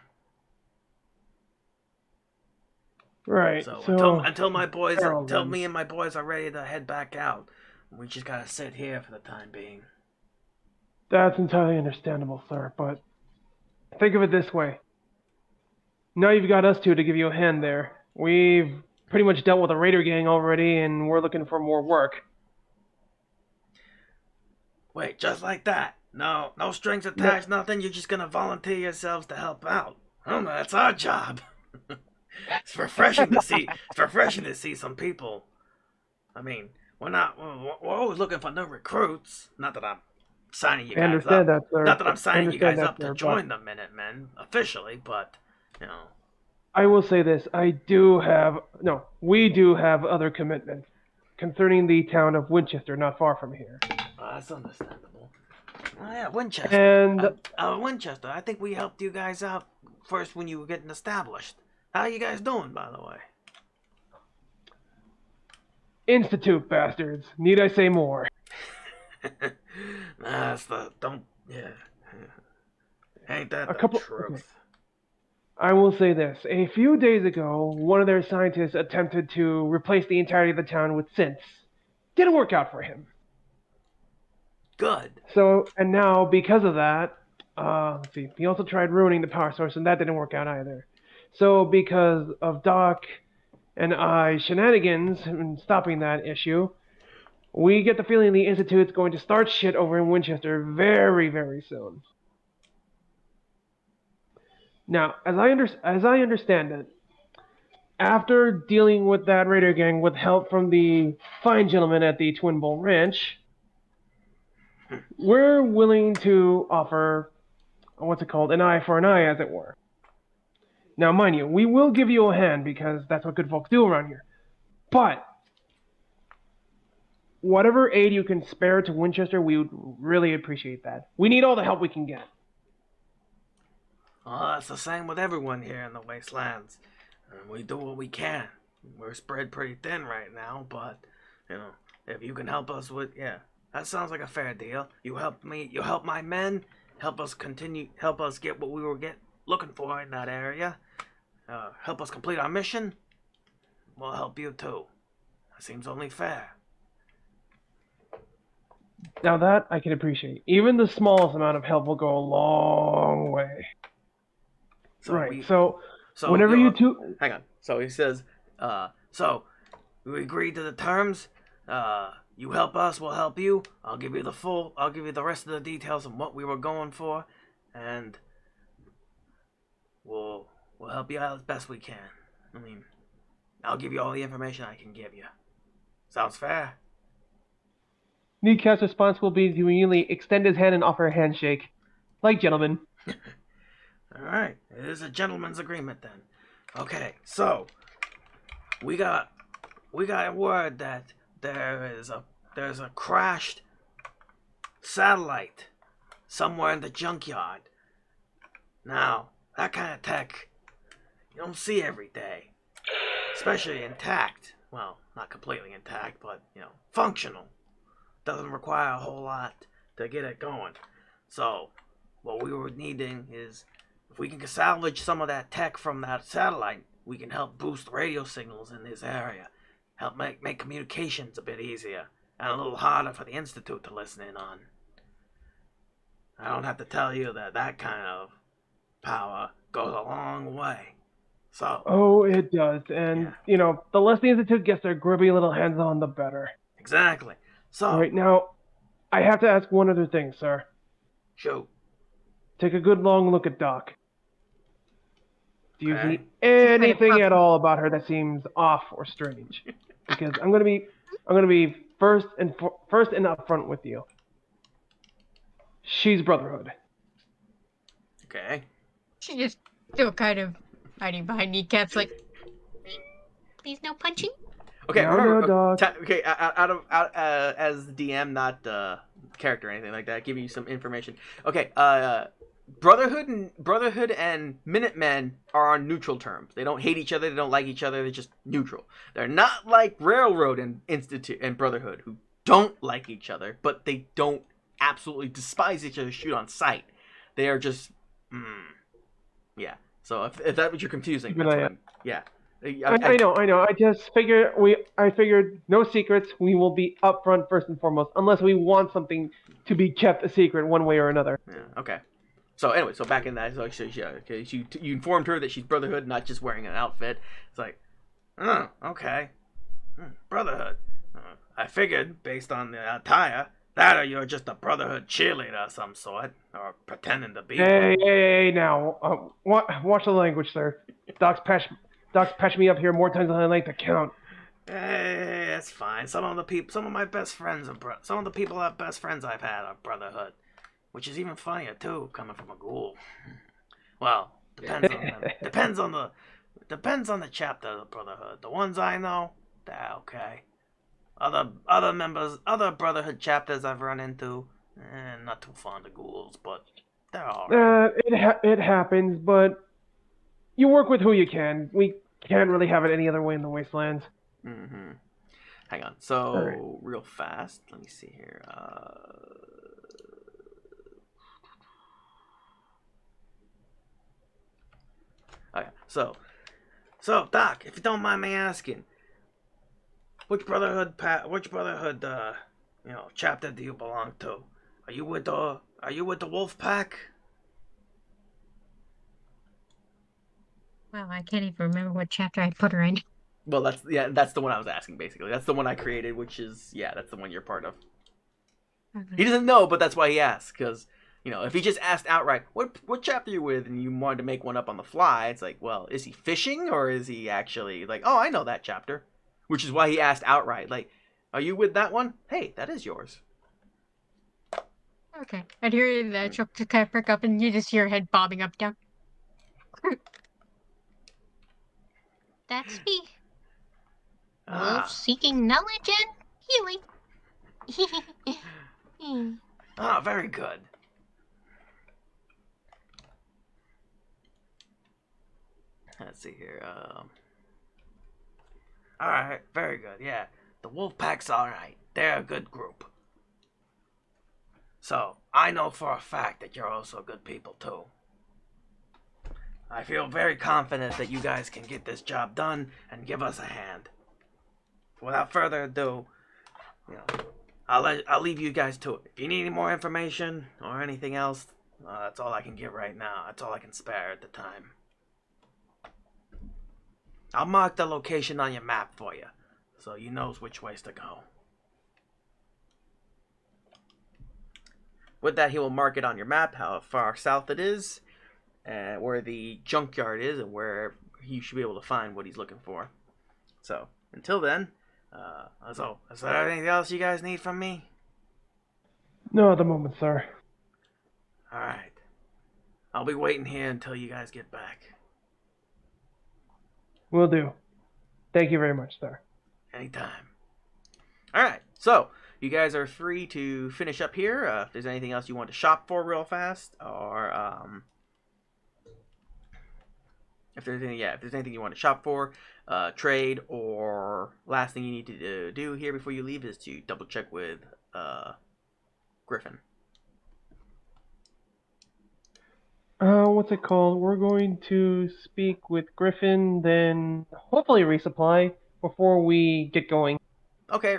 Right. So until Ferals, me and my boys are ready to head back out, we just gotta sit here for the time being. That's entirely understandable, sir, but think of it this way. Now you've got us two to give you a hand there. We've pretty much dealt with a raider gang already, and we're looking for more work. Wait, just like that? No strings attached, nothing? You're just gonna volunteer yourselves to help out? Oh, that's our job. It's refreshing to see some people. I mean, we're always looking for new recruits. Not that I'm signing you guys up. That, sir. Not that I'm signing you guys up sir, to join the Minutemen officially, but I will say this: we do have other commitments concerning the town of Winchester, not far from here. that's understandable. Oh yeah, Winchester. And Winchester. I think we helped you guys out first when you were getting established. How you guys doing, by the way? Institute bastards. Need I say more? That's the don't. Yeah. Ain't that A the couple. truth? Okay. I will say this. A few days ago, one of their scientists attempted to replace the entirety of the town with synths. Didn't work out for him. Good. So, and now, because of that, let's see, he also tried ruining the power source, and that didn't work out either. So, because of Doc and I shenanigans and stopping that issue, we get the feeling the Institute's going to start shit over in Winchester very, very soon. Now, as I understand it, after dealing with that raider gang with help from the fine gentleman at the Twin Bull Ranch, we're willing to offer, what's it called, an eye for an eye, as it were. Now, mind you, we will give you a hand because that's what good folks do around here. But whatever aid you can spare to Winchester, we would really appreciate that. We need all the help we can get. Well, that's the same with everyone here in the Wastelands. And we do what we can. We're spread pretty thin right now, but, you know, if you can help us with, yeah, that sounds like a fair deal. You help me, you help my men, help us get what we were looking for in that area. Help us complete our mission. We'll help you too. That seems only fair. Now that I can appreciate. Even the smallest amount of help will go a long way. So whenever you two... Hang on. So he says, so we agreed to the terms. You help us, we'll help you. I'll give you the rest of the details on what we were going for, and we'll help you out as best we can. I mean, I'll give you all the information I can give you. Sounds fair? Needcat's response will be to immediately extend his hand and offer a handshake. Like gentlemen. Alright, it is a gentleman's agreement then. Okay, so we got word that there's a crashed satellite somewhere in the junkyard. Now, that kind of tech you don't see every day. Especially intact. Well, not completely intact, but, functional. Doesn't require a whole lot to get it going. So, what we were needing is, if we can salvage some of that tech from that satellite, we can help boost radio signals in this area. Help make communications a bit easier, and a little harder for the Institute to listen in on. I don't have to tell you that kind of power goes a long way. So. Oh, it does. And, the less the Institute gets their grubby little hands on, the better. Exactly. So. All right, now, I have to ask one other thing, sir. Shoot. Take a good long look at Doc. Do you see anything at all about her that seems off or strange? Because I'm gonna be first and upfront with you. She's Brotherhood. okay. She is still kind of hiding behind Needcats, like, please no punching. Okay, no, remember, no, dog. Okay, as the DM, not character or anything like that, give you some information. Okay, Brotherhood and Minutemen are on neutral terms. They don't hate each other. They don't like each other. They're just neutral. They're not like Railroad and Institute and Brotherhood, who don't like each other, but they don't absolutely despise each other. Shoot on sight. They are just, yeah. So if that's what you're confusing, that's what yeah. I know. I figured no secrets. We will be upfront first and foremost, unless we want something to be kept a secret one way or another. Yeah. Okay. So anyway, so back in that, so yeah, okay, you informed her that she's Brotherhood, not just wearing an outfit. It's like, oh, okay, Brotherhood. I figured, based on the attire, that or you're just a Brotherhood cheerleader of some sort, or pretending to be. Hey, now, watch the language, sir. Doc's patched me up here more times than I like to count. Hey, that's fine. Some of the people best friends I've had are Brotherhood. Which is even funnier too, coming from a ghoul. Well, depends on the chapter of the Brotherhood. The ones I know, they're okay. Other Brotherhood chapters I've run into, Not too fond of ghouls, but they're alright. It happens, but you work with who you can. We can't really have it any other way in the wastelands. Mm-hmm. Hang on. All right. So, real fast. Let me see here. Okay. So, Doc, if you don't mind me asking, which brotherhood, chapter do you belong to? Are you with the Wolf Pack? Well, I can't even remember what chapter I put her in. Well, that's the one I was asking. Basically, that's the one I created, which is that's the one you're part of. He doesn't know, but that's why he asks. Because if he just asked outright, what chapter you with, and you wanted to make one up on the fly, it's like, well, is he fishing or is he actually like, oh, I know that chapter, which is why he asked outright, like, are you with that one? Hey, that is yours. Okay. I'd hear that truck to kind of perk up, and you just hear her head bobbing up down. That's me. Wolf seeking knowledge and healing. Very good. Let's see here. All right, very good. Yeah, the Wolf Pack's all right. They're a good group. So I know for a fact that you're also good people too. I feel very confident that you guys can get this job done and give us a hand. Without further ado, I'll leave you guys to it. If you need any more information or anything else, that's all I can get right now. That's all I can spare at the time. I'll mark the location on your map for you, so you knows which ways to go. With that, he will mark it on your map how far south it is, and where the junkyard is, and where he should be able to find what he's looking for. So, until then, is there anything else you guys need from me? No, at the moment, sir. Alright. I'll be waiting here until you guys get back. Will do. Thank you very much, sir. Anytime. Alright, so you guys are free to finish up here. If there's anything else you want to shop for real fast, or if there's anything you want to shop for, trade, or last thing you need to do here before you leave is to double check with Griffin. What's it called? We're going to speak with Griffin, then hopefully resupply before we get going. Okay,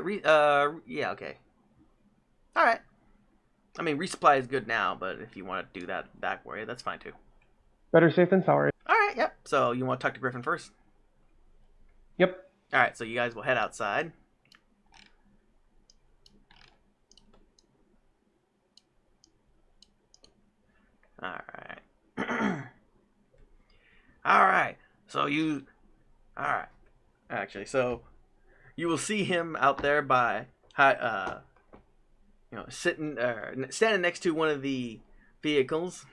yeah, okay. Alright. I mean, resupply is good now, but if you want to do that way, that's fine too. Better safe than sorry. Alright, yep. So you want to talk to Griffin first? Yep. Alright, so you guys will head outside. Alright. Alright. Alright. Actually, so you will see him out there by standing next to one of the vehicles.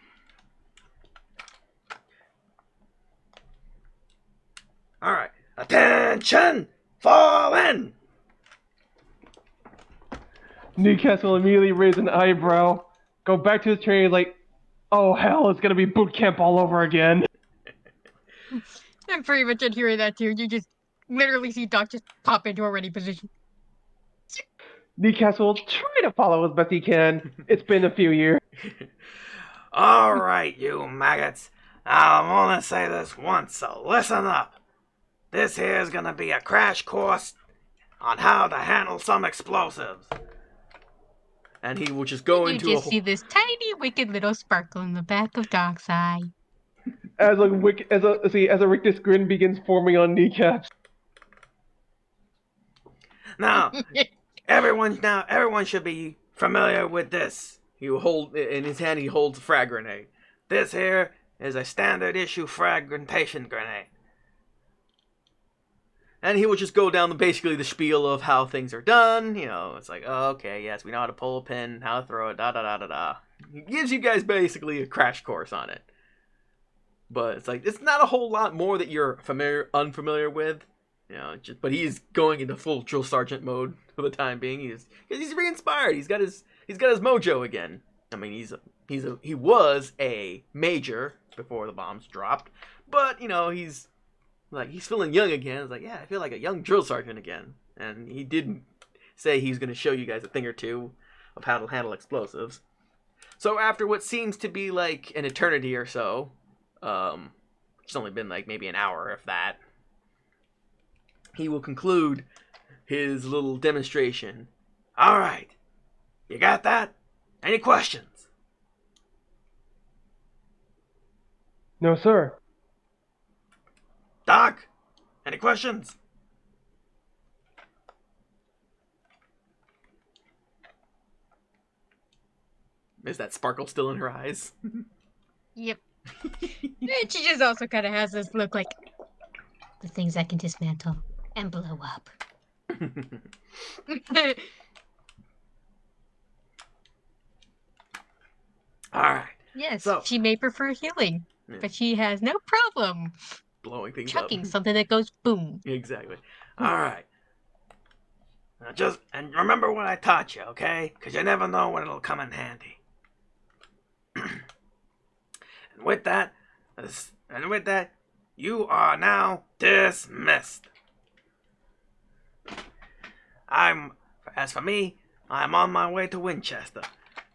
Alright. Attention! Fall in! Newcastle immediately raise an eyebrow, go back to his training like, oh hell, it's gonna be boot camp all over again. I'm pretty much adhering that too. You just literally see Doc just pop into a ready position. Newcastle will try to follow as best he can. It's been a few years. Alright, you maggots. I'm only say this once, so listen up. This here is gonna be a crash course on how to handle some explosives. And he will just go into You just see this tiny, wicked little sparkle in the back of Doc's eye. As a rictus grin begins forming on kneecaps. Now, everyone should be familiar with this. He will hold in his hand. He holds a frag grenade. This here is a standard issue fragmentation grenade. And he will just go down basically the spiel of how things are done. It's like, oh, okay, yes, we know how to pull a pin, how to throw it, da-da-da-da-da. He gives you guys basically a crash course on it. But it's like, it's not a whole lot more that you're unfamiliar with. But he's going into full drill sergeant mode for the time being. He's re-inspired. He's got his he's got his mojo again. I mean, he was a major before the bombs dropped, but you know, he's feeling young again. It's like, yeah, I feel like a young drill sergeant again. And he did say he's going to show you guys a thing or two of how to handle explosives. So after what seems to be like an eternity or so, it's only been like maybe an hour, if that, he will conclude his little demonstration. All right, you got that? Any questions? No, sir. Doc, any questions? Is that sparkle still in her eyes? Yep. And she just also kind of has this look like the things I can dismantle and blow up. All right. Yes, So- she may prefer healing, but she has no problem Blowing things chucking up. something that goes boom. Exactly. All right. Now just and remember what I taught you, okay? Because you never know when it'll come in handy. and with that, you are now dismissed. As for me, I'm on my way to Winchester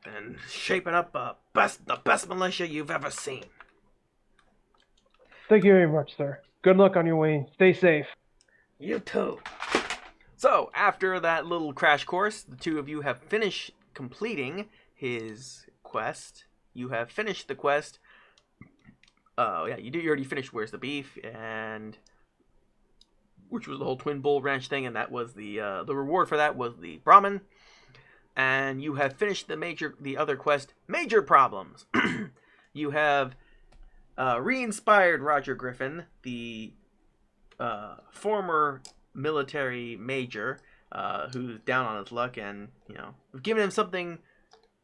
and shaping up the best militia you've ever seen. Thank you very much, sir. Good luck on your way. Stay safe. You too. So, after that little crash course, the two of you have finished completing his quest. You have finished the quest. Yeah, you already finished Where's the Beef, and which was the whole Twin Bull Ranch thing, and that was the reward for that was the Brahmin. And you have finished the other quest, Major Problems. You have re-inspired Roger Griffin, the former military major, who's down on his luck, and we've given him something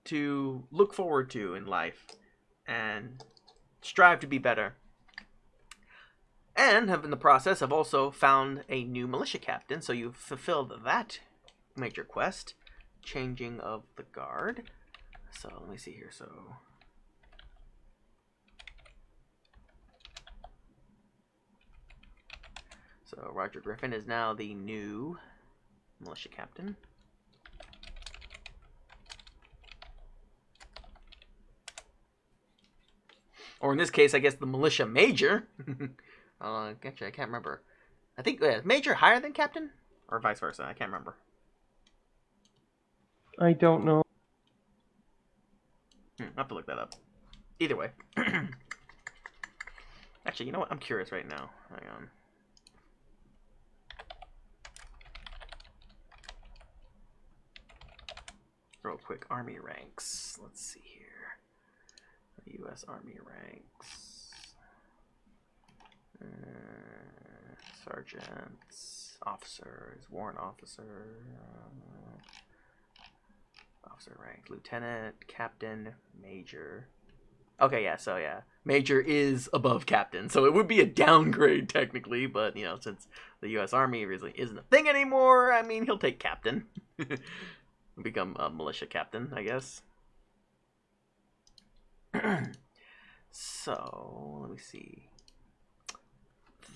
to look forward to in life and strive to be better. And have in the process have also found a new militia captain, so you've fulfilled that major quest, changing of the guard. So let me see here. So Roger Griffin is now the new militia captain. Or in this case, I guess the militia major. Actually, I can't remember. I think major higher than captain? Or vice versa, I can't remember. I don't know. I'll have to look that up. Either way. Actually, you know what? I'm curious right now. Hang on. Real quick, Army ranks. Let's see here. U.S. Army ranks. Sergeants, officers, warrant officer, officer rank, lieutenant, captain, major. Okay, yeah, so yeah, major is above captain, so it would be a downgrade technically, but since the U.S. Army really isn't a thing anymore, I mean, he'll take captain. Become a militia captain, I guess. So, let me see.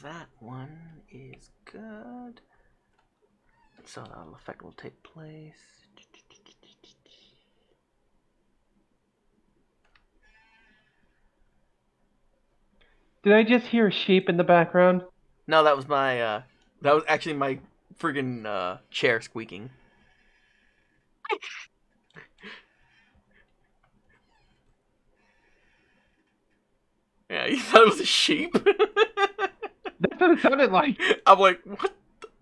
That one is good. So that effect will take place. Did I just hear sheep in the background? No, that was my that was actually my friggin' chair squeaking. Yeah, you thought it was a sheep? That's what it sounded like. I'm like, what?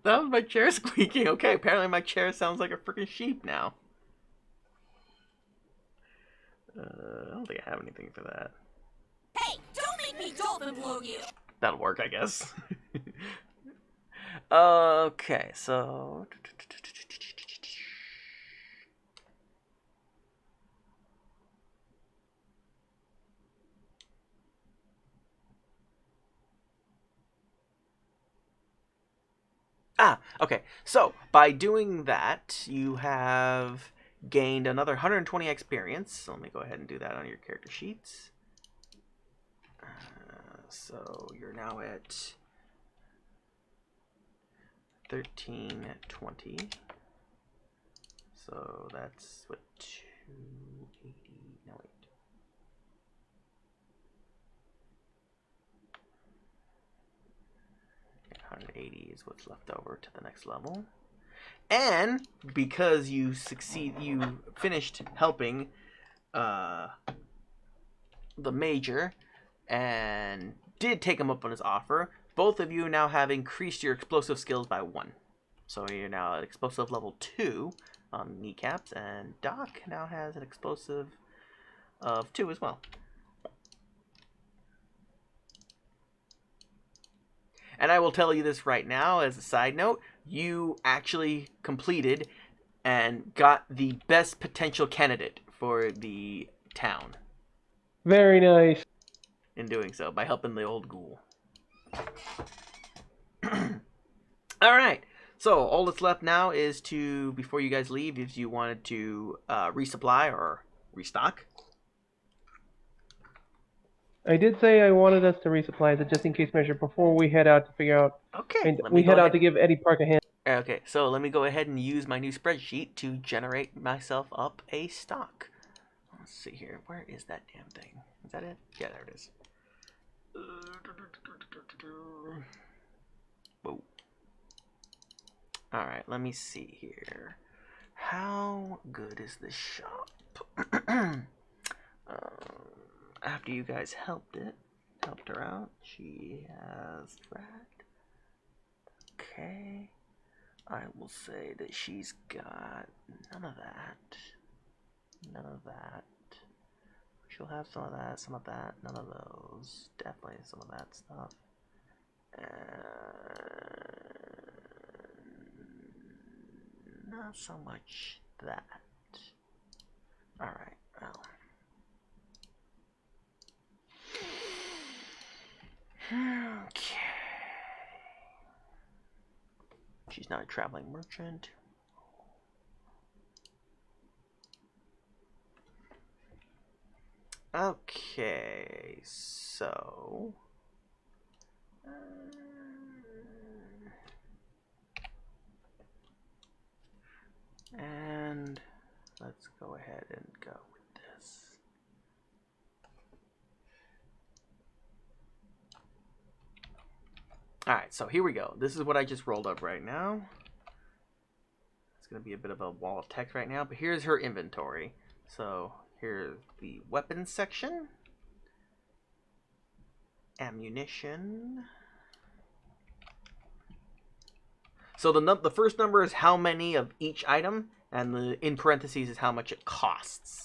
That was my chair squeaking. Okay, apparently my chair sounds like a freaking sheep now. I don't think I have anything for that. Hey, don't make me dolphin blow you! That'll work, I guess. Okay, so... okay. So, by doing that, you have gained another 120 experience. So let me go ahead and do that on your character sheets. So you're now at 1320. So that's what, 280. No, wait. Okay, 180 is what's left over to the next level. And because you finished helping the major and did take him up on his offer, both of you now have increased your explosive skills by 1. So you're now at explosive level 2 on kneecaps, and Doc now has an explosive of 2 as well. And I will tell you this right now as a side note, you actually completed and got the best potential candidate for the town. Very nice. In doing so, by helping the old ghoul. Alright, so all that's left now is to, before you guys leave, if you wanted to resupply or restock. I did say I wanted us to resupply as a just in case measure before we head out to figure out. Okay, And let me we go head out ahead. to give Eddie Park a hand. Okay, so let me go ahead and use my new spreadsheet to generate myself up a stock. Let's see here. Where is that damn thing? Is that it? Yeah, there it is. Whoa. Alright, let me see here. How good is this shop? After you guys helped her out, she has that. Okay. I will say that she's got none of that. None of that. She'll have some of that, none of those. Definitely some of that stuff. And not so much that. Alright, well. Okay. She's not a traveling merchant. Okay, so and let's go ahead and go with this. Alright, so here we go. This is what I just rolled up right now. It's going to be a bit of a wall of text right now, but here's her inventory. So here's the weapons section. Ammunition. So the first number is how many of each item, and the in parentheses is how much it costs.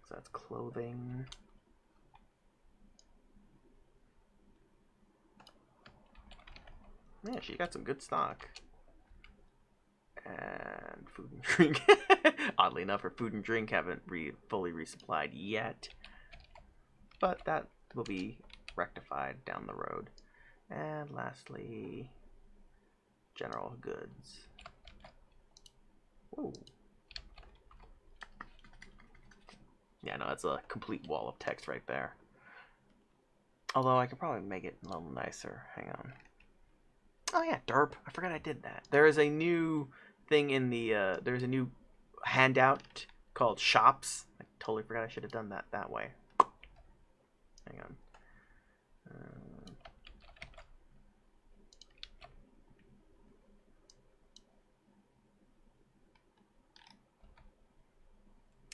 So that's clothing. Yeah, she got some good stock. And food and drink. Oddly enough, her food and drink haven't fully resupplied yet. But that will be rectified down the road. And lastly, general goods. Ooh. Yeah, no, that's a complete wall of text right there. Although I could probably make it a little nicer. Hang on. Oh yeah, derp. I forgot I did that. There is a new thing in the, there's a new handout called Shops. I totally forgot I should have done that way. Hang on.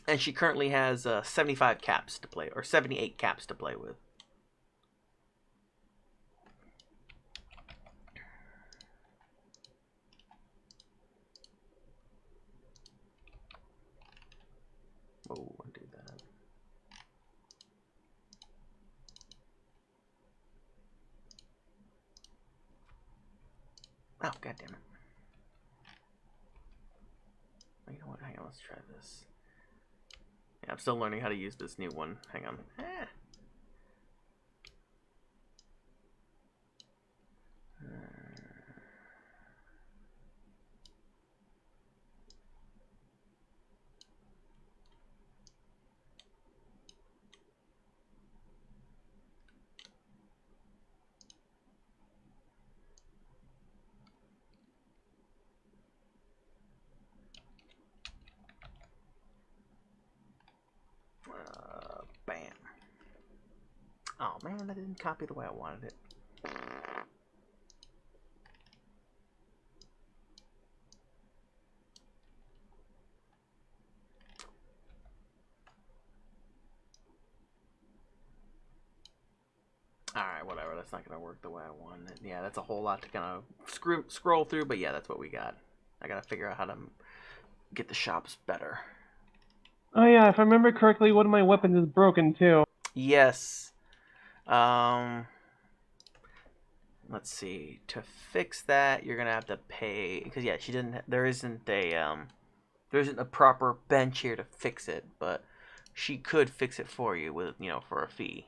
And she currently has 75 caps to play, or 78 caps to play with. Oh, undo that. Oh, god damn it. you know what? Hang on, let's try this. Yeah, I'm still learning how to use this new one. Hang on. Bam. Oh man, that didn't copy the way I wanted it. Alright, whatever. That's not going to work the way I wanted it. Yeah, that's a whole lot to kind of scroll through, but yeah, that's what we got. I got to figure out how to get the shops better. Oh yeah, if I remember correctly, one of my weapons is broken too. Yes. Let's see. To fix that, you're going to have to pay, because yeah, there isn't a proper bench here to fix it, but she could fix it for you with, for a fee.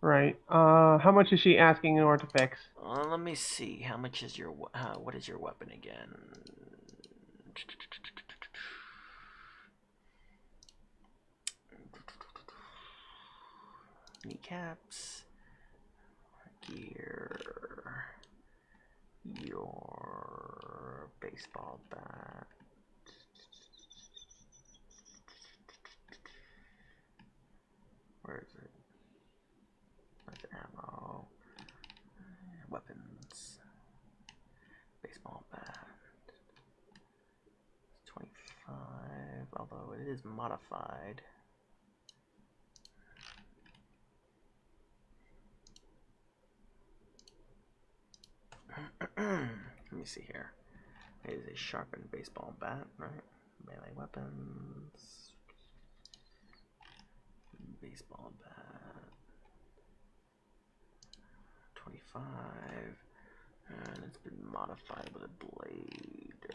Right. How much is she asking in order to fix? Let me see. How much is what is your weapon again? Kneecaps. Gear. Your baseball bat. Where is it? That's ammo. Weapons. Baseball bat. 25, although it is modified. Let me see here. It is a sharpened baseball bat, right? Melee weapons. Baseball bat. 25. And it's been modified with a blade.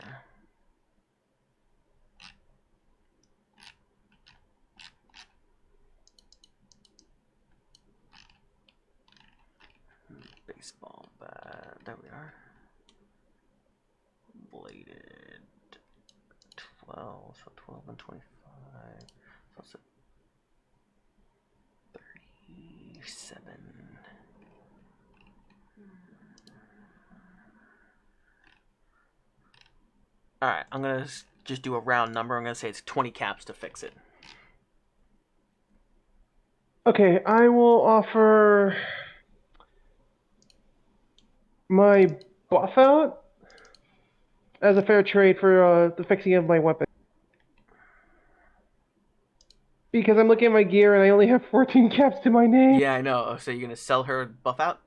Baseball bat. There we are. Bladed. 12. So 12 and 25. So it's 37. Alright, I'm going to just do a round number. I'm going to say it's 20 caps to fix it. Okay, I will offer my buff out as a fair trade for the fixing of my weapon. Because I'm looking at my gear and I only have 14 caps to my name. Yeah, I know. So you're going to sell her buff out?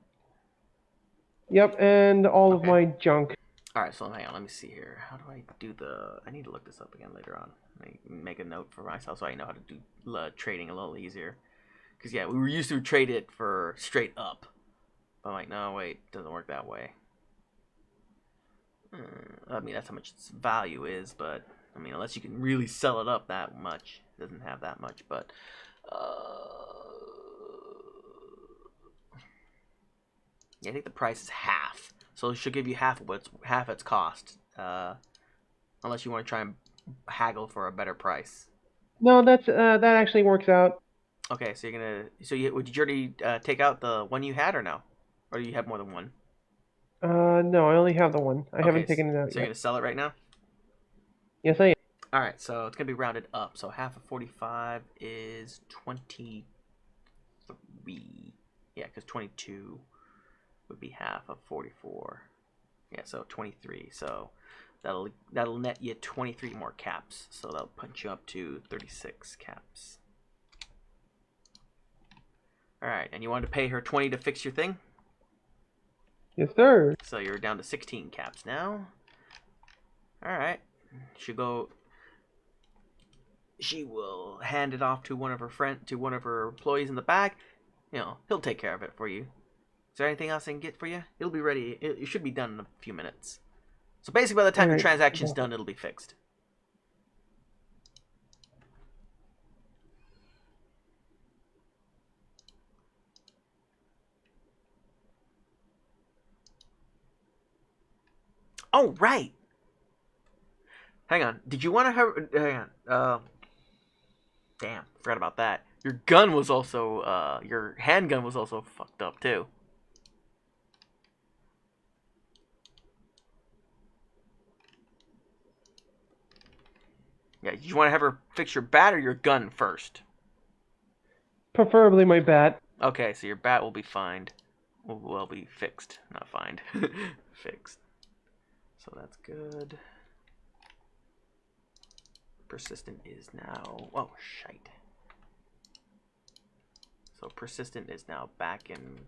Yep, and all of my junk. Alright, so hang on. Let me see here. How do I do I need to look this up again later on. Make a note for myself so I know how to do trading a little easier. Because, yeah, we were used to trade it for straight up. But I'm like, no, wait. It doesn't work that way. I mean, that's how much its value is, but I mean, unless you can really sell it up that much, it doesn't have that much. But yeah, I think the price is half, so she'll give you half its cost, unless you want to try and haggle for a better price. No, that actually works out. Okay, so did you already take out the one you had, or no, or do you have more than one? No, I only have the one. I haven't taken it out yet. So you're gonna sell it right now? Yes, I am. Alright, so it's gonna be rounded up. So half of 45 is 23. Yeah, because 22 would be half of 44. Yeah, so 23. So that'll net you 23 more caps. So that'll punch you up to 36 caps. Alright, and you wanted to pay her 20 to fix your thing? Yes, sir. So you're down to 16 caps now. Alright. She will hand it off to one of her employees in the back. He'll take care of it for you. Is there anything else I can get for you? It'll be ready. It should be done in a few minutes. So basically, by the time your transaction's done, it'll be fixed. Oh, right. Hang on. Did you want to have... Hang on. Damn, forgot about that. Your gun was also... your handgun was also fucked up, too. Yeah, you want to have her fix your bat or your gun first? Preferably my bat. Okay, so your bat will be fined. Will be fixed, not fined. Fixed. So that's good. Persistent is now... Oh, shite. So persistent is now back in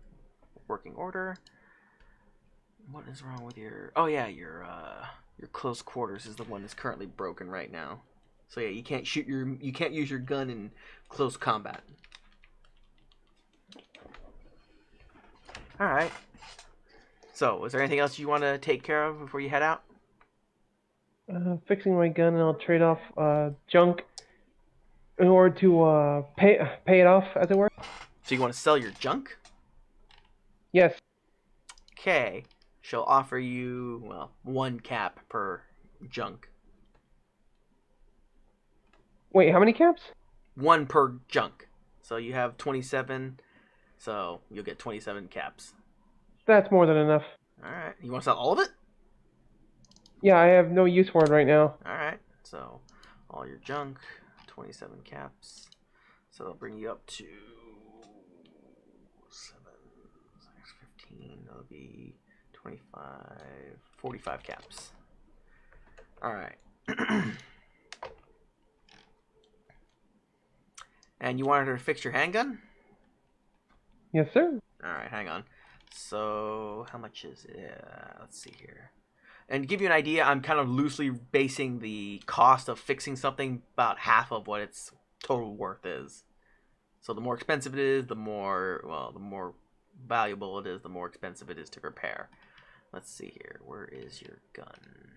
working order. What is wrong with your... Oh, yeah, your close quarters is the one that's currently broken right now. So, yeah, you can't shoot your... You can't use your gun in close combat. Alright. So, is there anything else you want to take care of before you head out? Fixing my gun, and I'll trade off junk in order to pay it off, as it were. So you want to sell your junk? Yes. Okay. She'll offer you, well, 1 cap per junk. Wait, how many caps? 1 per junk. So you have 27, so you'll get 27 caps. That's more than enough. Alright. You want to sell all of it? Yeah, I have no use for it right now. Alright. So, all your junk, 27 caps. So that'll bring you up to 7, 6, 15. That'll be 25, 45 caps. Alright. And you wanted her to fix your handgun? Yes, sir. Alright, hang on. So, how much is it? Let's see here. And to give you an idea, I'm kind of loosely basing the cost of fixing something about half of what its total worth is. So the more expensive it is, the more valuable it is, the more expensive it is to repair. Let's see here. Where is your gun?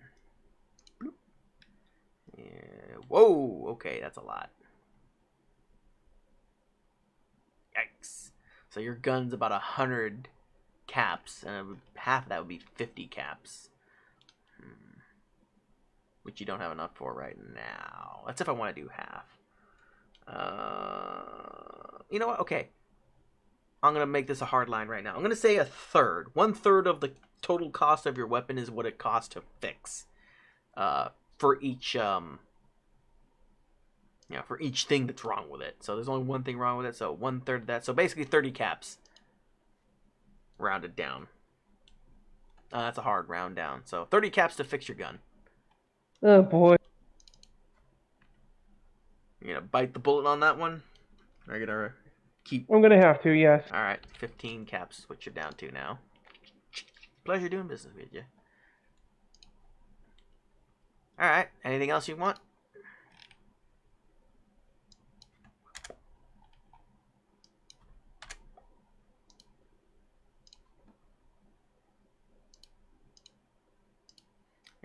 Bloop. Yeah. Whoa, okay, that's a lot. Yikes. So your gun's about 100 caps, and half of that would be 50 caps. Which you don't have enough for right now. That's if I want to do half. You know what? Okay. I'm going to make this a hard line right now. I'm going to say a third. 1/3 of the total cost of your weapon is what it costs to fix. For each, for each thing that's wrong with it. So there's only one thing wrong with it, so 1/3 of that. So basically 30 caps. Rounded down. That's a hard round down. So 30 caps to fix your gun. Oh boy. You gonna bite the bullet on that one? Or you gonna keep... I'm gonna have to, yes. Alright, 15 caps is what you're down to now. Pleasure doing business with you. Alright, anything else you want?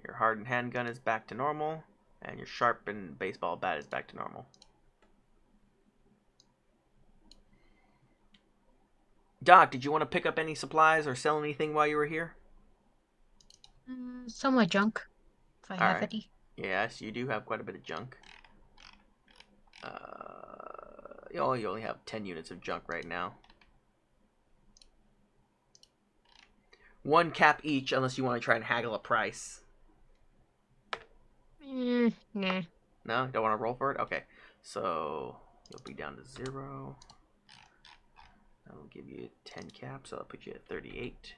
Your hardened handgun is back to normal, and your sharpened baseball bat is back to normal. Doc, did you want to pick up any supplies or sell anything while you were here? Some of my junk, if I have Alright. any. Yes, you do have quite a bit of junk. You only have 10 units of junk right now. 1 cap each, unless you want to try and haggle a price. Nah. No? You don't want to roll for it? Okay. So, you'll be down to 0. That'll give you 10 caps, so I'll put you at 38.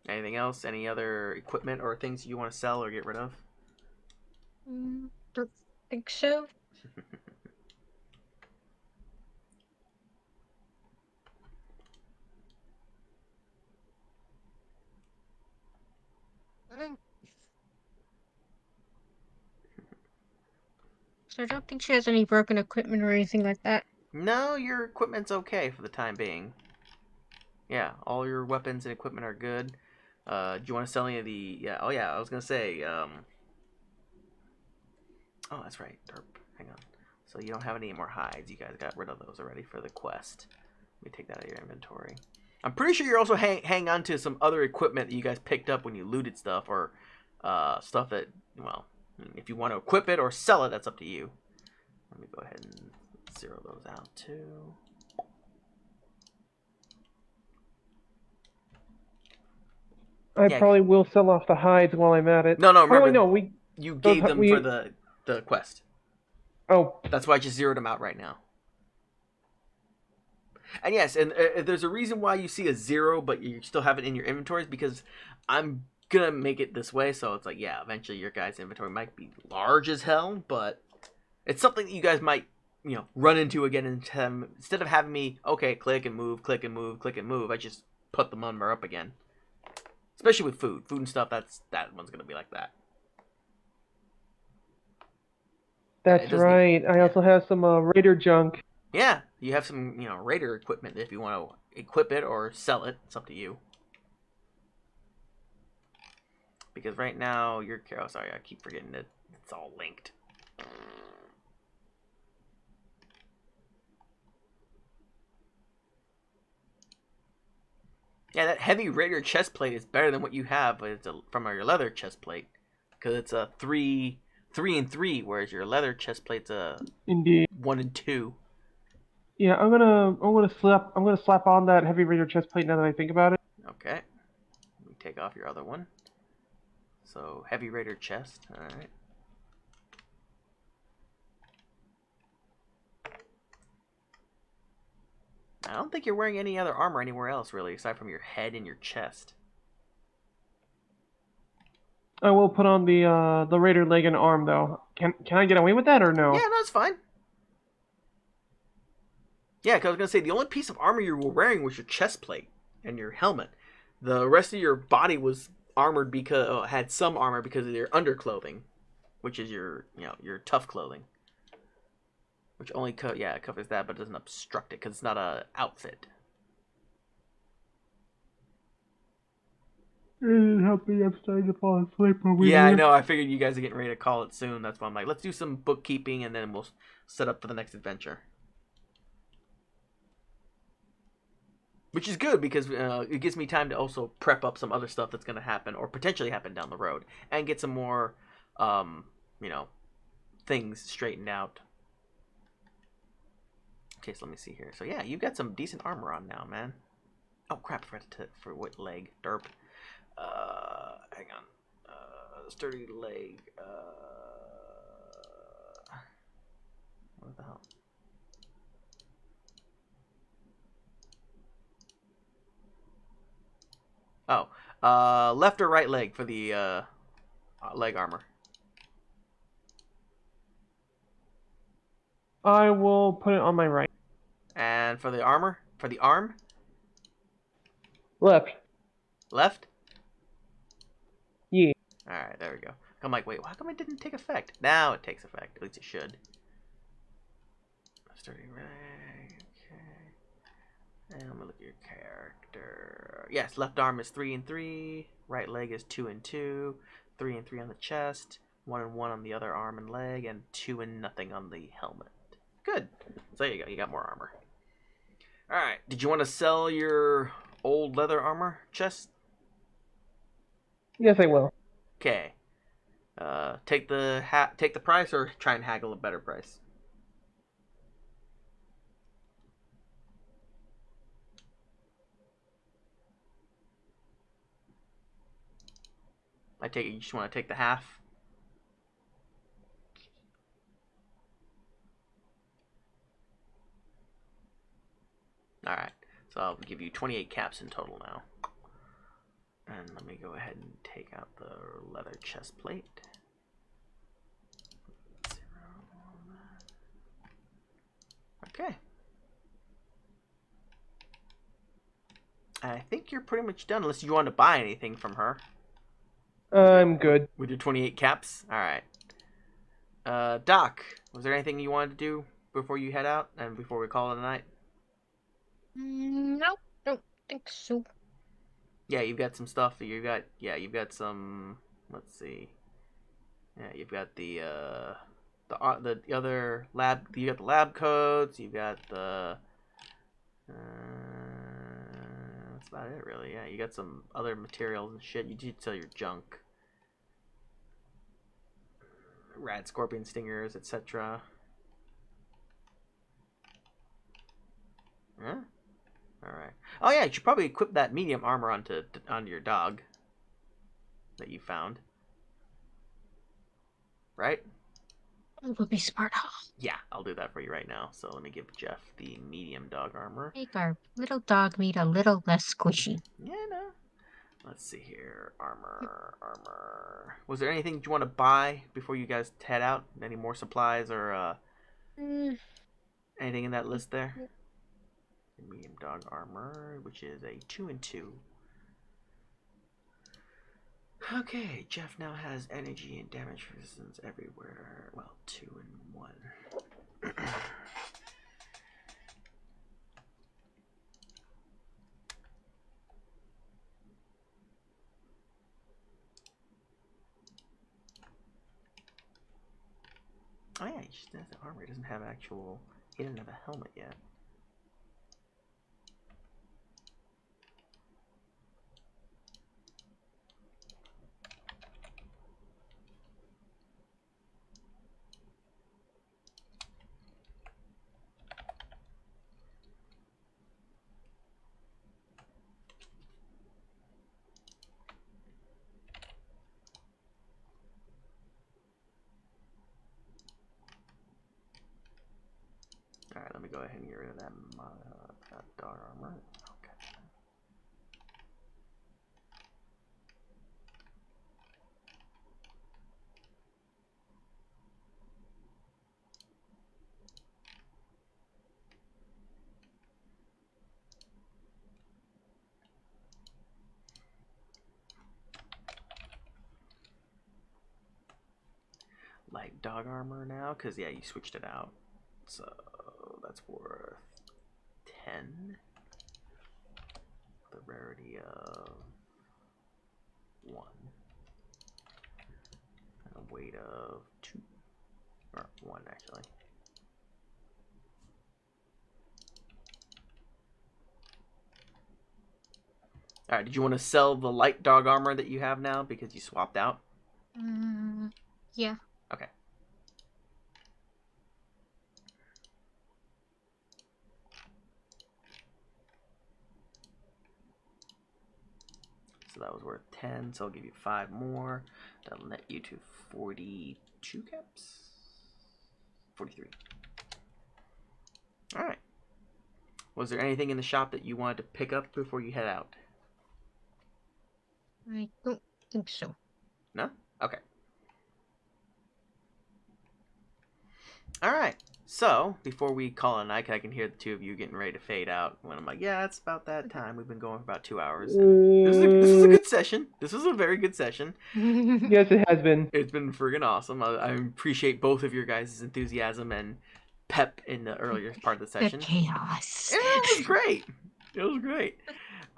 Anything else? Any other equipment or things you want to sell or get rid of? Don't think so. So I don't think she has any broken equipment or anything like that. No, your equipment's okay for the time being. Yeah, all your weapons and equipment are good. Do you want to sell any of the... Yeah, oh yeah, I was going to say... Oh, that's right. Derp. hang on. So you don't have any more hides. You guys got rid of those already for the quest. Let me take that out of your inventory. I'm pretty sure you're also hang on to some other equipment that you guys picked up when you looted stuff, or stuff that, well, if you want to equip it or sell it, that's up to you. Let me go ahead and zero those out too. I Yeah. probably will sell off the hides while I'm at it. No, Oh, remember, wait, no, we... you those gave hi- them we- for the quest. Oh, That's why I just zeroed them out right now. And yes, and there's a reason why you see a 0, but you still have it in your inventories, because I'm gonna make it this way, so it's like, yeah, eventually your guys' inventory might be large as hell, but it's something that you guys might, you know, run into again, and instead of having me, okay, click and move, click and move, click and move, I just put the number up again. Especially with food and stuff, that one's gonna be like that. that's doesn't- right. I also have some Raider junk. Yeah, you have some, you know, Raider equipment if you want to equip it or sell it. It's up to you. Because right now, oh, sorry, I keep forgetting that it's all linked. Yeah, that heavy Raider chest plate is better than what you have, but it's from your leather chest plate. Because it's a 3 and 3, whereas your leather chest plate's a Indeed. 1 and 2. Yeah, I'm gonna slap on that heavy Raider chest plate now that I think about it. Okay. Let me take off your other one. So, heavy Raider chest. Alright. I don't think you're wearing any other armor anywhere else, really, aside from your head and your chest. I will put on the Raider leg and arm though. Can I get away with that or no? Yeah, no, it's fine. Yeah, because I was going to say, the only piece of armor you were wearing was your chest plate and your helmet. The rest of your body was armored because, had some armor because of your underclothing, which is your, you know, your tough clothing. Which only, it covers that, but doesn't obstruct it because it's not a outfit. Help me, I'm starting to fall asleep over Yeah, I here. know. I figured you guys are getting ready to call it soon. That's why I'm like, let's do some bookkeeping and then we'll set up for the next adventure. Which is good because it gives me time to also prep up some other stuff that's going to happen or potentially happen down the road and get some more, you know, things straightened out. Okay, so let me see here. So yeah, you've got some decent armor on now, man. Oh crap! For what leg? Derp. Hang on. Sturdy leg. What the hell? Oh, left or right leg for the leg armor. I will put it on my right. And for the armor, for the arm, Left. left. Yeah. All right, there we go. I'm like, wait, how come it didn't take effect? Now it takes effect. At least it should. Sturdy leg. Okay. And I'm gonna look at your character. Yes, left arm is 3 and 3. Right leg is 2 and 2. 3 and 3 on the chest. 1 and 1 on the other arm and leg, and 2 and nothing on the helmet. Good. So there you go. You got more armor. All right. Did you want to sell your old leather armor chest? Yes, I will. Okay. Take the price or try and haggle a better price. I take it you just want to take the half. All right. So I'll give you 28 caps in total now. And let me go ahead and take out the leather chest plate. Okay. I think you're pretty much done, unless you want to buy anything from her. I'm good. With your 28 caps? Alright. Doc, was there anything you wanted to do before you head out and before we call it a night? No, don't think so. Yeah, you've got some stuff. You've got some, let's see. Yeah, you've got the the other lab. You got the lab coats. You got the. That's about it, really. Yeah, you got some other materials and shit. You did sell your junk. Rad scorpion stingers, etc. Yeah. All right. Oh yeah, you should probably equip that medium armor onto your dog that you found. Right? It would be smart, huh? Yeah, I'll do that for you right now. So let me give Jeff the medium dog armor. Make our little dog meat a little less squishy. Yeah, no. Let's see here. Armor. Was there anything you want to buy before you guys head out? Any more supplies or anything in that list there? Medium dog armor, which is a 2 and 2. Okay, Jeff now has energy and damage resistance everywhere. Well, 2 and 1. Oh yeah, he just has the armor. He doesn't have actual. He doesn't have a helmet yet. Alright, let me go ahead and get rid of that dog armor. Okay. Light dog armor now, because yeah, you switched it out. So that's worth 10. The rarity of 1. And a weight of 2. Or 1 actually. Alright, did you want to sell the light dog armor that you have now because you swapped out? Yeah. Okay. So that was worth 10, so I'll give you 5 more. That'll net you to 42 caps? 43. Alright. Was there anything in the shop that you wanted to pick up before you head out? I don't think so. No? Okay. Alright. So, before we call it a night, I can hear the two of you getting ready to fade out. When I'm like, yeah, it's about that time. We've been going for about 2 hours. This is a good session. This was a very good session. Yes, it has been. It's been friggin' awesome. I appreciate both of your guys' enthusiasm and pep in the earlier part of the The session. chaos. It was great. It was great.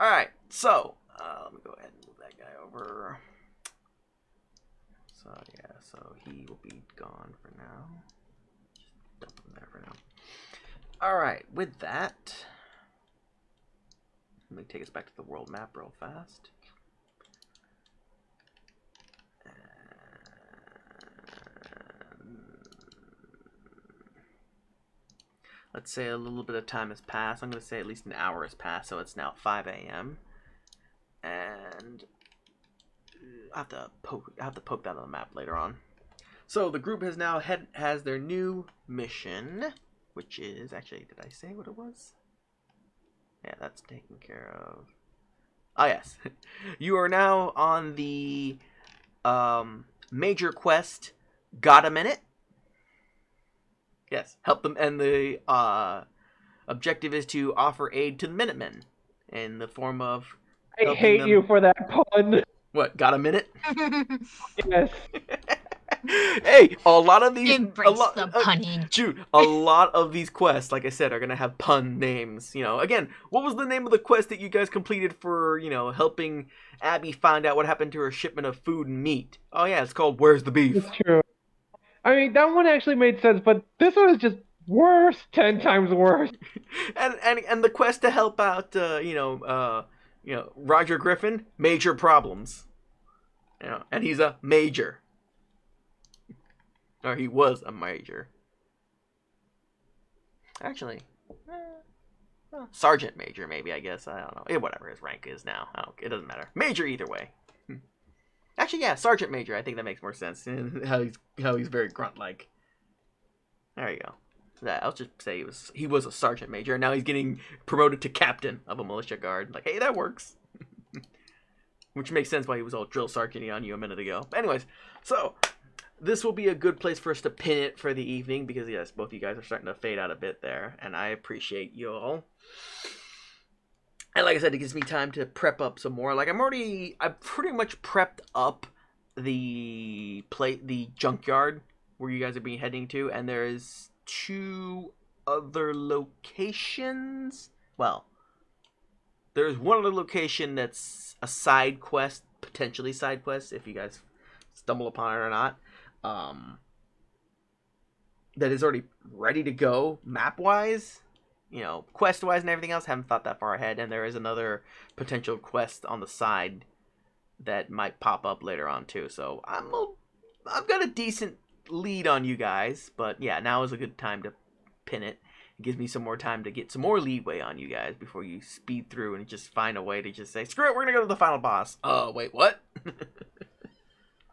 Alright, so, let me go ahead and move that guy over. So, yeah, so he will be gone for now. Dump him there for now. Alright, with that, let me take us back to the world map real fast. Let's say a little bit of time has passed. I'm going to say at least an hour has passed, so it's now 5 a.m. And I have to poke that on the map later on. So the group has now has their new mission, which is actually, did I say what it was? Yeah, that's taken care of. Oh yes, you are now on the major quest. Got a minute? Yes, help them, and the objective is to offer aid to the Minutemen in the form of. I hate you for that pun. What? Got a minute? Yes. Hey, a lot of these, Embrace the punning. Dude, a lot of these quests, like I said, are gonna have pun names. You know, again, what was the name of the quest that you guys completed for, you know, helping Abby find out what happened to her shipment of food and meat? Oh yeah, it's called "Where's the Beef?" It's true. I mean, that one actually made sense, but this one is just worse, 10 times worse. And the quest to help out, Roger Griffin, major problems. And he's a major, or he was a major. Actually, sergeant major, maybe, I guess. I don't know. Whatever his rank is now. It doesn't matter. Major either way. Actually, yeah, sergeant major. I think that makes more sense. how he's very grunt like. There you go. I'll just say he was a sergeant major, and now he's getting promoted to captain of a militia guard. Like, hey, that works. Which makes sense why he was all drill sergeant on you a minute ago. But anyways, so this will be a good place for us to pin it for the evening, because yes, both you guys are starting to fade out a bit there, and I appreciate you all. And like I said, it gives me time to prep up some more. Like, I've pretty much prepped up the junkyard where you guys are being heading to, and there's 2 other locations. Well, there's one other location that's a side quest, potentially side quest, if you guys stumble upon it or not. That is already ready to go map-wise. Quest-wise and everything else. Haven't thought that far ahead. And there is another potential quest on the side that might pop up later on too. So I've got a decent lead on you guys. But yeah, now is a good time to pin it. It gives me some more time to get some more leeway on you guys before you speed through and just find a way to just say, screw it, we're going to go to the final boss. Oh, wait, what?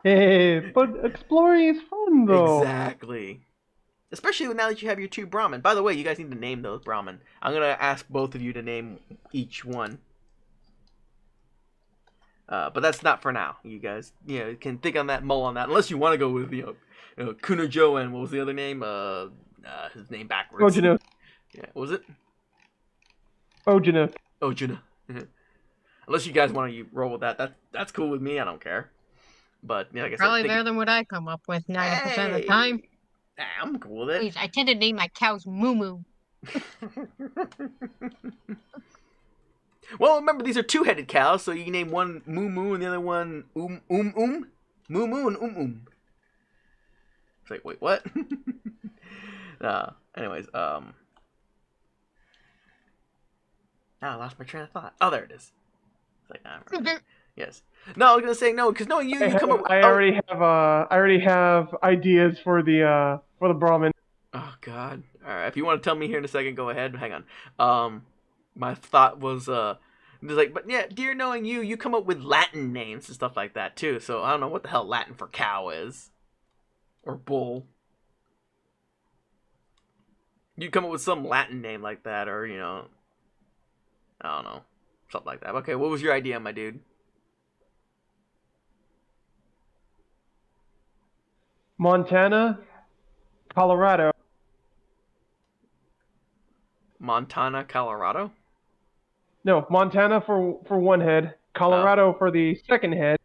Hey, but exploring is fun, though. Exactly. Especially now that you have your 2 Brahmin. By the way, you guys need to name those Brahmin. I'm going to ask both of you to name each one. But that's not for now. You guys, can think on that, mull on that. Unless you want to go with, Kunojo and what was the other name? His name backwards. Ojuna. Yeah, what was it? Ojuna. Unless you guys want to roll with that. That's cool with me. I don't care. But, like I said, Probably better than what I come up with 90% of the time. I'm cool with it. Please, I tend to name my cows Moo Moo. Well, remember, these are 2-headed cows, so you can name one Moo Moo and the other one Moo Moo and It's like, wait, what? Anyways, I lost my train of thought. Oh, there it is. It's like, I remember. Yes. No, I was gonna say no, because knowing you come up. I already have ideas for the Brahmin. Oh God! All right, if you want to tell me here in a second, go ahead. Hang on. My thought was like, but yeah, dear knowing you come up with Latin names and stuff like that too. So I don't know what the hell Latin for cow is, or bull. You come up with some Latin name like that, or I don't know, something like that. Okay, what was your idea, my dude? Montana, Colorado. Montana, Colorado? No, Montana for one head, Colorado for the second head.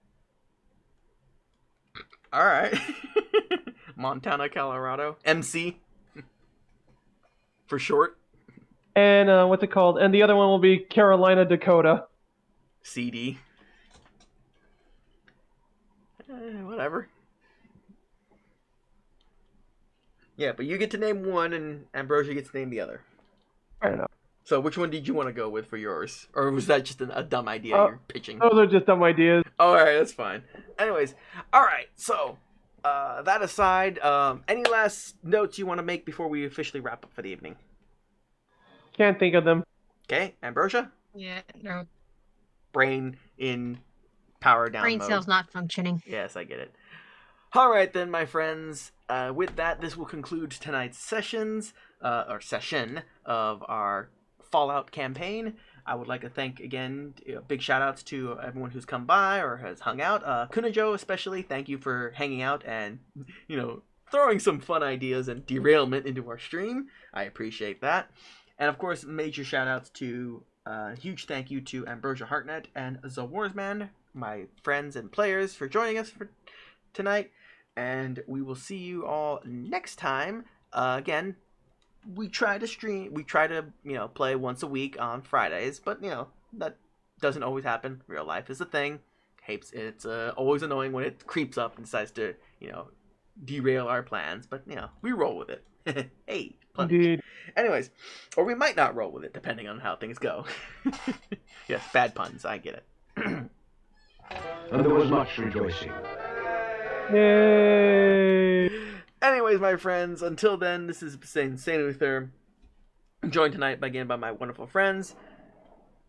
All right. Montana, Colorado. MC. For short. And what's it called? And the other one will be Carolina, Dakota. CD. Whatever. Yeah, but you get to name one, and Ambrosia gets to name the other. I don't know. So which one did you want to go with for yours? Or was that just a dumb idea you're pitching? Those are just dumb ideas. Alright, that's fine. Anyways, alright, so, that aside, any last notes you want to make before we officially wrap up for the evening? Can't think of them. Okay, Ambrosia? Yeah, no. Brain in power down Brain mode. cells not functioning. Yes, I get it. Alright then, my friends. With that, this will conclude tonight's session of our Fallout campaign. I would like to thank again, big shout outs to everyone who's come by or has hung out. Kunojo especially, thank you for hanging out and, throwing some fun ideas and derailment into our stream. I appreciate that. And of course, major shout outs to, huge thank you to Ambrosia Hartnett and Zawarsman, my friends and players, for joining us for tonight. And we will see you all next time. Again, we try to play once a week on Fridays, but that doesn't always happen. Real life is a thing. It's always annoying when it creeps up and decides to derail our plans, but we roll with it. Hey, plenty. Indeed. Anyways, or we might not roll with it depending on how things go. Yes, bad puns. I get it. And there was much rejoicing. Yay! Anyways, my friends, until then, this is Saint Luther, joined tonight again by my wonderful friends.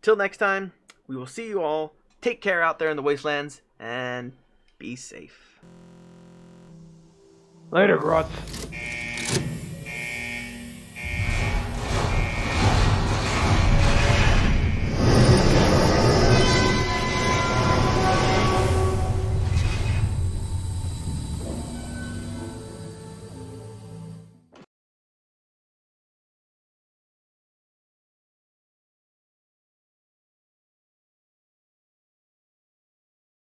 Till next time, we will see you all. Take care out there in the wastelands, and be safe. Later, Grots.